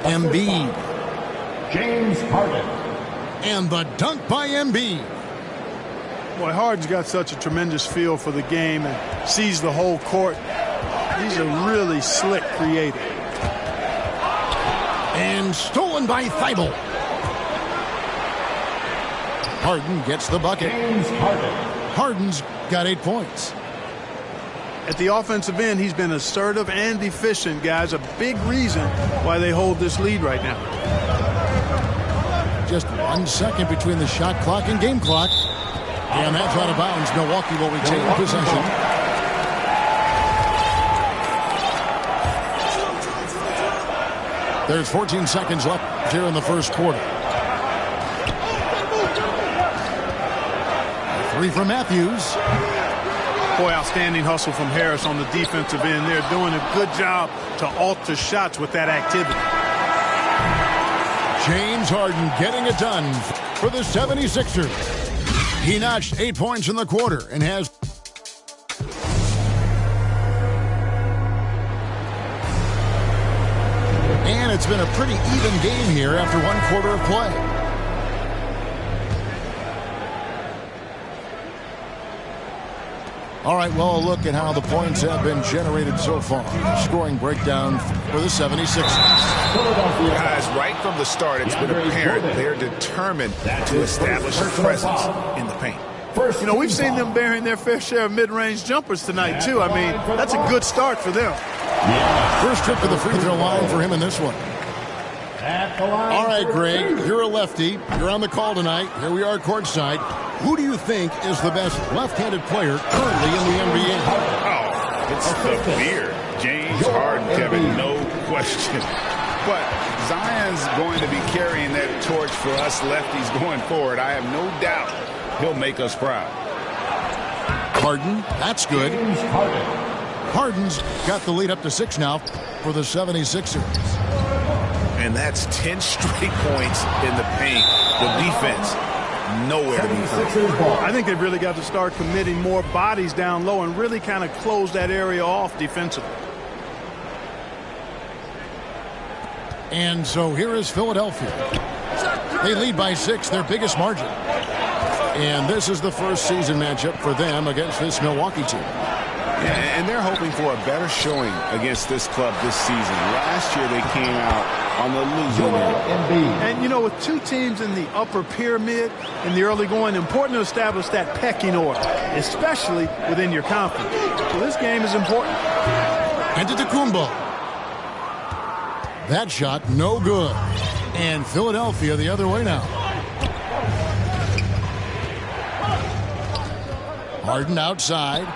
Embiid. James Harden. And the dunk by Embiid. Boy, Harden's got such a tremendous feel for the game and sees the whole court. He's a really slick creator. And stolen by Thibault. Harden gets the bucket. James Harden. Harden's got 8 points. At the offensive end, he's been assertive and efficient, guys. A big reason why they hold this lead right now. Just 1 second between the shot clock and game clock. And that's out of bounds. Milwaukee will retain possession. There's 14 seconds left here in the first quarter. 3 from Matthews. Boy, outstanding hustle from Harris on the defensive end. They're doing a good job to alter shots with that activity. James Harden getting it done for the 76ers. He notched 8 points in the quarter and has... And it's been a pretty even game here after 1 quarter of play. All right, well, a look at how the points have been generated so far. Scoring breakdown for the 76ers. Guys, right from the start, it's been apparent they're determined to establish a presence in the paint. You know, we've seen them bearing their fair share of mid-range jumpers tonight, too. I mean, that's a good start for them. First trip to the free throw line for him in this one. All right, Greg, you're a lefty. You're on the call tonight. Here we are courtside. Who do you think is the best left-handed player currently in the NBA? Oh, it's the beard. James Harden, Kevin, no question. But Zion's going to be carrying that torch for us lefties going forward. I have no doubt he'll make us proud. Harden, that's good. Harden's got the lead up to 6 now for the 76ers. And that's 10 straight points in the paint. The defense, nowhere to be found. I think they've really got to start committing more bodies down low and really kind of close that area off defensively. And so here is Philadelphia. They lead by 6, their biggest margin. And this is the first season matchup for them against this Milwaukee team. Yeah, and they're hoping for a better showing against this club this season. Last year they came out on the losing end. And, you know, with two teams in the upper pyramid in the early going, important to establish that pecking order, especially within your conference. So this game is important. Antetokounmpo. That shot, no good. And Philadelphia the other way now. Harden outside.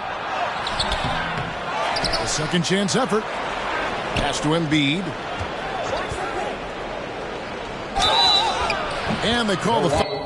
A second chance effort. Pass to Embiid. And they call the foul.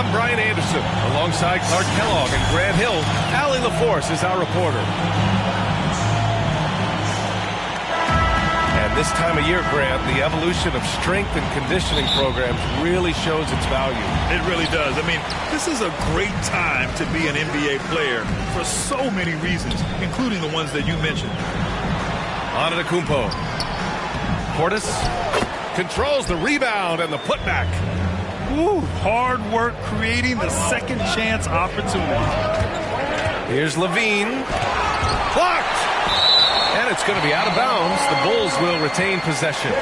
I'm Brian Anderson, alongside Clark Kellogg and Grant Hill. Allie LaForce is our reporter. And And this time of year, Grant, the evolution of strength and conditioning programs really shows its value. It really does. I mean, this is a great time to be an NBA player for so many reasons, including the ones that you mentioned. Antetokounmpo. Portis controls the rebound and the putback. Ooh, hard work creating the second chance opportunity. Here's Levine. Blocked! And it's going to be out of bounds. The Bulls will retain possession.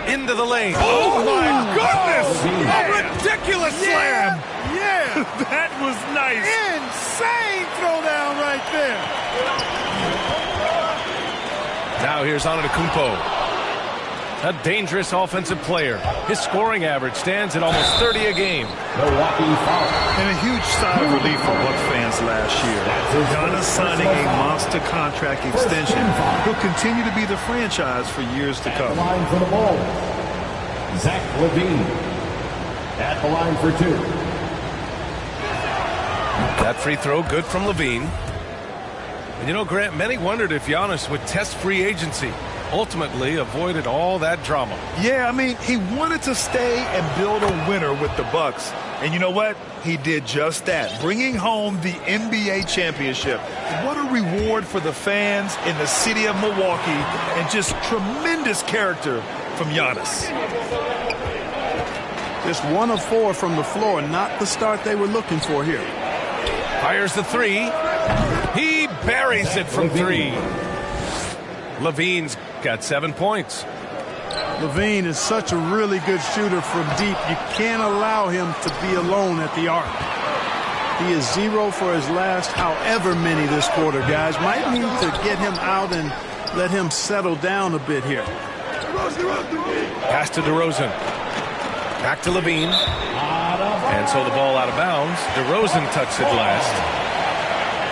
Into the lane. Oh my goodness! A ridiculous slam! Yeah, that was nice. Insane throwdown right there. Now here's Antetokounmpo. A dangerous offensive player. His scoring average stands at almost 30 a game. And a huge sigh of relief for Bucks fans last year. Giannis signing a monster contract extension. He'll continue to be the franchise for years to come. Line for the ball. Zach LaVine at the line for 2. That free throw good from Levine. And you know, Grant, many wondered if Giannis would test free agency. Ultimately avoided all that drama. Yeah, I mean, he wanted to stay and build a winner with the Bucks. And you know what? He did just that, bringing home the NBA championship. What a reward for the fans in the city of Milwaukee, and just tremendous character from Giannis. Just 1 of 4 from the floor, not the start they were looking for here. Fires the three. He buries it from 3. Levine's got 7 points. Levine is such a really good shooter from deep. You can't allow him to be alone at the arc. He is 0 for his last however many this quarter, guys. Might need to get him out and let him settle down a bit here. Pass to DeRozan. Back to Levine. And so the ball out of bounds. DeRozan touched it last.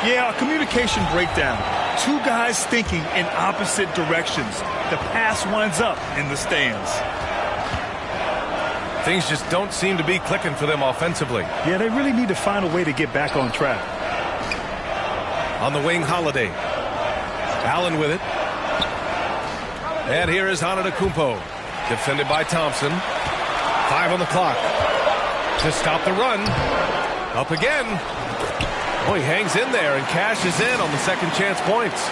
Yeah, a communication breakdown. 2 guys thinking in opposite directions. The pass winds up in the stands. Things just don't seem to be clicking for them offensively. Yeah, they really need to find a way to get back on track. On the wing, Holiday. Allen with it. And here is Antetokounmpo. Defended by Thompson. 5 on the clock. To stop the run. Up again. Oh, he hangs in there and cashes in on the second chance points.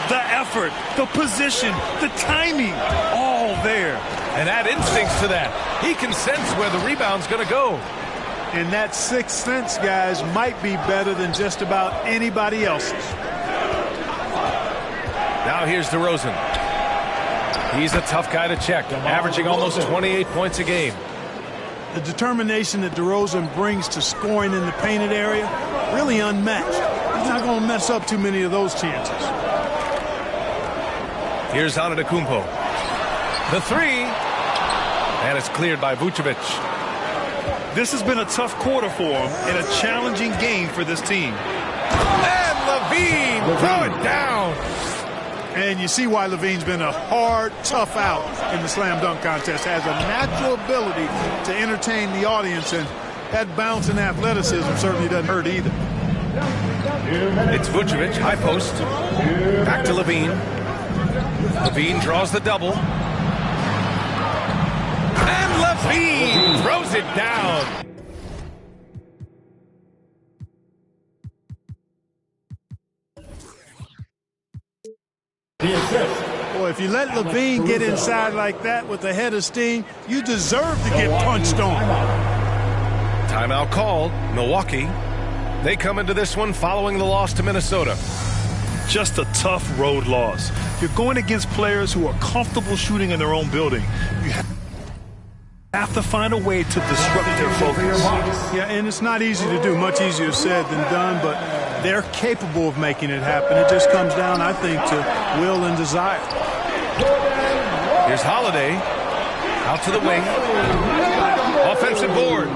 The effort, the position, the timing, all there. And add instincts to that. He can sense where the rebound's going to go. And that 6th sense, guys, might be better than just about anybody else's. Now here's DeRozan. He's a tough guy to check, averaging almost 28 points a game. The determination that DeRozan brings to scoring in the painted area, really unmatched. He's not going to mess up too many of those chances. Here's Antetokounmpo. The 3. And it's cleared by Vucevic. This has been a tough quarter for him and a challenging game for this team. And Levine throw it down. And you see why Levine's been a hard, tough out in the slam dunk contest. Has a natural ability to entertain the audience, and that bounce and athleticism certainly doesn't hurt either. It's Vucevic, high post. Back to Levine. Levine draws the double. And Levine throws it down. Boy, if you let Levine get inside like that with a head of steam, you deserve to get punched on. Timeout called. Milwaukee. They come into this one following the loss to Minnesota. Just a tough road loss. You're going against players who are comfortable shooting in their own building. You have to find a way to disrupt their focus. Yeah, and it's not easy to do. Much easier said than done, but they're capable of making it happen. It just comes down, I think, to will and desire. Here's Holiday. Out to the wing. Offensive board.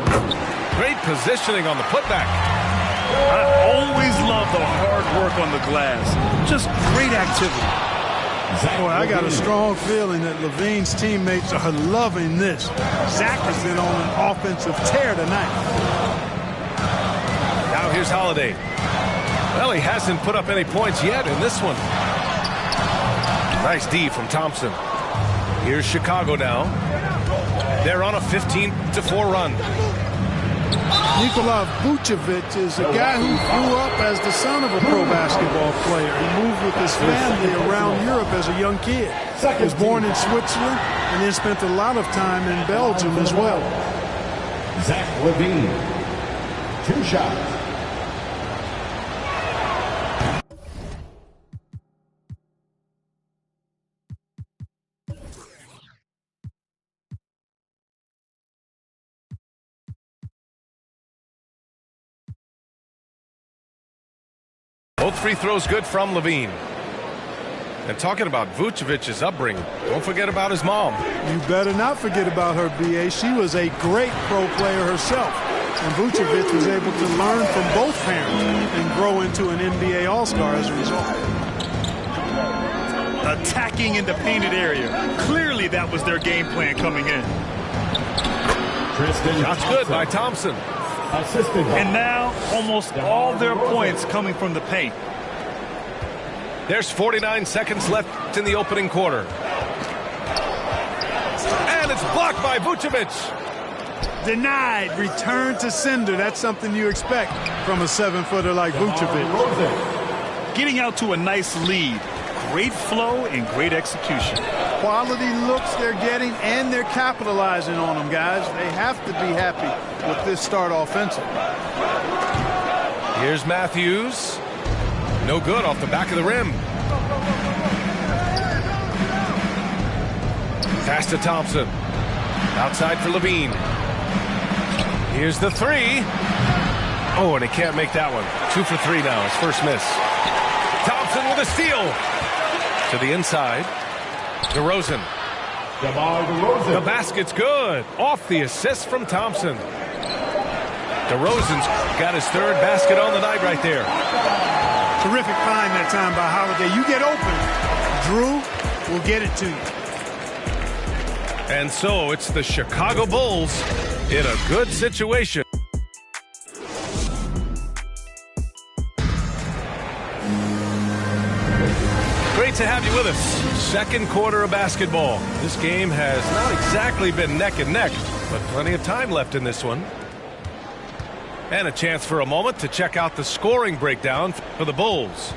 Great positioning on the putback. I always love the hard work on the glass. Just great activity. Boy, I got a strong feeling that Levine's teammates are loving this. Zach has been on an offensive tear tonight. Now here's Holiday. Well, he hasn't put up any points yet in this one. Nice D from Thompson. Here's Chicago now. They're on a 15-4 run. Nikola Vucevic is a guy who grew up as the son of a pro basketball player. He moved with his family around Europe as a young kid. He was born in Switzerland and then spent a lot of time in Belgium as well. Zach LaVine, 2 shots. Both free throws good from LaVine. And talking about Vucevic's upbringing, don't forget about his mom. You better not forget about her, B.A. She was a great pro player herself. And Vucevic was able to learn from both parents and grow into an NBA All-Star as a result. Attacking in the painted area. Clearly that was their game plan coming in. Shots good by Thompson. And now almost all their points coming from the paint. There's 49 seconds left in the opening quarter. And it's blocked by Vucevic. Denied. Return to sender. That's something you expect from a 7-footer like Vucevic. Getting out to a nice lead. Great flow and great execution. Quality looks they're getting, and they're capitalizing on them, guys. They have to be happy with this start offensively. Here's Matthews. No good off the back of the rim. Pass to Thompson. Outside for LaVine. Here's the 3. Oh, and he can't make that one. 2 for 3 now, his first miss. Thompson with a steal. To the inside. DeRozan. The basket's good. Off the assist from Thompson. DeRozan's got his 3rd basket on the night right there. Terrific find that time by Holiday. You get open, Drew will get it to you. And so it's the Chicago Bulls in a good situation. Great to have you with us. Second quarter of basketball. This game has not exactly been neck and neck, but plenty of time left in this one. And a chance for a moment to check out the scoring breakdown for the Bulls.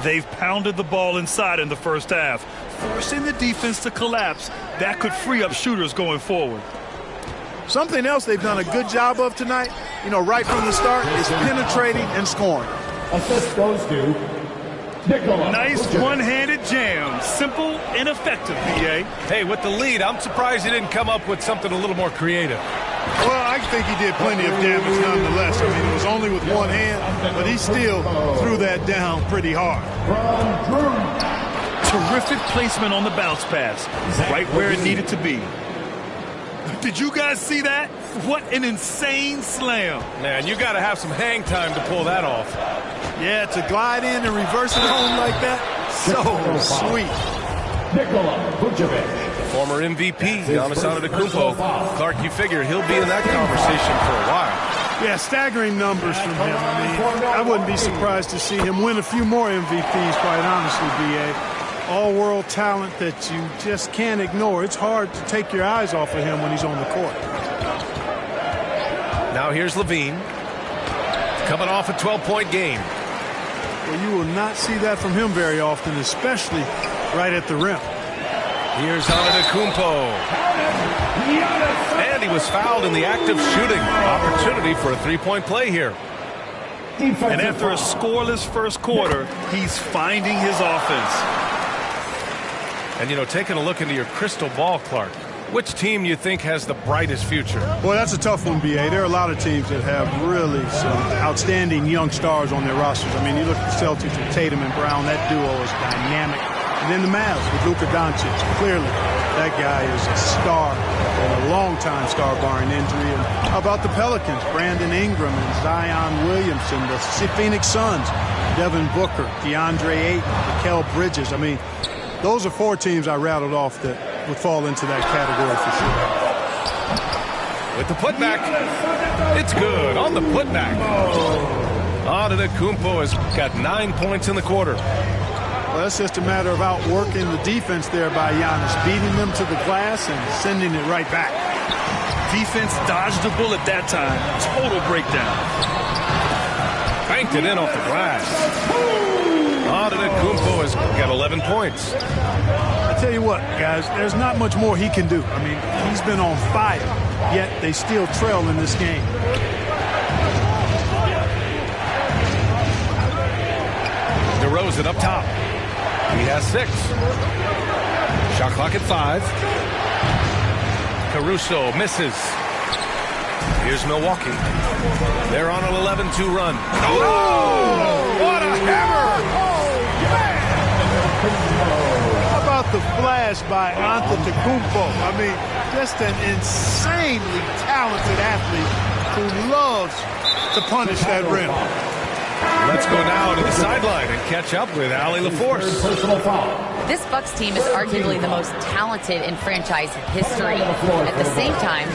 They've pounded the ball inside in the first half, forcing the defense to collapse. That could free up shooters going forward. Something else they've done a good job of tonight, right from the start, is penetrating and scoring. Assist goes to Nikola. Nice one-handed jam. Simple and effective, B.A. Hey, with the lead, I'm surprised he didn't come up with something a little more creative. Well, I think he did plenty of damage nonetheless. I mean, it was only with one hand, but he still threw that down pretty hard. Terrific placement on the bounce pass. Right where it needed to be. Did you guys see that? What an insane slam. Man, you got to have some hang time to pull that off. Yeah, to glide in and reverse it home like that, so sweet. Nikola Vucevic. Former MVP, Giannis Antetokounmpo. Clark, you figure he'll be in that conversation for a while. Yeah, staggering numbers from him. I mean, I wouldn't be surprised to see him win a few more MVPs, quite honestly, B.A. All-world talent that you just can't ignore. It's hard to take your eyes off of him when he's on the court. Now here's LaVine. Coming off a 12-point game. Well, you will not see that from him very often, especially right at the rim. Here's Antetokounmpo. And he was fouled in the act of shooting. Opportunity for a 3-point play here. And after a scoreless first quarter, he's finding his offense. And, taking a look into your crystal ball, Clark, which team do you think has the brightest future? Well, that's a tough one, B.A. There are a lot of teams that have really some outstanding young stars on their rosters. I mean, you look at the Celtics with Tatum and Brown. That duo is dynamic. And then the Mavs with Luka Doncic. Clearly, that guy is a star and a long-time star barring injury. And how about the Pelicans? Brandon Ingram and Zion Williamson. The Phoenix Suns, Devin Booker, DeAndre Ayton, Mikal Bridges. I mean, Those are 4 teams I rattled off that would fall into that category for sure. With the putback, it's good on the putback. Antetokounmpo has got 9 points in the quarter. Well, that's just a matter of outworking the defense there by Giannis, beating them to the glass and sending it right back. Defense dodged the bullet that time. Total breakdown. Banked it in off the glass. Antetokounmpo has got 11 points. I tell you what, guys, there's not much more he can do. I mean, he's been on fire, yet they still trail in this game. DeRozan up top. He has 6. Shot clock at 5. Caruso misses. Here's Milwaukee. They're on an 11-2 run. Oh! What a hammer! How about the flash by Antetokounmpo? I mean, just an insanely talented athlete who loves to punish that rim. Let's go now to the sideline and catch up with Allie LaForce. This Bucks team is arguably the most talented in franchise history. At the same time,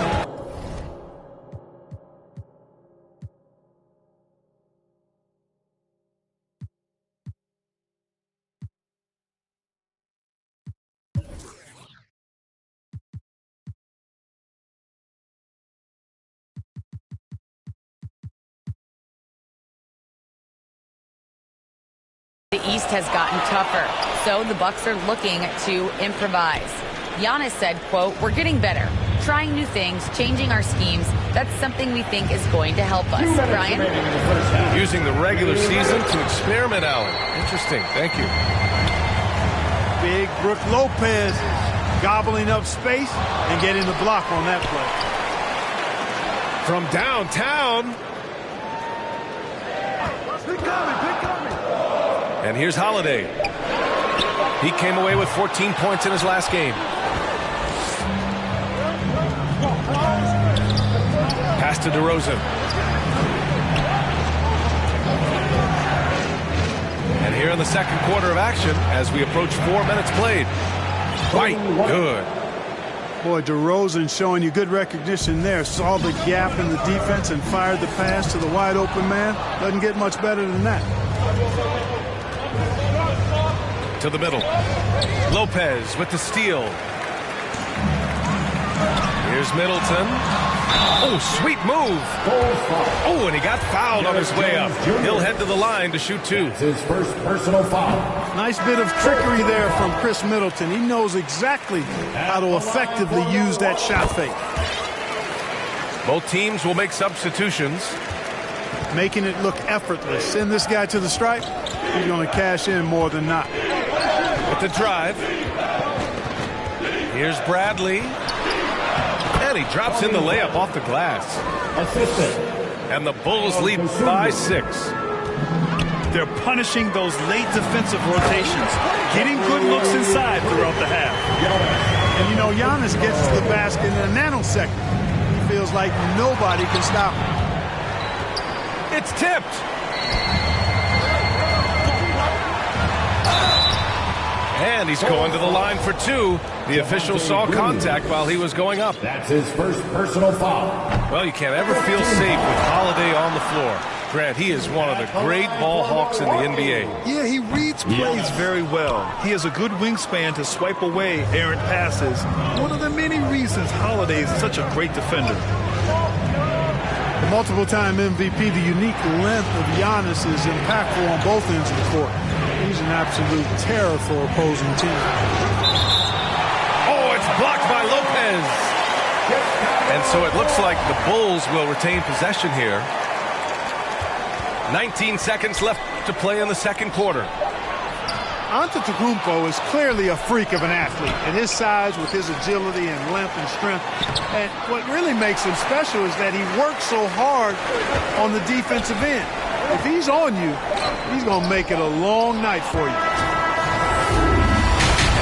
the East has gotten tougher, so the Bucks are looking to improvise. Giannis said, quote, "We're getting better, trying new things, changing our schemes. That's something we think is going to help us." Brian? Using the regular season to experiment, Allen. Interesting. Thank you. Big Brook Lopez gobbling up space and getting the block on that play. From downtown. And here's Holiday. He came away with 14 points in his last game. Pass to DeRozan. And here in the second quarter of action, as we approach 4 minutes played. Quite good. Boy, DeRozan showing you good recognition there. Saw the gap in the defense and fired the pass to the wide open man. Doesn't get much better than that. To the middle. Lopez with the steal. Here's Middleton. Oh, sweet move. Oh, and he got fouled on his way up. He'll head to the line to shoot 2. His first personal foul. Nice bit of trickery there from Chris Middleton. He knows exactly how to effectively use that shot fake. Both teams will make substitutions. Making it look effortless. Send this guy to the stripe. He's going to cash in more than not. With the drive. Here's Bradley. And he drops in the layup off the glass. And the Bulls lead by 6. They're punishing those late defensive rotations, getting good looks inside throughout the half. And, you know, Giannis gets to the basket in a nanosecond. He feels like nobody can stop him. It's tipped. And he's going to the line for 2. The official saw contact while he was going up. That's his first personal foul. Well, you can't ever feel safe with Holiday on the floor. Grant, he is one of the great ball hawks in the NBA. Yeah, he reads plays very well. He has a good wingspan to swipe away errant passes. One of the many reasons Holiday is such a great defender. The multiple-time MVP, the unique length of Giannis is impactful on both ends of the court. He's an absolute terror for opposing teams. Oh, it's blocked by Lopez. And so it looks like the Bulls will retain possession here. 19 seconds left to play in the second quarter. Antetokounmpo is clearly a freak of an athlete at his size, with his agility and length and strength. And what really makes him special is that he works so hard on the defensive end. If he's on you, he's going to make it a long night for you.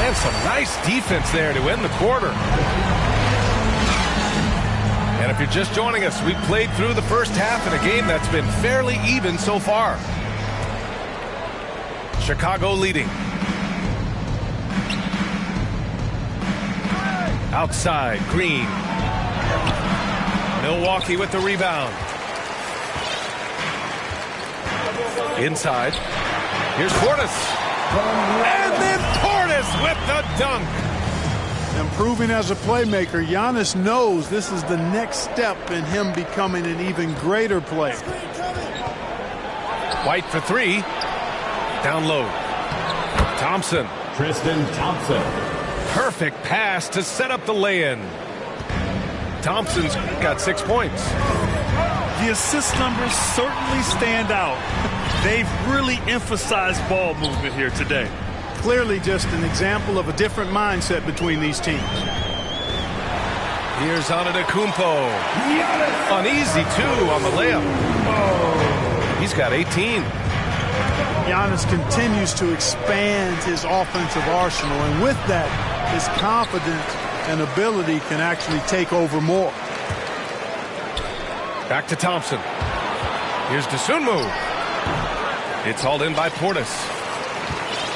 And some nice defense there to end the quarter. And if you're just joining us, we played through the first half in a game that's been fairly even so far. Chicago leading. Outside, Green. Milwaukee with the rebound. Inside. Here's Portis. And then Portis with the dunk. Improving as a playmaker, Giannis knows this is the next step in him becoming an even greater player. White for three. Down low. Thompson. Tristan Thompson. Perfect pass to set up the lay-in. Thompson's got 6 points. The assist numbers certainly stand out. They've really emphasized ball movement here today. Clearly just an example of a different mindset between these teams. Here's Antetokounmpo. Uneasy, too, on the layup. He's got 18. Giannis continues to expand his offensive arsenal, and with that, his confidence and ability can actually take over more. Back to Thompson. Here's Dosunmu. It's hauled in by Portis.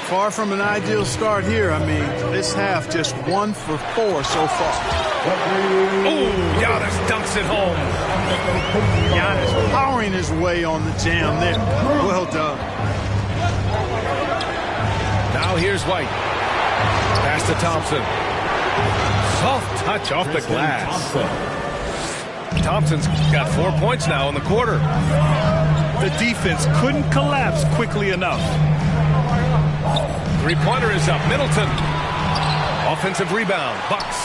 Far from an ideal start here. I mean, this half just 1 for 4 so far. Oh, Giannis dunks it home. Giannis powering his way on the jam there. Well done. Now here's White. Pass to Thompson. Soft touch off the glass. Thompson's got 4 points now in the quarter. The defense couldn't collapse quickly enough. Three-pointer is up. Middleton. Offensive rebound. Bucks.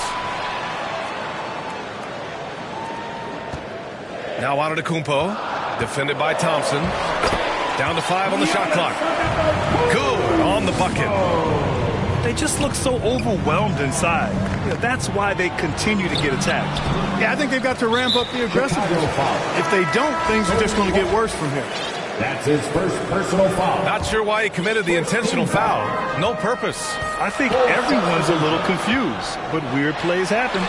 Now Antetokounmpo. Defended by Thompson. Down to 5 on the shot clock. Good on the bucket. They just look so overwhelmed inside. That's why they continue to get attacked. Yeah, I think they've got to ramp up the aggressiveness. If they don't, things are just going to get worse from here. That's his first personal foul. Not sure why he committed the intentional foul. No purpose. I think everyone's a little confused, but weird plays happen.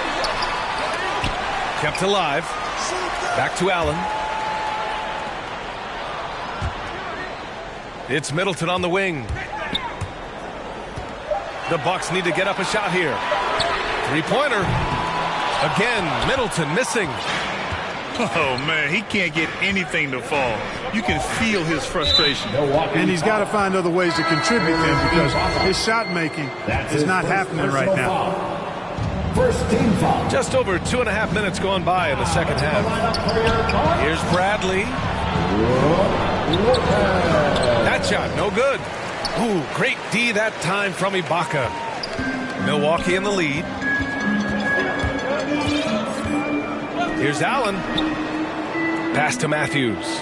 Kept alive. Back to Allen. It's Middleton on the wing. The Bucks need to get up a shot here. Three-pointer. Again, Middleton missing. Oh, man, he can't get anything to fall. You can feel his frustration. And he's got to find other ways to contribute then, because his shot making is not happening right now. First team foul. Just over 2.5 minutes gone by in the second half. Here's Bradley. That shot, no good. Ooh, great D that time from Ibaka. Milwaukee in the lead. Here's Allen. Pass to Matthews.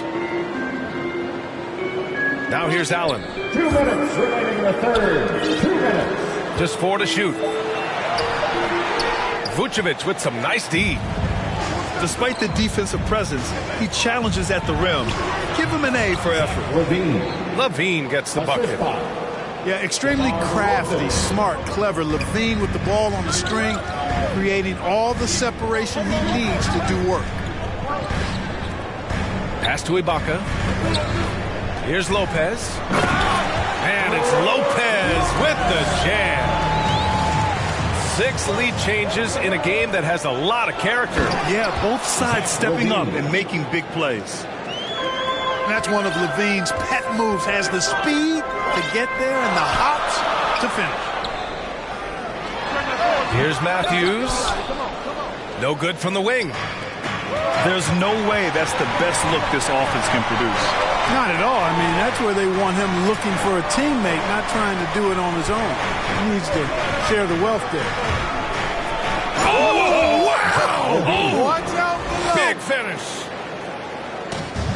Now here's Allen. 2 minutes remaining in the third. 2 minutes. Just 4 to shoot. Vucevic with some nice D. Despite the defensive presence, he challenges at the rim. Give him an A for effort. LaVine gets the bucket. Yeah, extremely crafty, smart, clever. LaVine with the ball on the string, creating all the separation he needs to do work. Pass to Ibaka. Here's Lopez. And it's Lopez with the jam. 6 lead changes in a game that has a lot of character. Yeah, both sides stepping up and making big plays. That's one of LaVine's pet moves. Has the speed to get there and the hops to finish. Here's Matthews. No good from the wing. There's no way that's the best look this offense can produce. Not at all. I mean, that's where they want him looking for a teammate, not trying to do it on his own. He needs to share the wealth there. Oh, wow! Oh, watch out below. Big finish.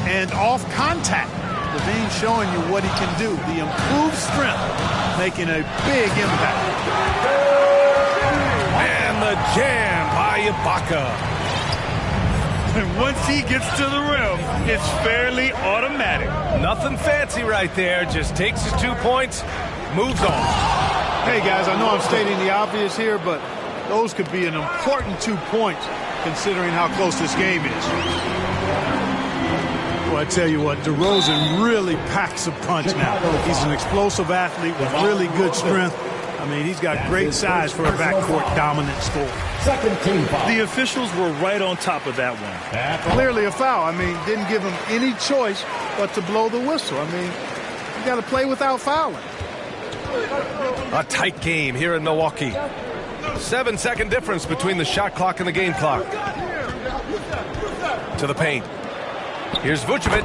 And off contact. LaVine showing you what he can do. The improved strength making a big impact. And the jam by Ibaka. And once he gets to the rim, it's fairly automatic. Nothing fancy right there. Just takes his 2 points, moves on. Hey, guys, I know I'm stating the obvious here, but those could be an important 2 points considering how close this game is. Well, I tell you what, DeRozan really packs a punch now. He's an explosive athlete with really good strength. I mean, he's got great size for a backcourt dominant scorer. Second team foul. The officials were right on top of that one. Clearly a foul. I mean, didn't give him any choice but to blow the whistle. I mean, you got to play without fouling. A tight game here in Milwaukee. 7-second difference between the shot clock and the game clock. To the paint. Here's Vucevic.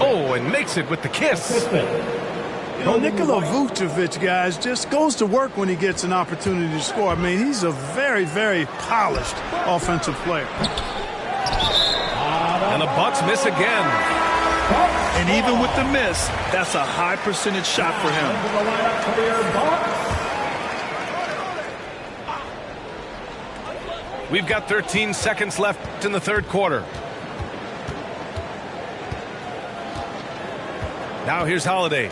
Oh, and makes it with the kiss. You know, Nikola Vucevic, guys, just goes to work when he gets an opportunity to score. I mean, he's a very, very polished offensive player. And the Bucks miss again. And even with the miss, that's a high percentage shot for him. We've got 13 seconds left in the third quarter. Now here's Holiday.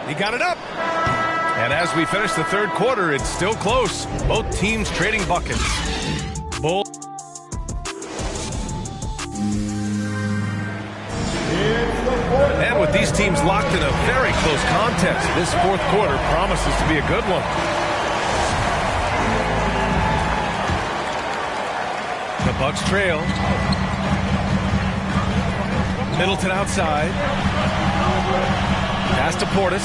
He got it up. And as we finish the third quarter, it's still close. Both teams trading buckets. Bull. And with these teams locked in a very close contest, this fourth quarter promises to be a good one. The Bucks trail. Middleton outside. Pass to Portis.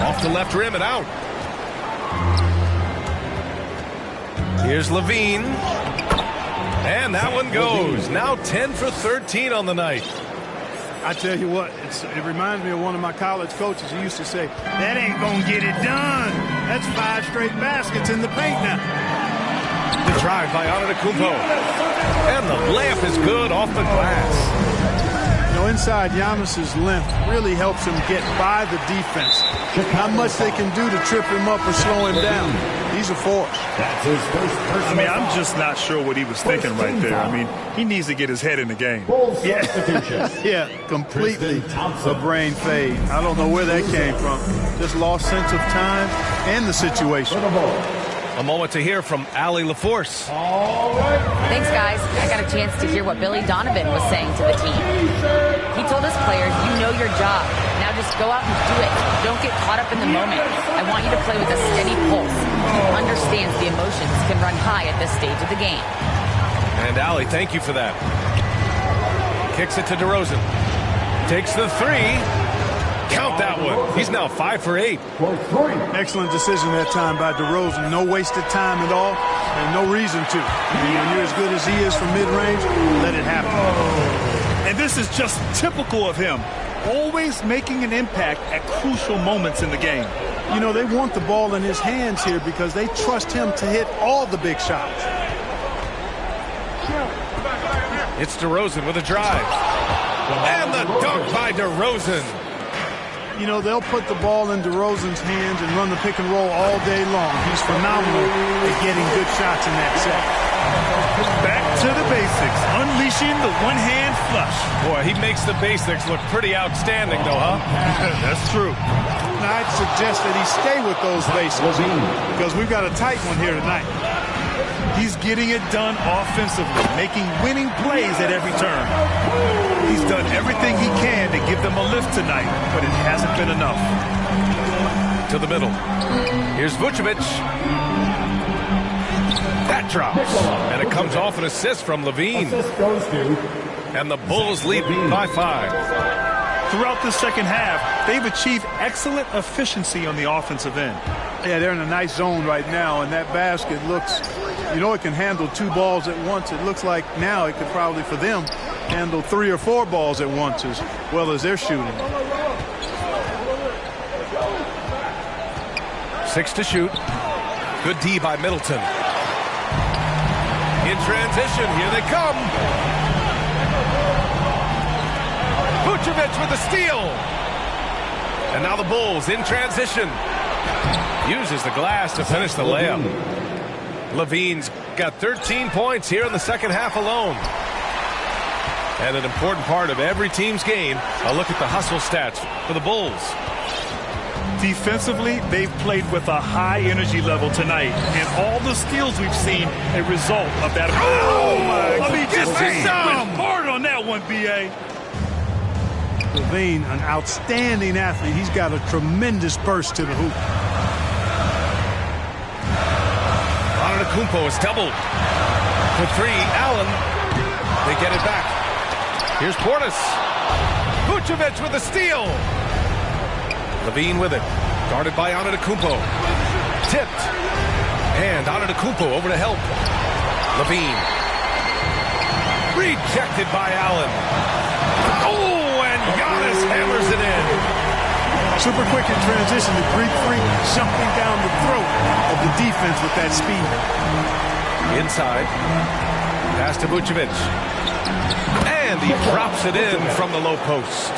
Off the left rim and out. Here's Levine. And that one goes. Now 10 for 13 on the night. I tell you what, it reminds me of one of my college coaches. He used to say, that ain't going to get it done. That's 5 straight baskets in the paint now. The drive by Antetokounmpo. And the layup is good off the glass. You know, inside Giannis's length really helps him get by the defense. Not much they can do to trip him up or slow him down. He's a force. That's his first personal I mean, I'm just not sure what he was thinking right there. I mean, he needs to get his head in the game. Yeah, completely a brain fade. I don't know where that came from. Just lost sense of time and the situation. A moment to hear from Allie LaForce. Thanks, guys. I got a chance to hear what Billy Donovan was saying to the team. He told his players, you know your job. Now just go out and do it. Don't get caught up in the moment. I want you to play with a steady pulse. He understands the emotions can run high at this stage of the game. And Allie, thank you for that. Kicks it to DeRozan. Takes the three. Count that one. He's now 5 for 8. Excellent decision that time by DeRozan. No wasted time at all, and no reason to. I mean, when you're as good as he is from mid-range, let it happen. And this is just typical of him. Always making an impact at crucial moments in the game. You know, they want the ball in his hands here because they trust him to hit all the big shots. It's DeRozan with a drive. And the dunk by DeRozan. You know, they'll put the ball in DeRozan's hands and run the pick and roll all day long. He's phenomenal at getting good shots in that set. Back to the basics, unleashing the one-hand flush. Boy, he makes the basics look pretty outstanding, though, huh? That's true. Now, I'd suggest that he stay with those basics because we've got a tight one here tonight. He's getting it done offensively, making winning plays at every turn. He's done everything he can to give them a lift tonight, but it hasn't been enough. To the middle. Here's Vucevic. That drops. And it comes off an assist from Levine. And the Bulls lead by 5. Throughout the second half, they've achieved excellent efficiency on the offensive end. Yeah, they're in a nice zone right now, and that basket looks, you know, it can handle 2 balls at once. It looks like now it could probably, for them, handle 3 or 4 balls at once as well as they're shooting. 6 to shoot. Good D by Middleton. In transition, here they come. Vucevic with the steal. And now the Bulls in transition. Uses the glass to finish the layup. Levine's got 13 points here in the second half alone. And an important part of every team's game, a look at the hustle stats for the Bulls. Defensively, they've played with a high energy level tonight, and all the skills we've seen a result of that. Oh my! Let me just say hard on that one, BA. LaVine, an outstanding athlete. He's got a tremendous burst to the hoop. Antetokounmpo is doubled. For three, Allen. They get it back. Here's Portis. Vucevic with a steal. LaVine with it. Guarded by Antetokounmpo. Tipped. And Antetokounmpo over to help. LaVine. Rejected by Allen. Oh, and Giannis hammers it in. Super quick in transition. The Greek freak jumping down the throat of the defense with that speed. Inside. Pass to Vucevic. And he drops it in from the low post.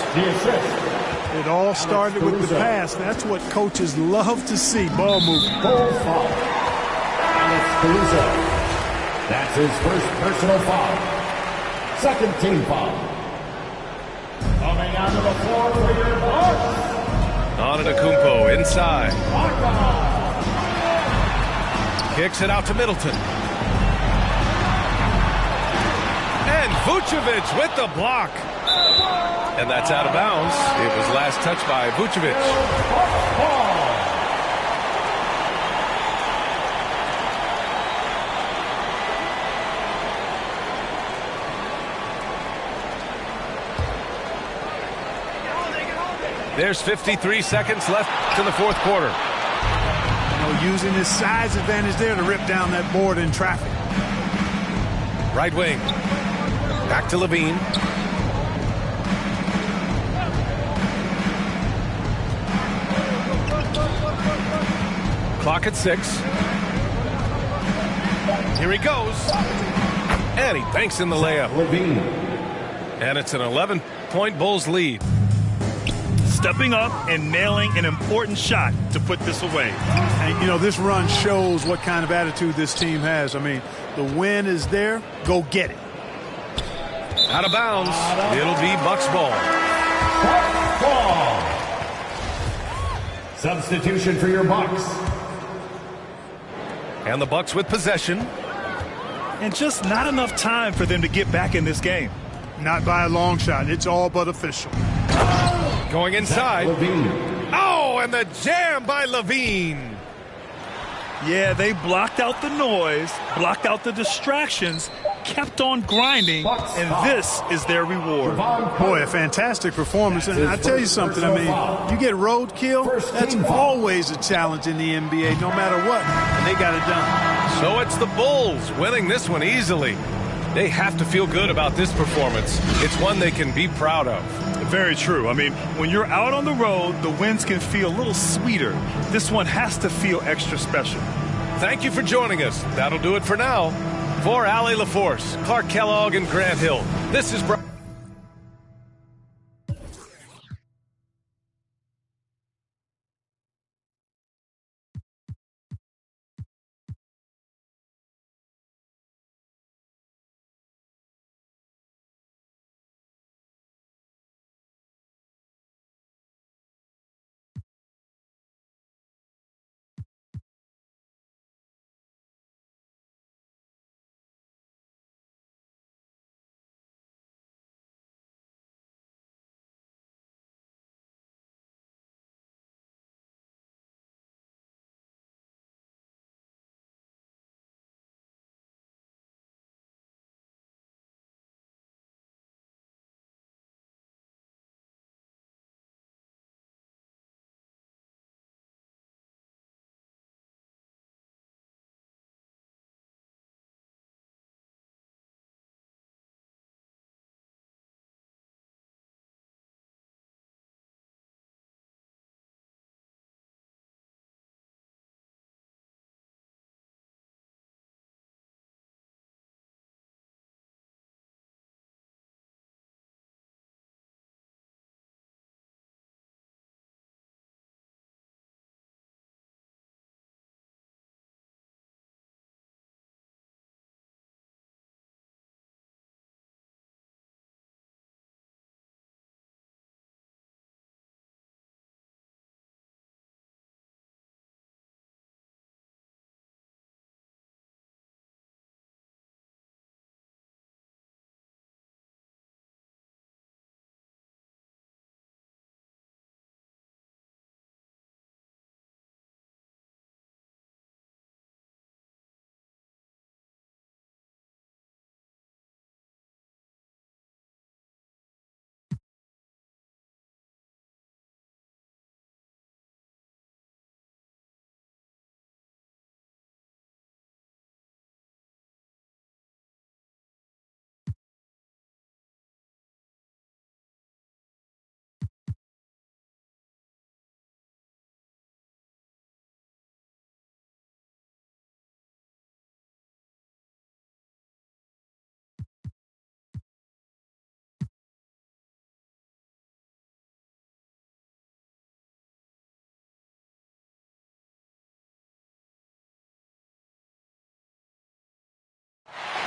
It all started with the pass. That's what coaches love to see. Ball movement. Alex Caruso. That's his first personal foul. Second team foul. Coming onto the floor for your Bucks. Antetokounmpo inside. Kicks it out to Middleton. And Vucevic with the block. And that's out of bounds. It was last touched by Vucevic. There's 53 seconds left in the fourth quarter. Using his size advantage there to rip down that board in traffic. Right wing. Back to LaVine. Clock at 6. Here he goes. And he banks in the layup. LaVine. And it's an 11-point Bulls lead. Stepping up and nailing an important shot to put this away. And, you know, this run shows what kind of attitude this team has. I mean, the win is there. Go get it. Out of bounds. It'll be Bucks ball. Bucks ball. Substitution for your Bucks. And the Bucks with possession. And just not enough time for them to get back in this game. Not by a long shot. It's all but official. Going inside. Oh, and the jam by LaVine. Yeah, they blocked out the noise, blocked out the distractions, kept on grinding, and this is their reward. Boy, a fantastic performance. And I tell you something, I mean, you get roadkill, that's always a challenge in the NBA, no matter what. And they got it done. So it's the Bulls winning this one easily. They have to feel good about this performance. It's one they can be proud of. Very true. I mean, when you're out on the road, the wins can feel a little sweeter. This one has to feel extra special. Thank you for joining us. That'll do it for now. For Allie LaForce, Clark Kellogg, and Grant Hill, this is Brian.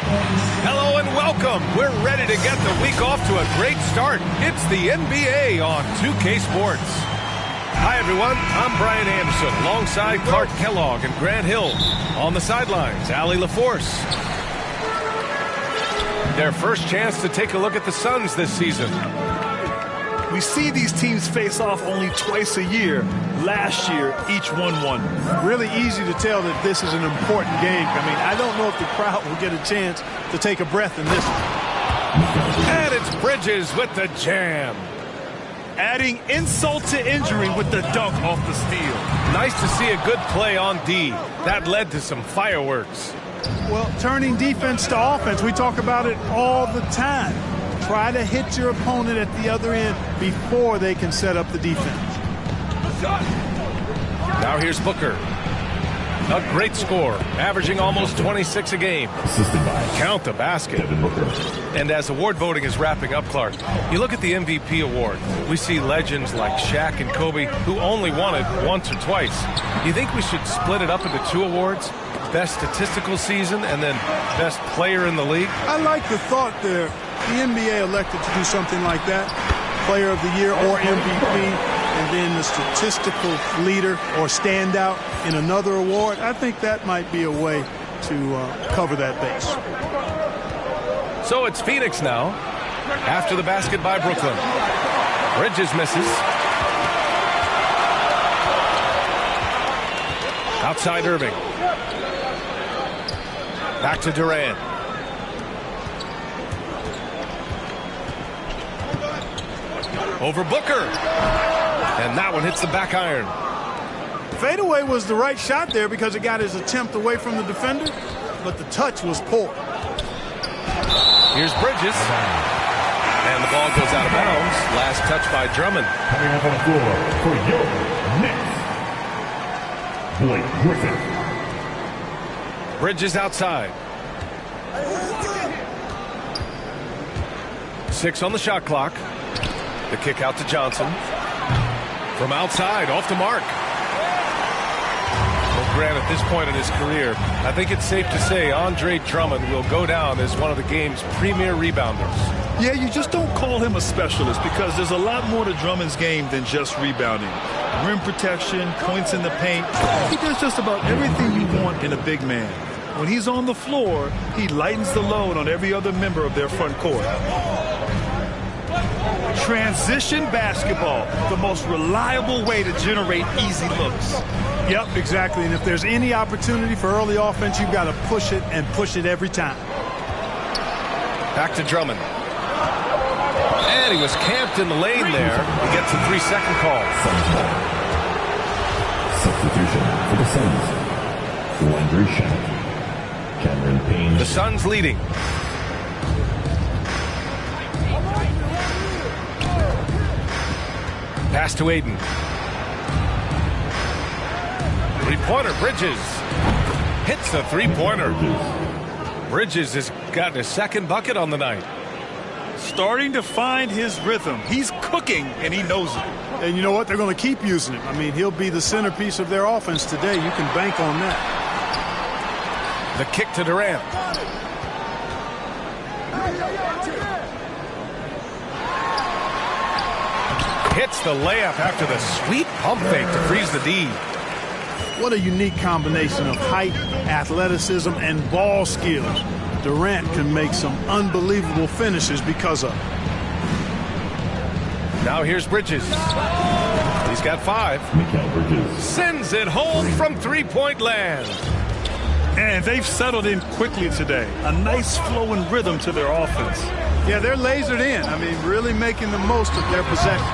Hello and welcome. We're ready to get the week off to a great start. It's the NBA on 2K Sports. Hi, everyone. I'm Brian Anderson alongside Clark Kellogg and Grant Hill. On the sidelines, Allie LaForce. Their first chance to take a look at the Suns this season. We see these teams face off only twice a year. Last year, each won. Really easy to tell that this is an important game. I mean, I don't know if the crowd will get a chance to take a breath in this one. And it's Bridges with the jam. Adding insult to injury with the dunk off the steal. Nice to see a good play on D. That led to some fireworks. Well, turning defense to offense, we talk about it all the time. Try to hit your opponent at the other end before they can set up the defense. Now here's Booker. A great score, averaging almost 26 a game. Count the basket. And as award voting is wrapping up, Clark, you look at the MVP award. We see legends like Shaq and Kobe who only won it once or twice. You think we should split it up into 2 awards? Best statistical season and then best player in the league? I like the thought there. The NBA elected to do something like that. Player of the year or MVP, and then the statistical leader or standout in another award. I think that might be a way to cover that base. So it's Phoenix now. After the basket by Brooklyn. Bridges misses. Outside Irving. Back to Durant. Over Booker. And that one hits the back iron. Fadeaway was the right shot there because it got his attempt away from the defender, but the touch was poor. Here's Bridges. And the ball goes out of bounds. Last touch by Drummond. Coming up on the floor for your Knicks, Blake Griffin. Bridges outside. 6 on the shot clock. The kick out to Johnson. From outside, off the mark. Well, Grant, at this point in his career, I think it's safe to say Andre Drummond will go down as one of the game's premier rebounders. Yeah, you just don't call him a specialist because there's a lot more to Drummond's game than just rebounding. Rim protection, points in the paint. He does just about everything you want in a big man. When he's on the floor, he lightens the load on every other member of their front court. Transition basketball, the most reliable way to generate easy looks. Yep, exactly. And if there's any opportunity for early offense, you've got to push it and push it every time. Back to Drummond. And he was camped in the lane there. He gets a 3-second call. Substitution for the Suns. Landry Shamet. Cameron Payne. The Suns leading. Pass to Aiden. Three-pointer, Bridges. Hits a three-pointer. Bridges has gotten his second bucket on the night. Starting to find his rhythm. He's cooking, and he knows it. And you know what? They're going to keep using him. I mean, he'll be the centerpiece of their offense today. You can bank on that. The kick to Durant. Hits the layup after the sweet pump fake to freeze the D. What a unique combination of height, athleticism, and ball skills. Durant can make some unbelievable finishes because of it. Now here's Bridges. He's got 5. Mikal Bridges. Sends it home from three-point land. And they've settled in quickly today. A nice flow and rhythm to their offense. Yeah, they're lasered in. I mean, really making the most of their possession.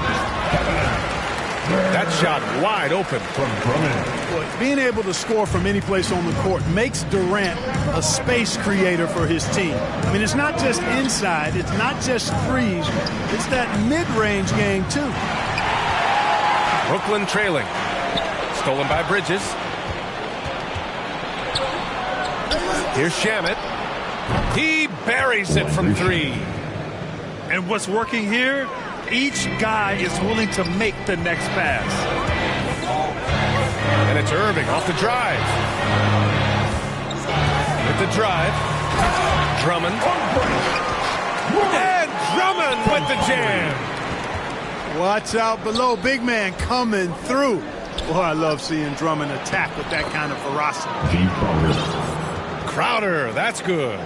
That shot wide open from Drummond. Well, being able to score from any place on the court makes Durant a space creator for his team. I mean, it's not just inside. It's not just threes. It's that mid-range game, too. Brooklyn trailing. Stolen by Bridges. Here's Shamet. He buries it from 3. And what's working here? Each guy is willing to make the next pass. And it's Irving off the drive. With the drive. Drummond. And Drummond with the jam. Watch out below. Big man coming through. Boy, I love seeing Drummond attack with that kind of ferocity. Crowder, that's good.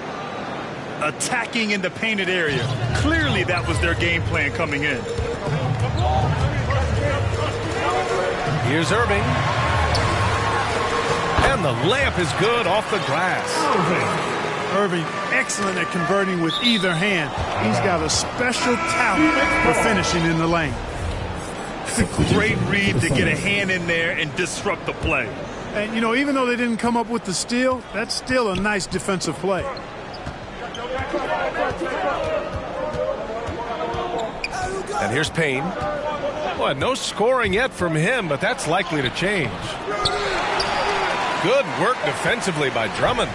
Attacking in the painted area. Clearly that was their game plan coming in. Here's Irving. And the layup is good off the glass. Irving, excellent at converting with either hand. He's got a special talent for finishing in the lane. It's a great read to get a hand in there and disrupt the play. And, you know, even though they didn't come up with the steal, that's still a nice defensive play. And here's Payne. Well, no scoring yet from him, but that's likely to change. Good work defensively by Drummond.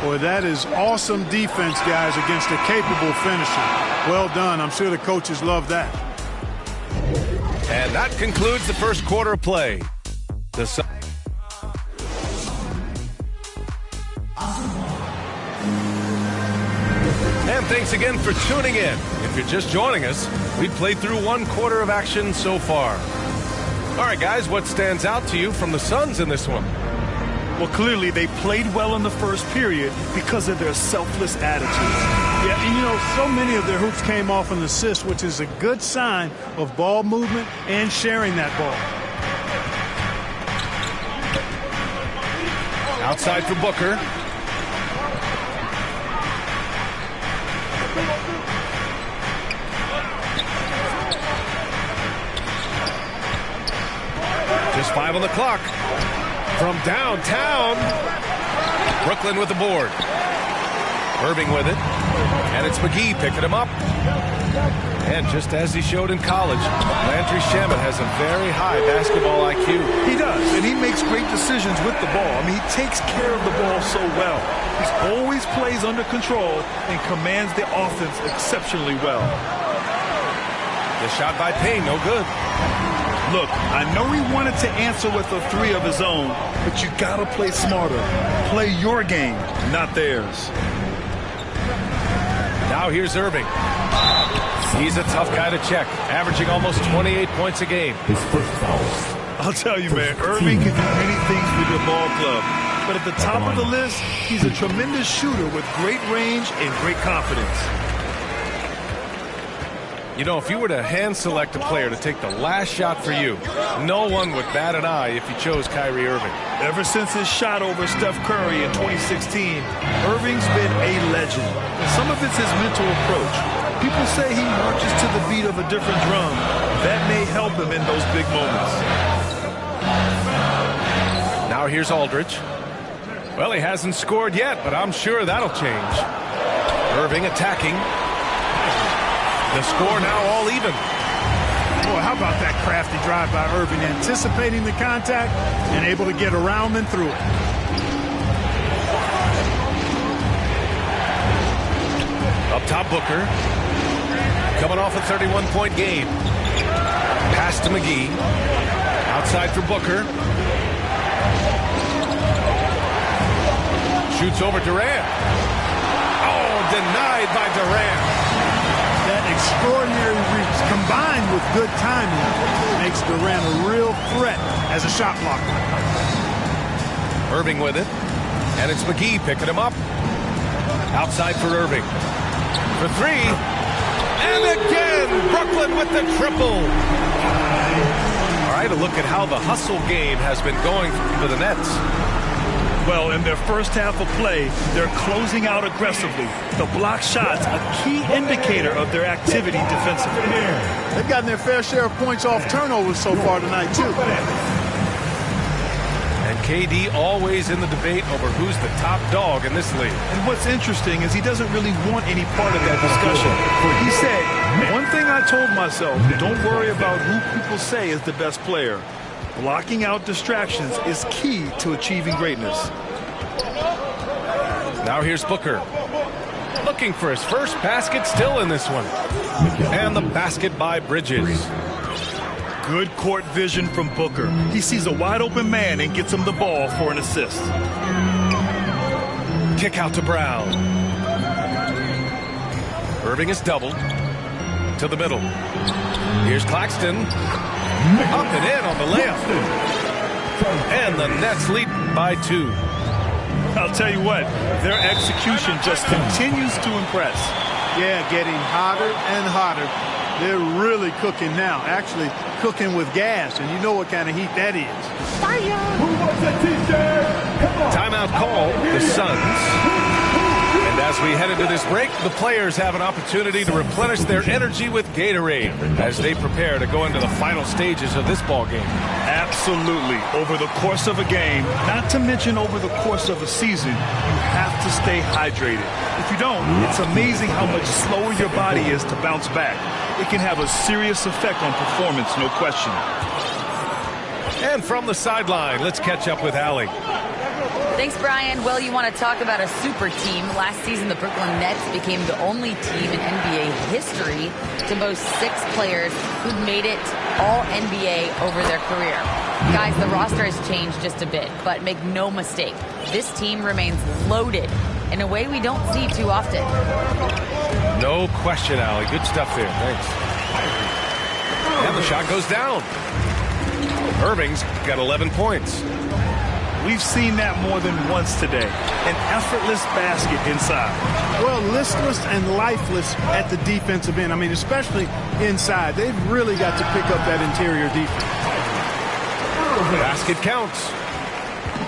Boy, that is awesome defense, guys, against a capable finisher. Well done. I'm sure the coaches love that. And that concludes the first quarter of play. And thanks again for tuning in. If you're just joining us, we've played through one quarter of action so far. All right, guys, what stands out to you from the Suns in this one? Well, clearly they played well in the first period because of their selfless attitude. Yeah, and you know, so many of their hoops came off an assist, which is a good sign of ball movement and sharing that ball. Outside for Booker. Just 5 on the clock. From downtown, Brooklyn with the board. Irving with it. And it's McGee picking him up. And just as he showed in college, Landry Shamet has a very high basketball IQ. He does, and he makes great decisions with the ball. I mean, he takes care of the ball so well. He always plays under control and commands the offense exceptionally well. The shot by Payne, no good. Look, I know he wanted to answer with a three of his own, but you gotta play smarter. Play your game, not theirs. Now here's Irving. He's a tough guy to check, averaging almost 28 points a game. His first foul. I'll tell you, man, Irving can do many things with your ball club. But at the top of the list, he's a tremendous shooter with great range and great confidence. You know, if you were to hand select a player to take the last shot for you, no one would bat an eye if you chose Kyrie Irving. Ever since his shot over Steph Curry in 2016, Irving's been a legend. And some of it's his mental approach. People say he marches to the beat of a different drum. That may help him in those big moments. Now here's Aldridge. Well, he hasn't scored yet, but I'm sure that'll change. Irving attacking. The score now all even. Boy, how about that crafty drive by Irving, anticipating the contact and able to get around and through it. Up top, Booker. Coming off a 31-point game. Pass to McGee. Outside for Booker. Shoots over Durant. Oh, denied by Durant. That extraordinary reach combined with good timing makes Durant a real threat as a shot blocker. Irving with it. And it's McGee picking him up. Outside for Irving. For three. And again, Brooklyn with the triple. All right, a look at how the hustle game has been going for the Nets. Well, in their first half of play, they're closing out aggressively. The block shots, a key indicator of their activity defensively. They've gotten their fair share of points off turnovers so far tonight, too. And KD always in the debate over who's the top dog in this league. And what's interesting is he doesn't really want any part of that discussion. He said, one thing I told myself, don't worry about who people say is the best player. Blocking out distractions is key to achieving greatness. Now here's Booker. Looking for his first basket still in this one. And the basket by Bridges. Good court vision from Booker. He sees a wide open man and gets him the ball for an assist. Kick out to Brown. Irving is doubled to the middle. Here's Claxton. Up and in on the layup. And the Nets lead by 2. I'll tell you what, their execution just continues to impress. Yeah, getting hotter and hotter. They're really cooking now, actually cooking with gas, and you know what kind of heat that is. Timeout call, the Suns. And as we head into this break, the players have an opportunity to replenish their energy with Gatorade as they prepare to go into the final stages of this ball game. Absolutely. Over the course of a game, not to mention over the course of a season, you have to stay hydrated. If you don't, it's amazing how much slower your body is to bounce back. It can have a serious effect on performance, no question. And from the sideline, let's catch up with Allie. Thanks, Brian. Well, you want to talk about a super team. Last season, the Brooklyn Nets became the only team in NBA history to boast 6 players who'd made it all NBA over their career. Guys, the roster has changed just a bit, but make no mistake, this team remains loaded in a way we don't see too often. No question, Allie. Good stuff there. Thanks. And the shot goes down. Irving's got 11 points. We've seen that more than once today. An effortless basket inside. Well, listless and lifeless at the defensive end. I mean, especially inside. They've really got to pick up that interior defense. Basket counts.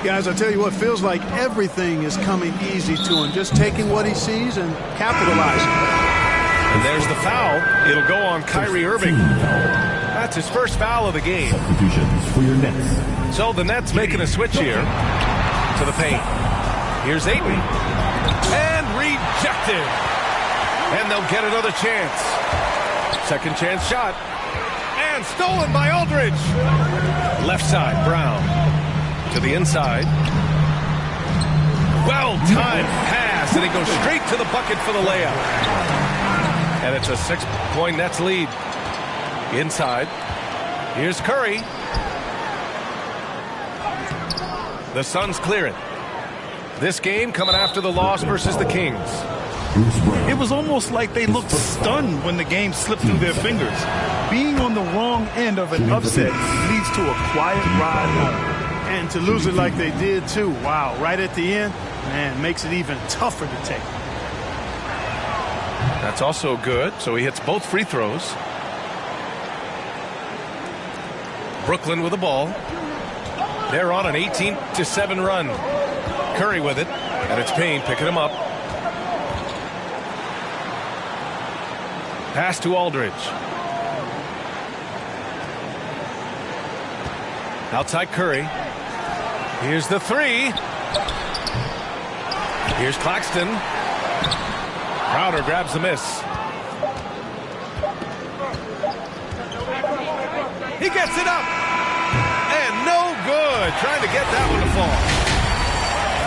Guys, I tell you what, feels like everything is coming easy to him. Just taking what he sees and capitalizing. And there's the foul. It'll go on Kyrie Irving. That's his first foul of the game. Substitutions for your Nets. So the Nets making a switch here to the paint. Here's Ayton. And rejected. And they'll get another chance. Second chance shot. And stolen by Aldridge. Left side, Brown. To the inside. Well-timed pass. And it goes straight to the bucket for the layup. And it's a 6-point Nets lead. Inside. Here's Curry. The Suns clear it. This game coming after the loss versus the Kings. It was almost like they looked stunned when the game slipped through their fingers. Being on the wrong end of an upset leads to a quiet ride home. And to lose it like they did, too. Wow, right at the end, man, makes it even tougher to take. That's also good. So he hits both free throws. Brooklyn with the ball. They're on an 18-7 run. Curry with it. And it's Payne picking him up. Pass to Aldridge. Outside Curry. Here's the three. Here's Claxton. Crowder grabs the miss. He gets it up. And no good. Trying to get that one to fall.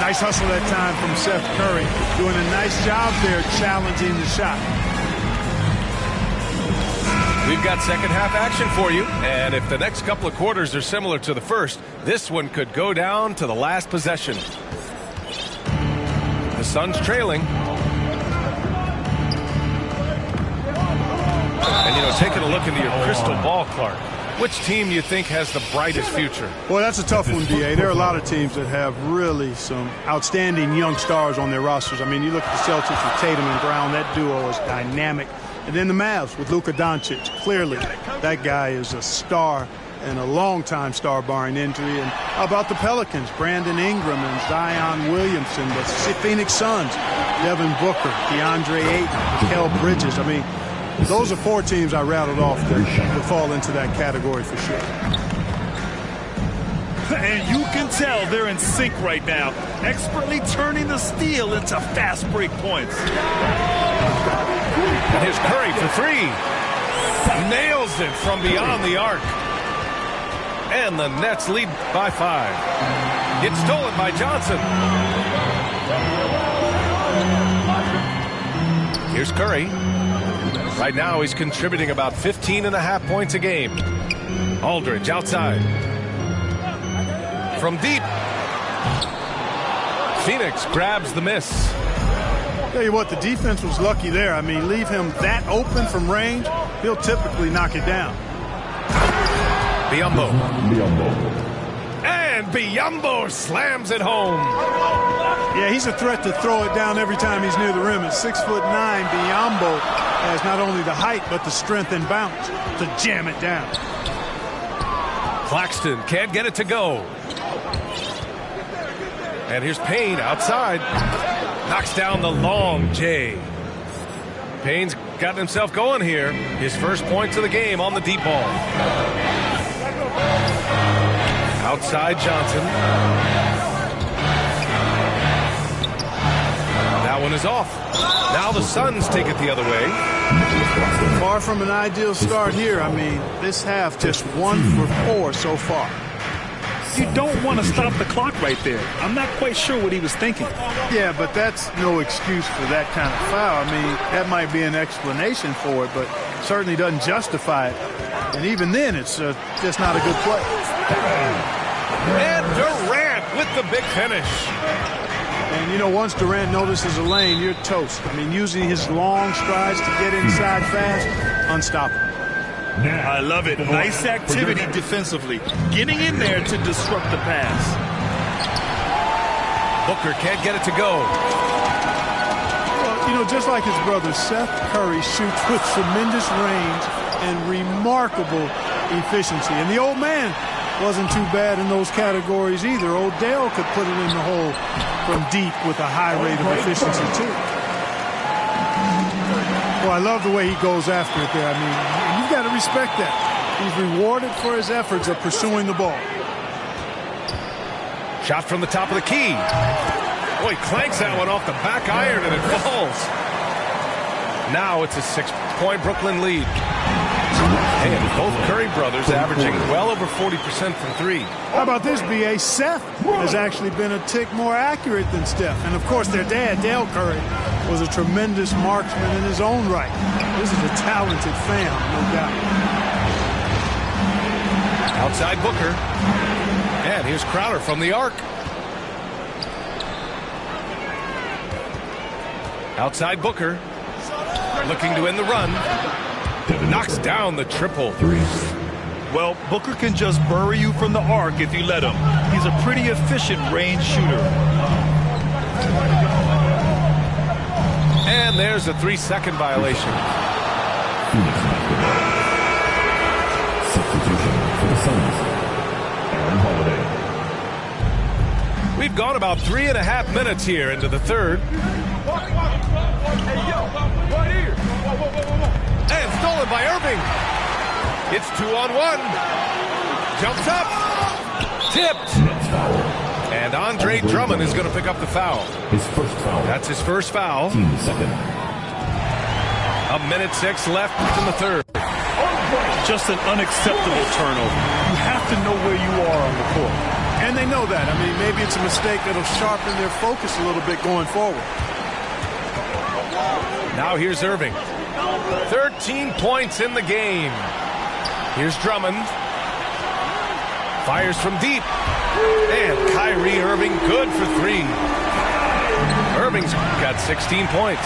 Nice hustle that time from Seth Curry. Doing a nice job there challenging the shot. We've got second half action for you. And if the next couple of quarters are similar to the first, this one could go down to the last possession. The Suns trailing. And, you know, taking a look into your crystal ball, Clark, which team do you think has the brightest future? Well, that's a tough one, D.A. There are a lot of teams that have really some outstanding young stars on their rosters. I mean, you look at the Celtics with Tatum and Brown. That duo is dynamic. And then the Mavs with Luka Doncic. Clearly, that guy is a star and a long-time star barring injury. And how about the Pelicans? Brandon Ingram and Zion Williamson. The Phoenix Suns, Devin Booker, DeAndre Ayton, Mikal Bridges. I mean, those are four teams I rattled off that would fall into that category for sure. And you can tell they're in sync right now, expertly turning the steal into fast break points. And here's Curry for three. Nails it from beyond the arc. And the Nets lead by 5. It's stolen by Johnson. Here's Curry. Right now he's contributing about 15.5 points a game. Aldridge outside. From deep. Phoenix grabs the miss. Tell you what, the defense was lucky there. I mean, leave him that open from range, he'll typically knock it down. Biyombo. And Biyombo slams it home. Yeah, he's a threat to throw it down every time he's near the rim. At 6'9", Biyombo has not only the height, but the strength and bounce to jam it down. Claxton can't get it to go. And here's Payne outside. Knocks down the long J. Payne's gotten himself going here. His first points of the game on the deep ball. Outside Johnson. That one is off. Now the Suns take it the other way. Far from an ideal start here. I mean, this half just 1 for 4 so far. You don't want to stop the clock right there. I'm not quite sure what he was thinking. Yeah, but that's no excuse for that kind of foul. I mean, that might be an explanation for it, but certainly doesn't justify it. And even then, it's just not a good play. And Durant with the big finish. And, you know, once Durant notices a lane, you're toast. I mean, using his long strides to get inside fast, unstoppable. I love it. Nice activity defensively. Getting in there to disrupt the pass. Booker can't get it to go. Well, you know, just like his brother, Seth Curry shoots with tremendous range and remarkable efficiency. And the old man wasn't too bad in those categories either. Odell could put it in the hole from deep with a high rate of efficiency, too. Well, I love the way he goes after it there. I mean, you've got to respect that. He's rewarded for his efforts of pursuing the ball. Shot from the top of the key. Boy, he clanks that one off the back iron and it falls. Now it's a 6-point Brooklyn lead. And both Curry brothers averaging well over 40% from 3. How about this, B.A.? Seth has actually been a tick more accurate than Steph. And, of course, their dad, Dale Curry, was a tremendous marksman in his own right. This is a talented fam, no doubt. Outside Booker. And here's Crowder from the arc. Outside Booker. Looking to end the run. Knocks down the triple. Well, Booker can just bury you from the arc if you let him. He's a pretty efficient range shooter. And there's a 3-second violation. Substitution for the Suns. Aaron Holiday. We've gone about 3.5 minutes here into the third. And stolen by Irving. It's 2-on-1. Jumps up. Tipped. And Andre Drummond is going to pick up the foul. His first foul. That's his first foul. Second. 1:06 left in the third. Just an unacceptable turnover. You have to know where you are on the court. And they know that. I mean, maybe it's a mistake that'll sharpen their focus a little bit going forward. Now here's Irving. 13 points in the game. Here's Drummond. Fires from deep. And Kyrie Irving good for 3. Irving's got 16 points.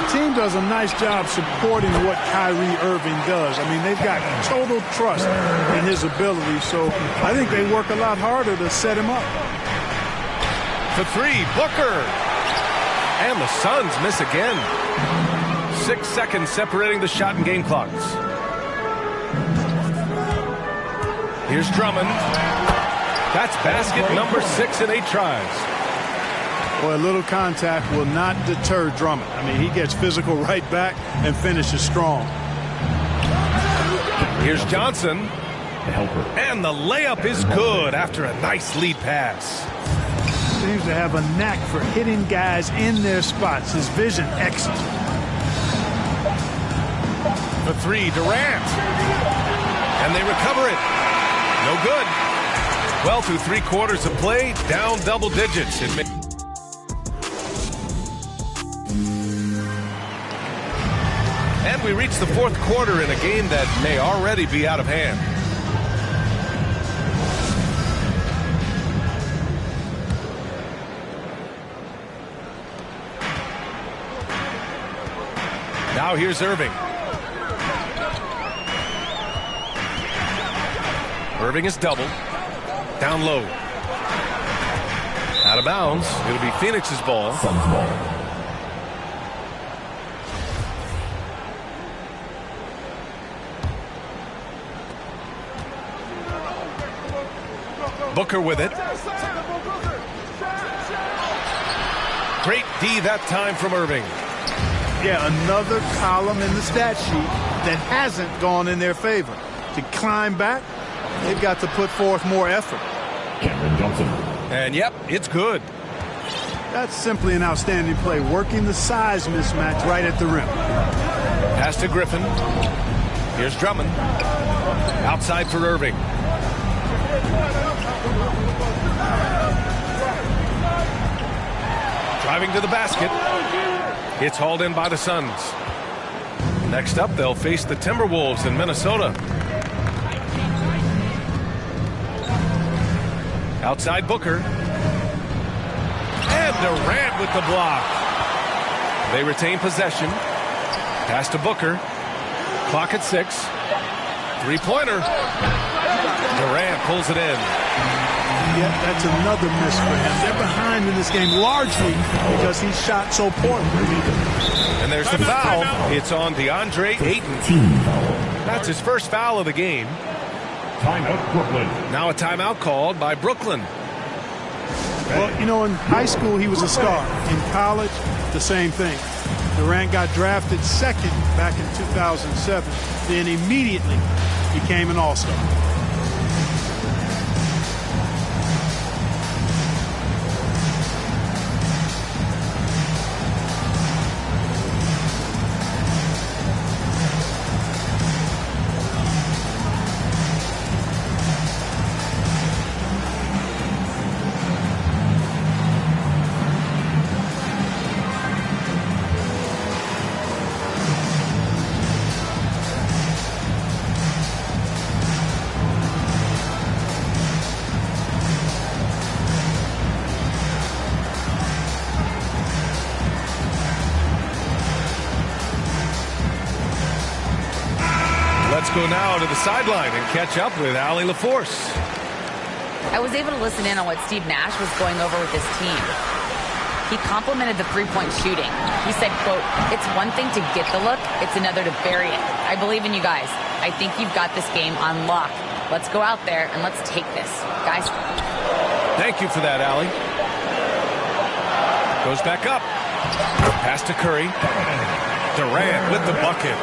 The team does a nice job supporting what Kyrie Irving does. I mean, they've got total trust in his ability, so I think they work a lot harder to set him up. For 3, Booker. And the Suns miss again. 6 seconds separating the shot and game clocks. Here's Drummond. That's basket number 6 in 8 tries. Boy, a little contact will not deter Drummond. I mean, he gets physical right back and finishes strong. Here's Johnson. And the layup is good after a nice lead pass. Seems to have a knack for hitting guys in their spots. His vision excellent. For 3, Durant. And they recover it. No good. Well, through 3 quarters of play, down double digits. And we reach the 4th quarter in a game that may already be out of hand. Now here's Irving. Irving is doubled. Down low. Out of bounds. It'll be Phoenix's ball. Suns ball. Booker with it. Great D that time from Irving. Yeah, another column in the stat sheet that hasn't gone in their favor. To climb back, they've got to put forth more effort. Cameron Johnson. And yep, it's good. That's simply an outstanding play, working the size mismatch right at the rim. Pass to Griffin. Here's Drummond. Outside for Irving. Driving to the basket. It's hauled in by the Suns. Next up, they'll face the Timberwolves in Minnesota. Outside Booker. And Durant with the block. They retain possession. Pass to Booker. Clock at 6. Three-pointer. Durant pulls it in. Yeah, that's another miss for him. They're behind in this game largely because he shot so poorly. And there's the foul. It's on DeAndre Ayton. That's his first foul of the game. Timeout, Brooklyn. Now a timeout called by Brooklyn. Well, you know, in high school he was a star. In college, the same thing. Durant got drafted second back in 2007, then immediately became an all-star. Let's go now to the sideline and catch up with Allie LaForce. I was able to listen in on what Steve Nash was going over with his team. He complimented the three-point shooting. He said, quote, "It's one thing to get the look, it's another to bury it. I believe in you guys. I think you've got this game on lock. Let's go out there and let's take this. Guys." Thank you for that, Allie. Goes back up. Pass to Curry. Durant with the bucket.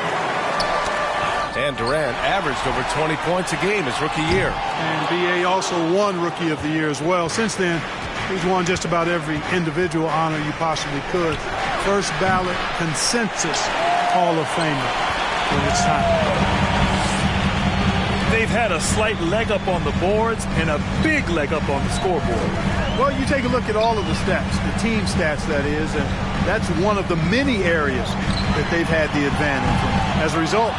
And Durant averaged over 20 points a game his rookie year. And B.A. also won Rookie of the Year as well. Since then, he's won just about every individual honor you possibly could. First ballot consensus Hall of Famer when it's time. They've had a slight leg up on the boards and a big leg up on the scoreboard. Well, you take a look at all of the stats, the team stats, that is, and that's one of the many areas that they've had the advantage. As a result,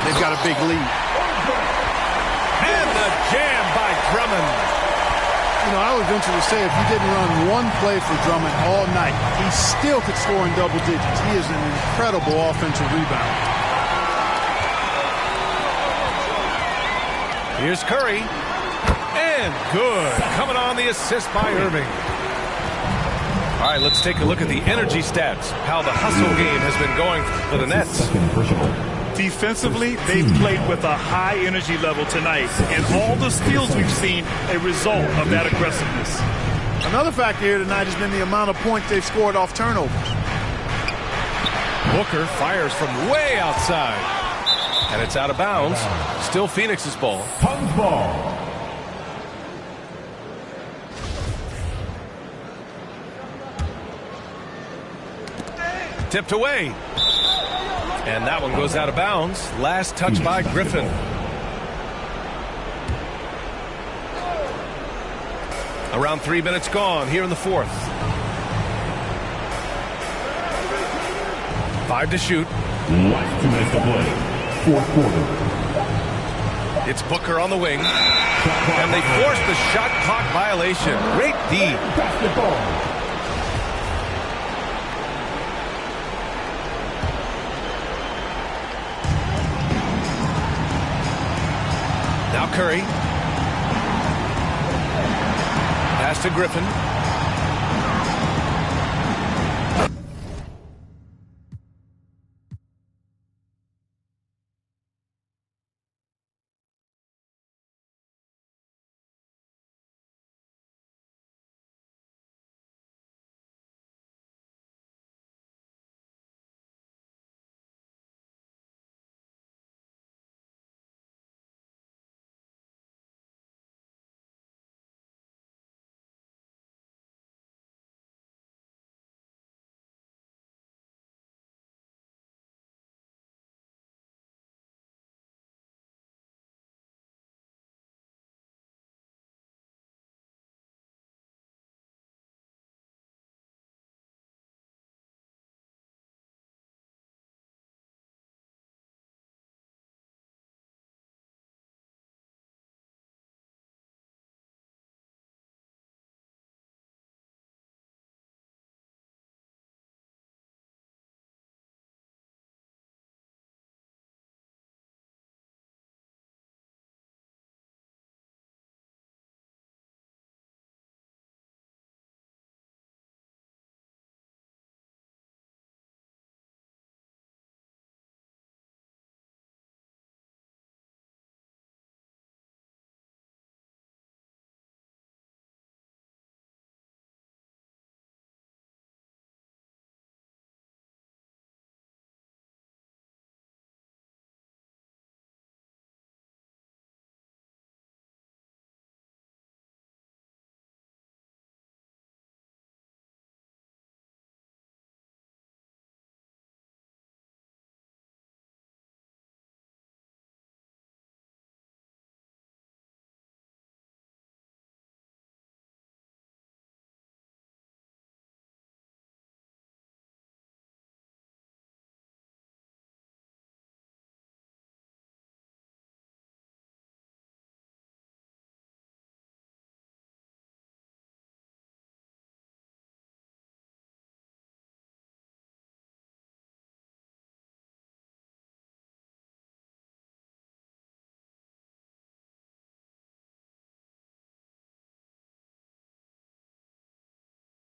they've got a big lead. And the jam by Drummond. You know, I would venture to say if you didn't run one play for Drummond all night, he still could score in double digits. He is an incredible offensive rebounder. Here's Curry. And good. Coming on the assist by Irving. All right, let's take a look at the energy stats. How the hustle game has been going for the Nets. Defensively, they've played with a high energy level tonight, and all the steals we've seen a result of that aggressiveness. Another factor here tonight has been the amount of points they've scored off turnovers. Booker fires from way outside. And it's out of bounds. Still Phoenix's ball. Suns ball. Tipped away. And that one goes out of bounds. Last touch by Griffin. Around 3 minutes gone here in the fourth. 5 to shoot. Last 2 minutes to play. Fourth quarter. It's Booker on the wing. And they force the shot clock violation. Great D. Now Curry. Pass to Griffin.